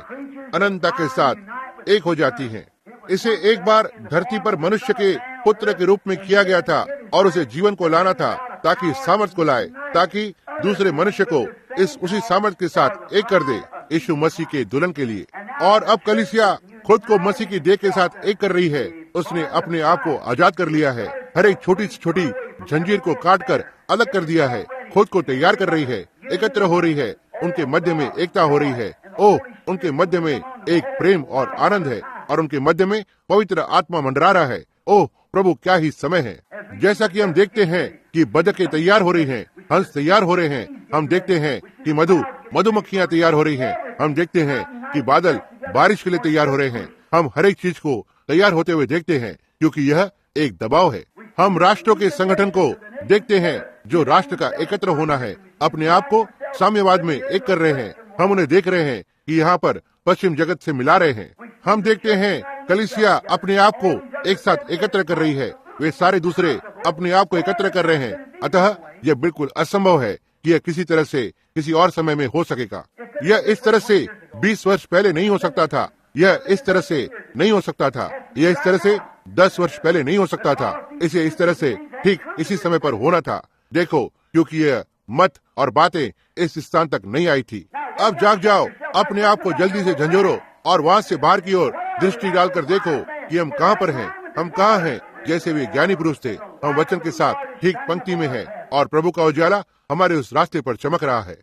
अनंतता के साथ एक हो जाती हैं, इसे एक बार धरती पर मनुष्य के पुत्र के रूप में किया गया था और उसे जीवन को लाना था ताकि सामर्थ को लाए, ताकि दूसरे मनुष्य को इस उसी सामर्थ के साथ एक कर दे, यीशु मसीह के दुल्हन के लिए। और अब कलीसिया खुद को मसीह की देह के साथ एक कर रही है। उसने अपने आप को आजाद कर लिया है, हर एक छोटी से छोटी जंजीर को काट कर अलग कर दिया है, खुद को तैयार कर रही है, एकत्र हो रही है, उनके मध्य में एकता हो रही है। ओह, उनके मध्य में एक प्रेम और आनंद है और उनके मध्य में पवित्र आत्मा मंडरा रहा है। ओह प्रभु, क्या ही समय है। जैसा कि हम देखते हैं कि बतखें तैयार हो रही हैं, हंस तैयार हो रहे हैं, हम देखते हैं कि मधुमक्खियां तैयार हो रही हैं, हम देखते हैं कि बादल बारिश के लिए तैयार हो रहे हैं। हम हर एक चीज को तैयार होते हुए देखते हैं क्योंकि यह एक दबाव है। हम राष्ट्रों के संगठन को देखते हैं जो राष्ट्र का एकत्र होना है, अपने आप को साम्यवाद में एक कर रहे हैं। हम उन्हें देख रहे हैं कि यहाँ पर पश्चिम जगत से मिला रहे हैं। हम देखते हैं कलीसिया अपने आप को एक साथ एकत्र कर रही है, वे सारे दूसरे अपने आप को एकत्र कर रहे हैं। अतः यह बिल्कुल असंभव है कि यह किसी तरह से किसी और समय में हो सकेगा। यह इस तरह से 20 वर्ष पहले नहीं हो सकता था, यह इस तरह से नहीं हो सकता था, यह इस तरह से 10 वर्ष पहले नहीं हो सकता था, इसे इस तरह से ठीक इसी समय पर होना था। देखो, क्योंकि यह मत और बातें इस स्थान तक नहीं आई थी। अब जाग जाओ, अपने आप को जल्दी से झंझोरो और वहाँ से बाहर की ओर दृष्टि डालकर देखो कि हम कहाँ पर हैं, हम कहाँ हैं। जैसे वे ज्ञानी पुरुष थे, हम वचन के साथ ठीक पंक्ति में हैं और प्रभु का उजाला हमारे उस रास्ते पर चमक रहा है।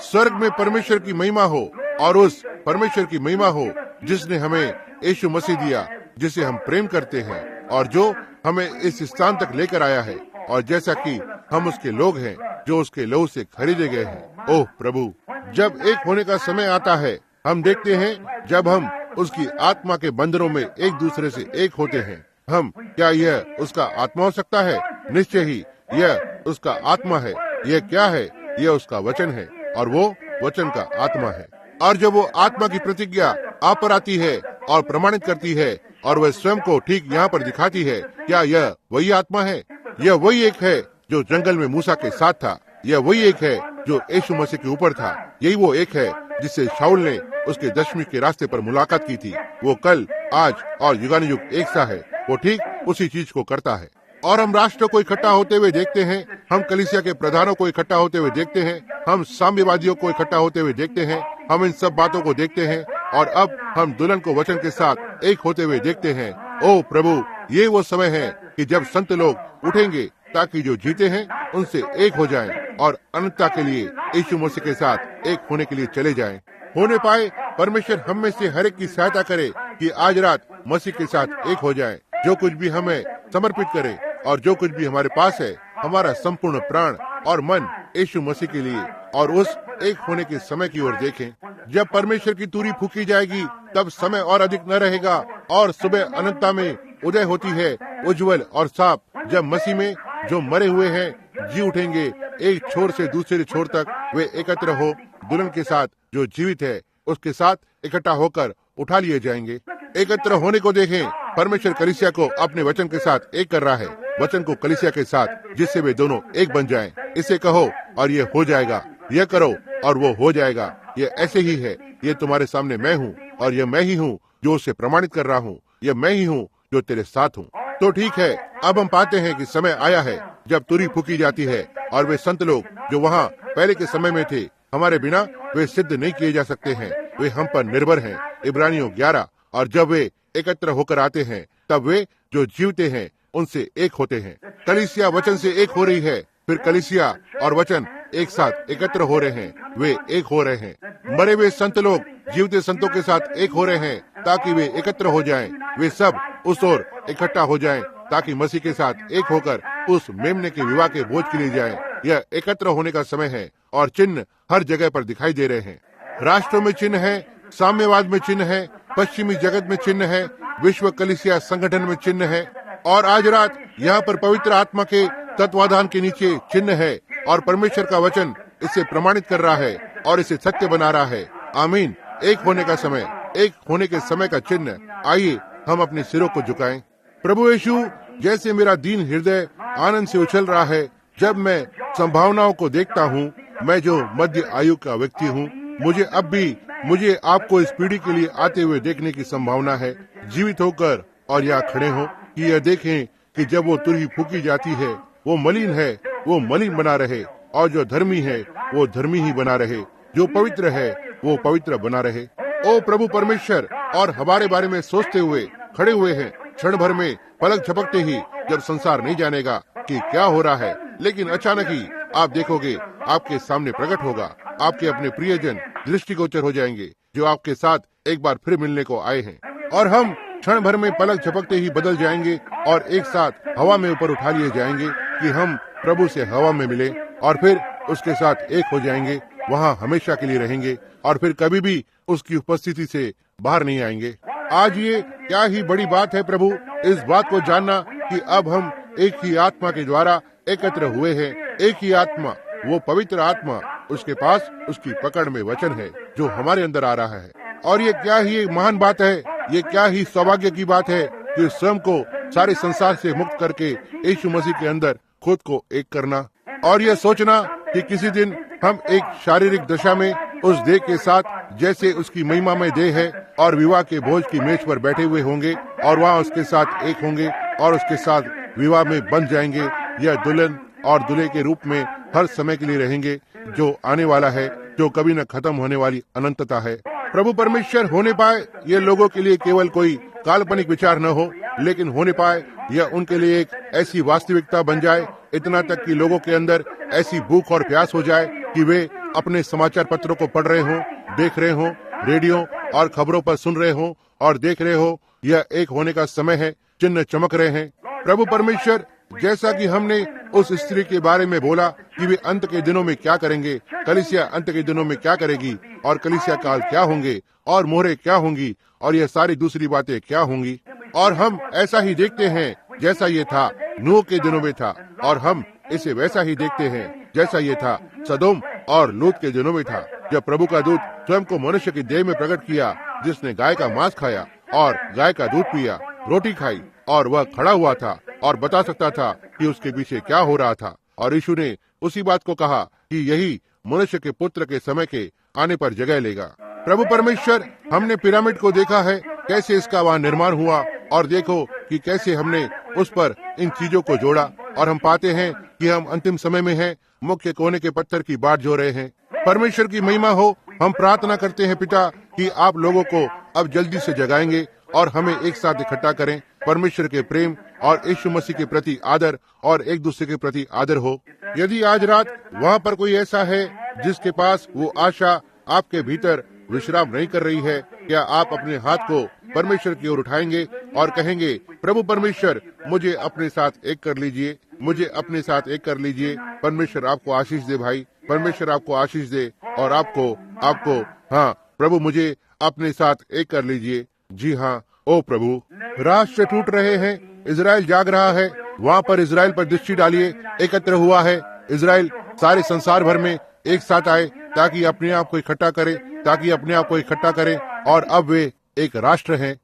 स्वर्ग में परमेश्वर की महिमा हो और उस परमेश्वर की महिमा हो जिसने हमें यीशु मसीह दिया, जिसे हम प्रेम करते हैं और जो हमें इस स्थान तक लेकर आया है, और जैसा कि हम उसके लोग हैं जो उसके लहू से खरीदे गए हैं। ओह प्रभु, जब एक होने का समय आता है, हम देखते हैं जब हम उसकी आत्मा के बंधनों में एक दूसरे से एक होते हैं। हम क्या यह उसका आत्मा हो सकता है? निश्चय ही यह उसका आत्मा है। यह क्या है? यह उसका वचन है और वो वचन का आत्मा है। और जब वो आत्मा की प्रतिज्ञा आप पर आती है और प्रमाणित करती है और वह स्वयं को ठीक यहाँ पर दिखाती है, क्या यह वही आत्मा है? यह वही एक है जो जंगल में मूसा के साथ था, यह वही एक है जो यीशु मसीह के ऊपर था, यही वो एक है जिससे शाऊल ने उसके दशमीश के रास्ते पर मुलाकात की थी। वो कल, आज और युगानुयुग एक सा है। वो ठीक उसी चीज को करता है। और हम राष्ट्र को इकट्ठा होते हुए देखते हैं, हम कलीसिया के प्रधानों को इकट्ठा होते हुए देखते हैं, हम साम्यवादियों को इकट्ठा होते हुए देखते हैं, हम इन सब बातों को देखते हैं और अब हम दुल्हन को वचन के साथ एक होते हुए देखते हैं। ओ प्रभु, ये वो समय है कि जब संत लोग उठेंगे ताकि जो जीते हैं उनसे एक हो जाएं और अनंतता के लिए यीशु मसीह के साथ एक होने के लिए चले जाएं। होने पाए परमेश्वर हम में से हर एक की सहायता करे कि आज रात मसीह के साथ एक हो जाएं। जो कुछ भी हमें समर्पित करे और जो कुछ भी हमारे पास है, हमारा संपूर्ण प्राण और मन यीशु मसीह के लिए, और उस एक होने के समय की ओर देखें। जब परमेश्वर की तुरी फूकी जाएगी तब समय और अधिक न रहेगा और सुबह अनंतता में उदय होती है, उज्जवल और साफ, जब मसीह में जो मरे हुए हैं जी उठेंगे। एक छोर से दूसरे छोर तक वे एकत्र हो दुल्हन के साथ जो जीवित है उसके साथ इकट्ठा होकर उठा लिए जाएंगे। एकत्र होने को देखें। परमेश्वर कलीसिया को अपने वचन के साथ एक कर रहा है, वचन को कलीसिया के साथ, जिससे वे दोनों एक बन जाएं। इसे कहो और ये हो जाएगा, यह करो और वो हो जाएगा। ये ऐसे ही है। ये तुम्हारे सामने मैं हूँ और यह मैं ही हूँ जो उसे प्रमाणित कर रहा हूँ। यह मैं ही हूँ जो तेरे साथ हूँ। तो ठीक है, अब हम पाते हैं कि समय आया है जब तुरी फूकी जाती है और वे संत लोग जो वहाँ पहले के समय में थे, हमारे बिना वे सिद्ध नहीं किए जा सकते हैं। वे हम पर निर्भर हैं। इब्रानियों 11। और जब वे एकत्र होकर आते हैं तब वे जो जीवते हैं उनसे एक होते हैं। कलीसिया वचन से एक हो रही है, फिर कलीसिया और वचन एक साथ एकत्र हो रहे हैं, वे एक हो रहे हैं। मरे हुए संत लोग जीवते संतों के साथ एक हो रहे हैं ताकि वे एकत्र हो जाएं। वे सब उस ओर इकट्ठा हो जाएं ताकि मसीह के साथ एक होकर उस मेमने के विवाह के भोज के लिए जाएं। यह एकत्र होने का समय है और चिन्ह हर जगह पर दिखाई दे रहे हैं। राष्ट्रों में चिन्ह है, साम्यवाद में चिन्ह है, पश्चिमी जगत में चिन्ह है, विश्व कलीसिया संगठन में चिन्ह है, और आज रात यहाँ पर पवित्र आत्मा के तत्वाधान के नीचे चिन्ह है और परमेश्वर का वचन इसे प्रमाणित कर रहा है और इसे सत्य बना रहा है। आमीन। एक होने का समय, एक होने के समय का चिन्ह। आइए हम अपने सिरों को झुकाएं। प्रभु यीशु, जैसे मेरा दीन हृदय आनंद से उछल रहा है जब मैं संभावनाओं को देखता हूँ, मैं जो मध्य आयु का व्यक्ति हूँ, मुझे अब भी मुझे आपको इस पीढ़ी के लिए आते हुए देखने की संभावना है, जीवित होकर और यहाँ खड़े हों कि यह देखें कि जब वो तुरही फूकी जाती है, वो मलिन है, वो मलिन बना रहे, और जो धर्मी है वो धर्मी ही बना रहे, जो पवित्र है वो पवित्र बना रहे। ओ प्रभु परमेश्वर, और हमारे बारे में सोचते हुए खड़े हुए हैं, क्षण भर में पलक झपकते ही, जब संसार नहीं जानेगा कि क्या हो रहा है, लेकिन अचानक ही आप देखोगे, आपके सामने प्रकट होगा, आपके अपने प्रियजन दृष्टिगोचर हो जाएंगे, जो आपके साथ एक बार फिर मिलने को आए हैं, और हम क्षण भर में पलक झपकते ही बदल जाएंगे और एक साथ हवा में ऊपर उठा लिए जाएंगे कि हम प्रभु से हवा में मिले, और फिर उसके साथ एक हो जाएंगे, वहाँ हमेशा के लिए रहेंगे, और फिर कभी भी उसकी उपस्थिति से बाहर नहीं आएंगे। आज ये क्या ही बड़ी बात है प्रभु, इस बात को जानना कि अब हम एक ही आत्मा के द्वारा एकत्र हुए हैं, एक ही आत्मा, वो पवित्र आत्मा, उसके पास उसकी पकड़ में वचन है जो हमारे अंदर आ रहा है। और ये क्या ही एक महान बात है, ये क्या ही सौभाग्य की बात है कि स्वयं को सारे संसार से मुक्त करके यीशु मसीह के अंदर खुद को एक करना, और ये सोचना कि किसी दिन हम एक शारीरिक दशा में उस देह के साथ, जैसे उसकी महिमा में देह है, और विवाह के भोज की मेज पर बैठे हुए होंगे और वहाँ उसके साथ एक होंगे और उसके साथ विवाह में बन जाएंगे, या दुल्हन और दूल्हे के रूप में हर समय के लिए रहेंगे, जो आने वाला है, जो कभी न खत्म होने वाली अनंतता है। प्रभु परमेश्वर, होने पाए ये लोगों के लिए केवल कोई काल्पनिक विचार न हो, लेकिन होने पाए यह उनके लिए एक ऐसी वास्तविकता बन जाए, इतना तक कि लोगों के अंदर ऐसी भूख और प्यास हो जाए कि वे अपने समाचार पत्रों को पढ़ रहे हों, देख रहे हों, रेडियो और खबरों पर सुन रहे हों और देख रहे हो, यह एक होने का समय है, चिन्ह चमक रहे हैं। प्रभु परमेश्वर, जैसा कि हमने उस स्त्री के बारे में बोला कि वे अंत के दिनों में क्या करेंगे, कलीसिया अंत के दिनों में क्या करेगी, और कलीसिया काल क्या होंगे, और मोहरें क्या होंगी, और ये सारी दूसरी बातें क्या होंगी, और हम ऐसा ही देखते हैं जैसा ये था नूह के दिनों में था, और हम इसे वैसा ही देखते हैं जैसा ये था सदोम और लूत के दिनों में था, जब प्रभु का दूत स्वयं को मनुष्य की देह में प्रकट किया, जिसने गाय का मांस खाया और गाय का दूध पिया, रोटी खाई, और वह खड़ा हुआ था और बता सकता था कि उसके पीछे क्या हो रहा था। और यीशु ने उसी बात को कहा कि यही मनुष्य के पुत्र के समय के आने पर जगह लेगा। प्रभु परमेश्वर, हमने पिरामिड को देखा है, कैसे इसका वहाँ निर्माण हुआ, और देखो कि कैसे हमने उस पर इन चीजों को जोड़ा, और हम पाते हैं कि हम अंतिम समय में हैं, मुख्य कोने के पत्थर की बाट जो रहे हैं। परमेश्वर की महिमा हो। हम प्रार्थना करते हैं पिता कि आप लोगों को अब जल्दी से जगाएंगे और हमें एक साथ इकट्ठा करें। परमेश्वर के प्रेम और यीशु मसीह के प्रति आदर और एक दूसरे के प्रति आदर हो। यदि आज रात वहाँ पर कोई ऐसा है जिसके पास वो आशा आपके भीतर विश्राम नहीं कर रही है, क्या आप अपने हाथ को परमेश्वर की ओर उठाएंगे और कहेंगे, प्रभु परमेश्वर, मुझे अपने साथ एक कर लीजिए, मुझे अपने साथ एक कर लीजिए। परमेश्वर आपको आशीष दे भाई, परमेश्वर आपको आशीष दे, और आपको हाँ प्रभु, मुझे अपने साथ एक कर लीजिए। जी हाँ, ओ प्रभु। राष्ट्र टूट रहे हैं, इजराइल जाग रहा है, वहाँ पर इजराइल पर दृष्टि डालिए, एकत्र हुआ है इजराइल, सारे संसार भर में एक साथ आए ताकि अपने आप को इकट्ठा करे, और अब वे एक राष्ट्र हैं,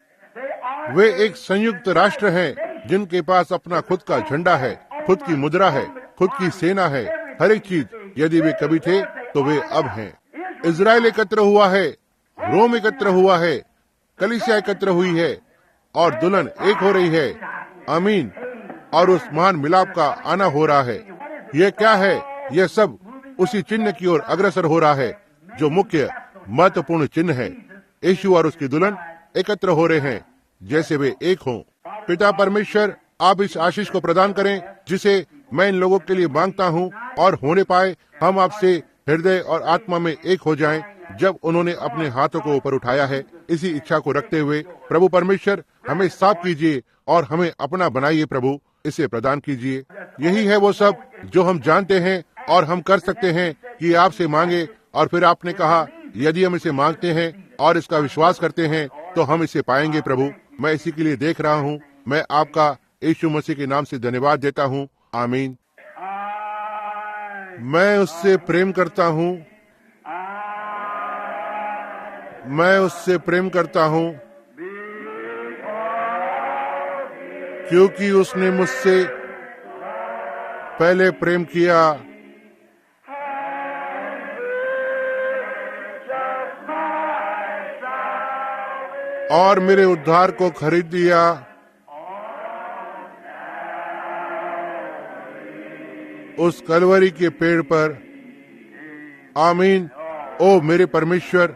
वे एक संयुक्त राष्ट्र हैं, जिनके पास अपना खुद का झंडा है, खुद की मुद्रा है, खुद की सेना है, हर एक चीज। यदि वे कभी थे तो वे अब हैं। इजराइल एकत्र हुआ है, रोम एकत्र हुआ है, कलीसिया एकत्र हुई है, और दुल्हन एक हो रही है। आमीन। और उस महान मिलाप का आना हो रहा है। यह क्या है? यह सब उसी चिन्ह की ओर अग्रसर हो रहा है जो मुख्य महत्वपूर्ण चिन्ह है। यीशु और उसकी दुल्हन एकत्र हो रहे हैं जैसे वे एक हों। पिता परमेश्वर, आप इस आशीष को प्रदान करें जिसे मैं इन लोगों के लिए मांगता हूं, और होने पाए हम आपसे हृदय और आत्मा में एक हो जाएं जब उन्होंने अपने हाथों को ऊपर उठाया है। इसी इच्छा को रखते हुए प्रभु परमेश्वर, हमें साफ कीजिए और हमें अपना बनाइए। प्रभु, इसे प्रदान कीजिए। यही है वो सब जो हम जानते हैं और हम कर सकते हैं कि आपसे मांगे, और फिर आपने कहा यदि हम इसे मांगते हैं और इसका विश्वास करते हैं तो हम इसे पाएंगे। प्रभु, मैं इसी के लिए देख रहा हूँ। मैं आपका यीशु मसीह के नाम से धन्यवाद देता हूँ। आमीन। मैं उससे प्रेम करता हूँ, मैं उससे प्रेम करता हूँ, क्योंकि उसने मुझसे पहले प्रेम किया। और मेरे उद्धार को खरीद लिया। उस कलवरी के पेड़ पर। आमीन। ओ मेरे परमेश्वर,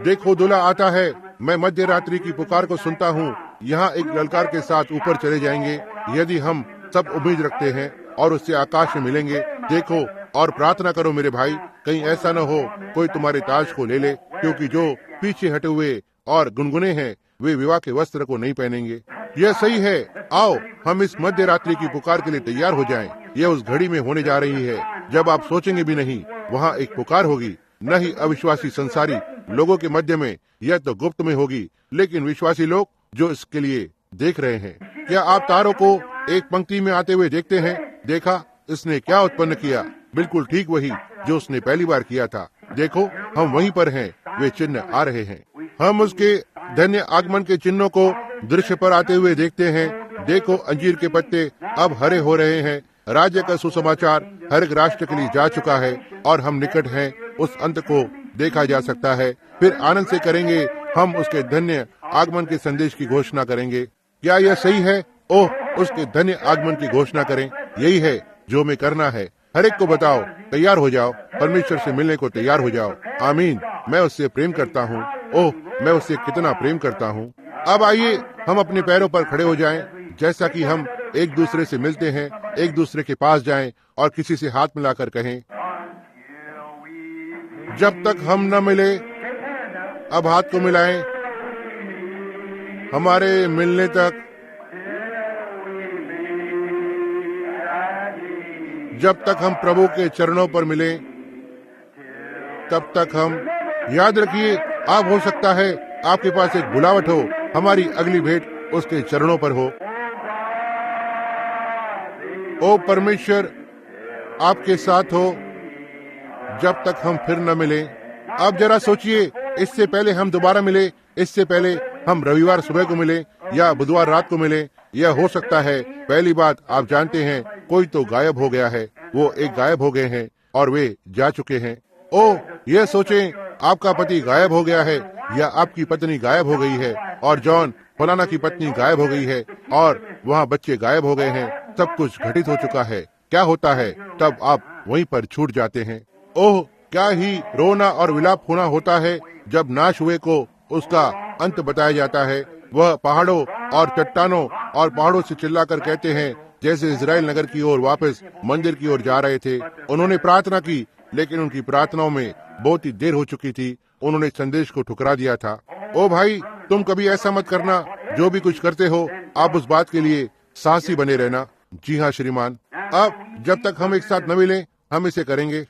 देखो दूल्हा आता है। मैं मध्य रात्रि की पुकार को सुनता हूँ। यहाँ एक ललकार के साथ ऊपर चले जाएंगे, यदि हम सब उम्मीद रखते हैं और उससे आकाश में मिलेंगे। देखो और प्रार्थना करो मेरे भाई, कहीं ऐसा न हो कोई तुम्हारे ताज को ले ले, क्योंकि जो पीछे हटे हुए और गुनगुने हैं वे विवाह के वस्त्र को नहीं पहनेंगे। यह सही है। आओ हम इस मध्य रात्रि की पुकार के लिए तैयार हो जाएं। यह उस घड़ी में होने जा रही है जब आप सोचेंगे भी नहीं, वहाँ एक पुकार होगी। न ही अविश्वासी संसारी लोगों के मध्य में, यह तो गुप्त में होगी, लेकिन विश्वासी लोग जो इसके लिए देख रहे हैं। क्या आप तारों को एक पंक्ति में आते हुए देखते हैं? देखा इसने क्या उत्पन्न किया? बिल्कुल ठीक वही जो उसने पहली बार किया था। देखो हम वहीं पर हैं, वे चिन्ह आ रहे हैं। हम उसके धन्य आगमन के चिन्हों को दृश्य पर आते हुए देखते हैं। देखो अंजीर के पत्ते अब हरे हो रहे हैं। राज्य का सुसमाचार हर एक राष्ट्र के लिए जा चुका है और हम निकट हैं। उस अंत को देखा जा सकता है। फिर आनंद से करेंगे हम उसके धन्य आगमन के संदेश की घोषणा करेंगे। क्या यह सही है? ओह, उसके धन्य आगमन की घोषणा करें। यही है जो हमें करना है। हर एक को बताओ, तैयार हो जाओ, परमेश्वर से मिलने को तैयार हो जाओ। आमीन। मैं उससे प्रेम करता हूँ। ओह, मैं उससे कितना प्रेम करता हूँ। अब आइए हम अपने पैरों पर खड़े हो जाएं, जैसा कि हम एक दूसरे से मिलते हैं, एक दूसरे के पास जाएं और किसी से हाथ मिलाकर कहें, जब तक हम न मिले। अब हाथ को मिलाएं हमारे मिलने तक। जब तक हम प्रभु के चरणों पर मिले, तब तक हम। याद रखिए, आप हो सकता है आपके पास एक बुलावट हो, हमारी अगली भेंट उसके चरणों पर हो। ओ परमेश्वर आपके साथ हो जब तक हम फिर न मिले। अब जरा सोचिए, इससे पहले हम दोबारा मिले, इससे पहले हम रविवार सुबह को मिले या बुधवार रात को मिले। यह हो सकता है। पहली बात आप जानते हैं, कोई तो गायब हो गया है। वो एक गायब हो गए हैं और वे जा चुके हैं। ओ यह सोचें, आपका पति गायब हो गया है या आपकी पत्नी गायब हो गई है और जॉन फलाना की पत्नी गायब हो गई है और वहाँ बच्चे गायब हो गए हैं। सब कुछ घटित हो चुका है। क्या होता है? तब आप वहीं पर छूट जाते हैं। ओह, क्या ही रोना और विलाप होना होता है जब नाश हुए को उसका अंत बताया जाता है। वह पहाड़ों और चट्टानों और पहाड़ों से चिल्लाकर कहते हैं, जैसे इजराइल नगर की ओर वापस मंदिर की ओर जा रहे थे। उन्होंने प्रार्थना की, लेकिन उनकी प्रार्थनाओं में बहुत ही देर हो चुकी थी। उन्होंने संदेश को ठुकरा दिया था। ओ भाई, तुम कभी ऐसा मत करना। जो भी कुछ करते हो, आप उस बात के लिए साहसी बने रहना। जी हाँ श्रीमान। अब जब तक हम एक साथ न मिले, हम इसे करेंगे।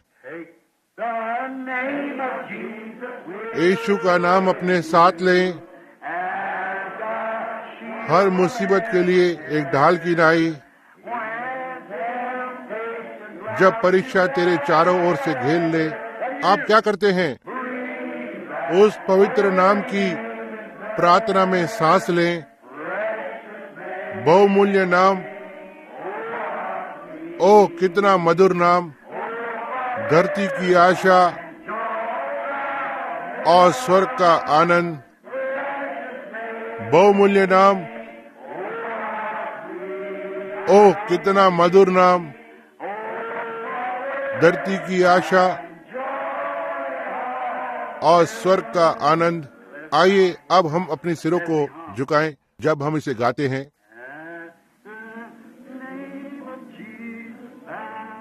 यीशु का नाम अपने साथ लें। हर मुसीबत के लिए एक ढाल की नाई। जब परीक्षा तेरे चारों ओर से घेर ले, आप क्या करते हैं? उस पवित्र नाम की प्रार्थना में सांस लें। बहुमूल्य नाम। ओ कितना मधुर नाम। धरती की आशा और स्वर्ग का आनंद। बहुमूल्य नाम। ओ कितना मधुर नाम। धरती की आशा और स्वर्ग का आनंद। आइए अब हम अपने सिरों को झुकाएं जब हम इसे गाते हैं।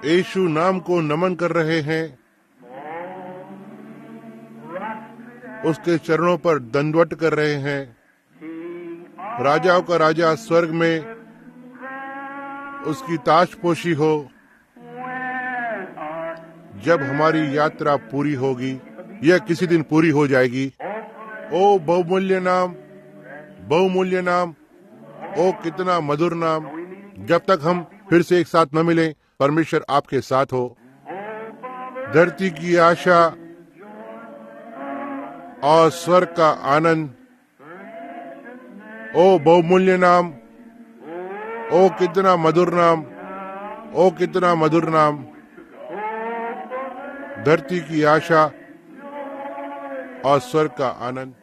यीशु नाम को नमन कर रहे हैं। उसके चरणों पर दंडवत कर रहे हैं। राजाओं का राजा स्वर्ग में उसकी ताजपोशी हो। जब हमारी यात्रा पूरी होगी, यह किसी दिन पूरी हो जाएगी। ओ बहुमूल्य नाम, बहुमूल्य नाम। ओ कितना मधुर नाम। जब तक हम फिर से एक साथ न मिलें, परमेश्वर आपके साथ हो। धरती की आशा और स्वर्ग का आनंद। ओ बहुमूल्य नाम। ओ कितना मधुर नाम। ओ कितना मधुर नाम। धरती की आशा और स्वर्ग का आनंद।